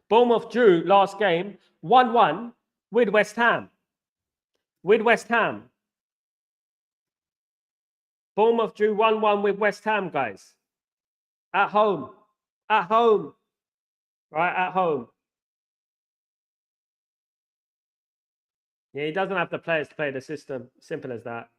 Bournemouth drew last game 1-1 with West Ham. Bournemouth drew 1-1 with West Ham, guys. At home. Right, at home. Yeah, he doesn't have the players to play the system. Simple as that.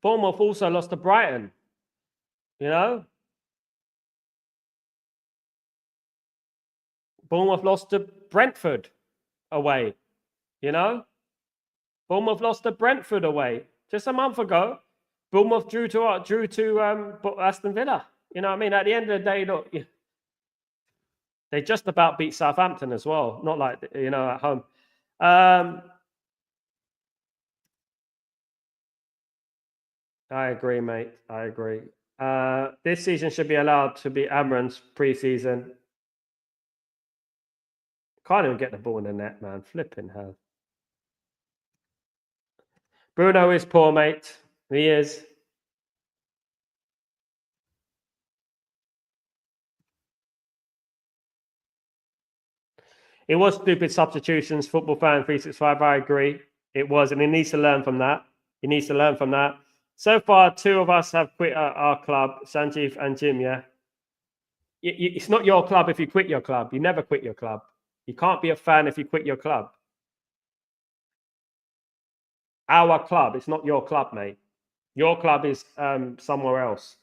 Bournemouth also lost to Brighton. You know? Bournemouth lost to Brentford away. You know? Bournemouth lost to Brentford away just a month ago. Bournemouth drew to Aston Villa. You know what I mean? At the end of the day, look, they just about beat Southampton as well. Not like, you know, at home. I agree, mate. I agree. This season should be allowed to be Amran's pre-season. Can't even get the ball in the net, man. Flipping hell. Bruno is poor, mate. He is. It was stupid substitutions. Football fan 365. I agree. It was, and he needs to learn from that. So far, 2 of us have quit our club, Sanjeev and Jim, yeah? It's not your club if you quit your club. You never quit your club. You can't be a fan if you quit your club. Our club, it's not your club, mate. Your club is somewhere else.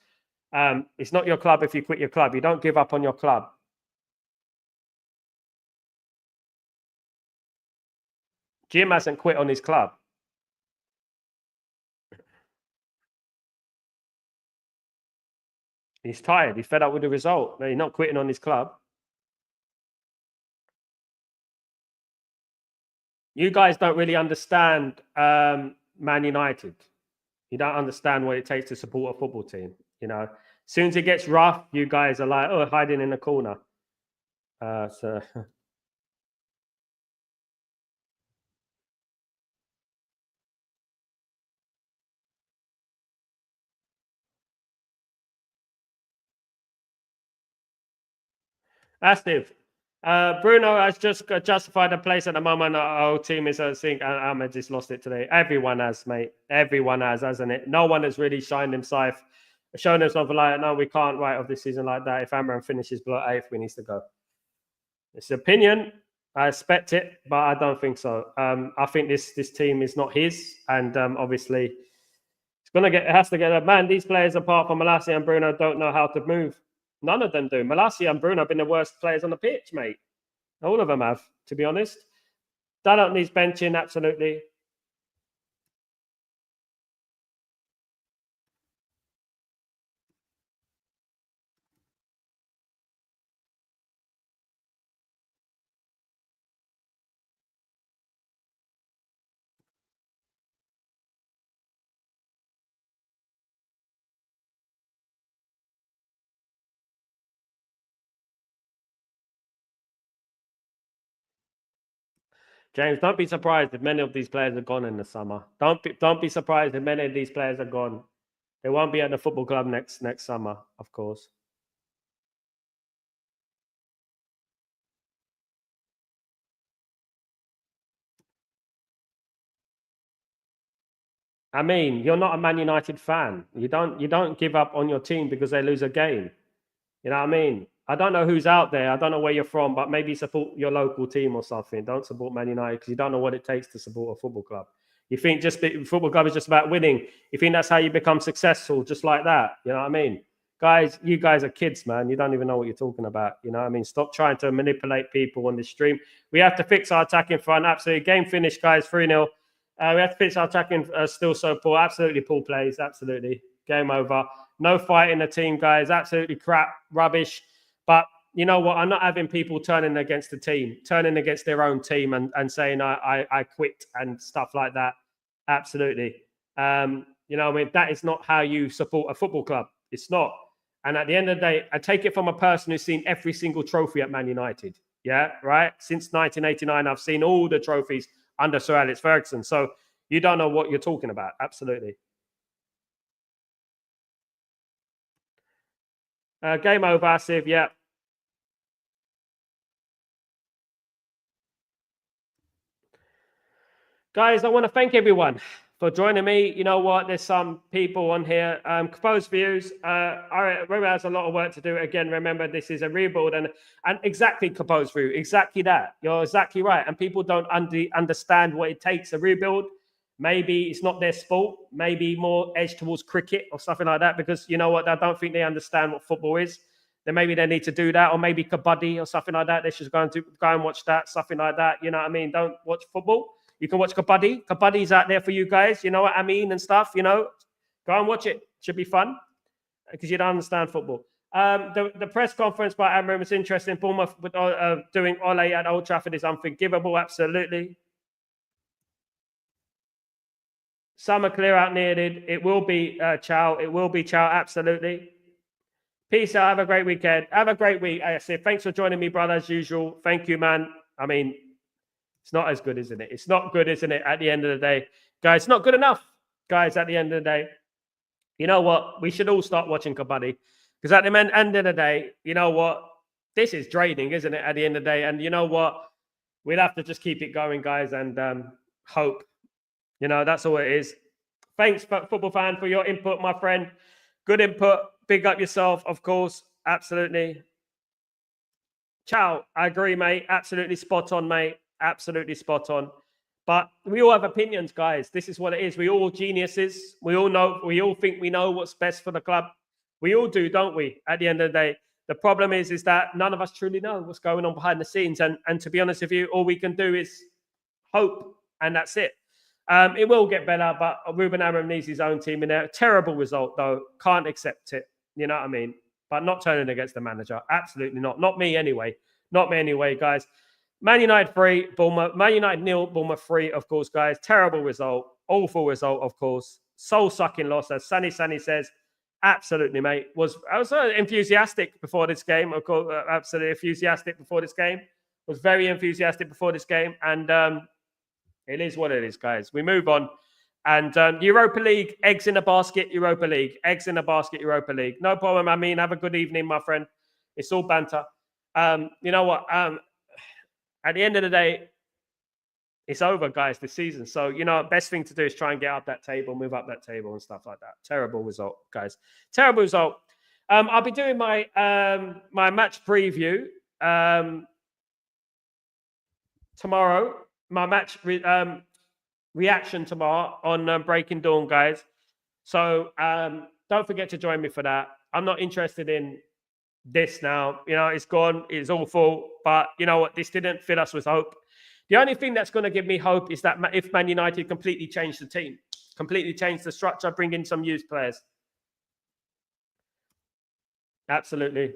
It's not your club if you quit your club. You don't give up on your club. Jim hasn't quit on his club. He's tired. He's fed up with the result. No, he's not quitting on his club. You guys don't really understand Man United. You don't understand what it takes to support a football team. You know, as soon as it gets rough, you guys are like, oh, hiding in the corner. So. Steve. Bruno has just justified the place at the moment. Our team is, I think, Ahmed just lost it today. Everyone has, mate. Everyone has, hasn't it? No one has really shown himself like, no, we can't write off this season like that. If Amran finishes below 8th, we need to go. It's an opinion. I expect it, but I don't think so. I think this team is not his, and obviously, it has to get a man. These players, apart from Malacia and Bruno, don't know how to move. None of them do. Malacia and Bruno have been the worst players on the pitch, mate. All of them have, to be honest. Dunlop needs benching, absolutely. James, don't be surprised if many of these players are gone in the summer. Don't be surprised if many of these players are gone. They won't be at the football club next summer, of course. I mean, you're not a Man United fan. You don't give up on your team because they lose a game. You know what I mean? I don't know who's out there. I don't know where you're from, but maybe support your local team or something. Don't support Man United because you don't know what it takes to support a football club. You think football club is just about winning. You think that's how you become successful, just like that. You know what I mean? Guys, you guys are kids, man. You don't even know what you're talking about. You know what I mean? Stop trying to manipulate people on this stream. We have to fix our attacking front. Absolutely. Game finished, guys. 3-0. We have to fix our attacking still so poor. Absolutely poor plays. Absolutely. Game over. No fight in the team, guys. Absolutely crap, rubbish. But you know what? I'm not having people turning against the team, turning against their own team and saying I quit and stuff like that. Absolutely. You know, I mean, that is not how you support a football club. It's not. And at the end of the day, I take it from a person who's seen every single trophy at Man United. Yeah, right? Since 1989, I've seen all the trophies under Sir Alex Ferguson. So you don't know what you're talking about. Absolutely. Game over, Asif. Yeah. Guys, I want to thank everyone for joining me. You know what? There's some people on here. Composed views. Remember, has a lot of work to do. Again, remember, this is a rebuild and exactly composed view. Exactly that. You're exactly right. And people don't understand what it takes to rebuild. Maybe it's not their sport. Maybe more edge towards cricket or something like that. Because you know what? I don't think they understand what football is. Then maybe they need to do that, or maybe kabaddi or something like that. They should go and watch that, something like that. You know what I mean? Don't watch football. You can watch kabaddi. Kabaddi's out there for you guys. You know what I mean and stuff. You know, go and watch it. Should be fun because you don't understand football. The press conference by Amram was interesting. Bournemouth doing Ole at Old Trafford is unforgivable. Absolutely. Summer clear out needed. It will be Chow. It will be Chow. Absolutely. Peace out. Have a great weekend. Have a great week, AFC. Thanks for joining me, brother, as usual. Thank you, man. I mean, it's not as good, isn't it? It's not good, isn't it? At the end of the day, guys, it's not good enough, guys. At the end of the day, you know what? We should all start watching kabaddi because at the end of the day, you know what? This is draining, isn't it? At the end of the day, and you know what? We'll have to just keep it going, guys, and hope. You know, that's all it is. Thanks, football fan, for your input, my friend. Good input. Big up yourself, of course. Absolutely. Ciao. I agree, mate. Absolutely spot on, mate. Absolutely spot on. But we all have opinions, guys. This is what it is. We all geniuses. We all know. We all think we know what's best for the club. We all do, don't we? At the end of the day, the problem is that none of us truly know what's going on behind the scenes. And to be honest with you, all we can do is hope, and that's it. It will get better, but Ruben Amorim needs his own team in there. Terrible result, though. Can't accept it. You know what I mean? But not turning against the manager. Absolutely not. Not me anyway. Not me anyway, guys. Man United 3, Bournemouth. Man United 0, Bournemouth 3, of course, guys. Terrible result. Awful result, of course. Soul-sucking loss, as Sunny says. Absolutely, mate. I was enthusiastic before this game. Of course, absolutely enthusiastic before this game. Was very enthusiastic before this game. And it is what it is, guys. We move on. And Europa League, eggs in a basket, Europa League. Eggs in a basket, Europa League. No problem. I mean, have a good evening, my friend. It's all banter. You know what? At the end of the day, it's over, guys, this season. So, you know, best thing to do is try and get up that table, move up that table and stuff like that. Terrible result, guys. Terrible result. I'll be doing my my match preview tomorrow. My match reaction tomorrow on Breaking Dawn, guys. So don't forget to join me for that. I'm not interested in this now. You know, it's gone. It's awful. But you know what? This didn't fill us with hope. The only thing that's going to give me hope is that if Man United completely change the team, completely change the structure, bring in some youth players. Absolutely.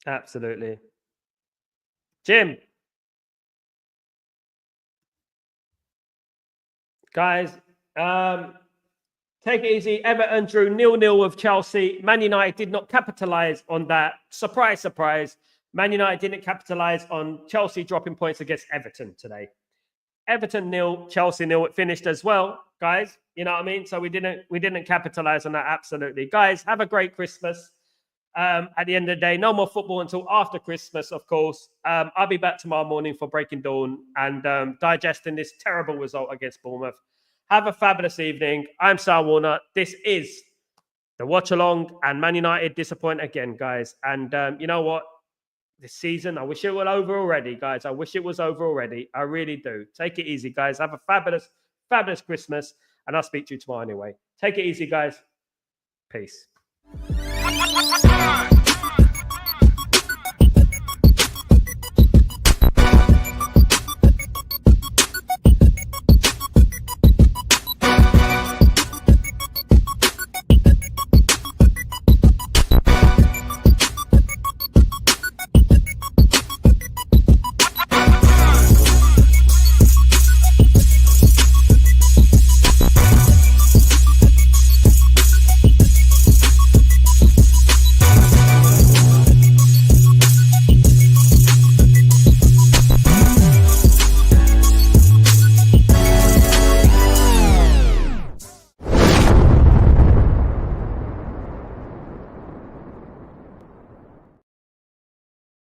Absolutely. Jim. Guys, take it easy. Everton drew 0-0 with Chelsea. Man United did not capitalise on that. Surprise, surprise. Man United didn't capitalise on Chelsea dropping points against Everton today. Everton 0, Chelsea 0. It finished as well, guys. You know what I mean? So we didn't capitalise on that. Absolutely, guys. Have a great Christmas. At the end of the day, no more football until after Christmas, of course. I'll be back tomorrow morning for Breaking Dawn and digesting this terrible result against Bournemouth. Have a fabulous evening. I'm Sal Warner. This is the Watchalong, and Man United disappoint again, guys. And you know what? This season, I wish it were over already, guys. I wish it was over already. I really do. Take it easy, guys. Have a fabulous, fabulous Christmas, and I'll speak to you tomorrow anyway. Take it easy, guys. Peace.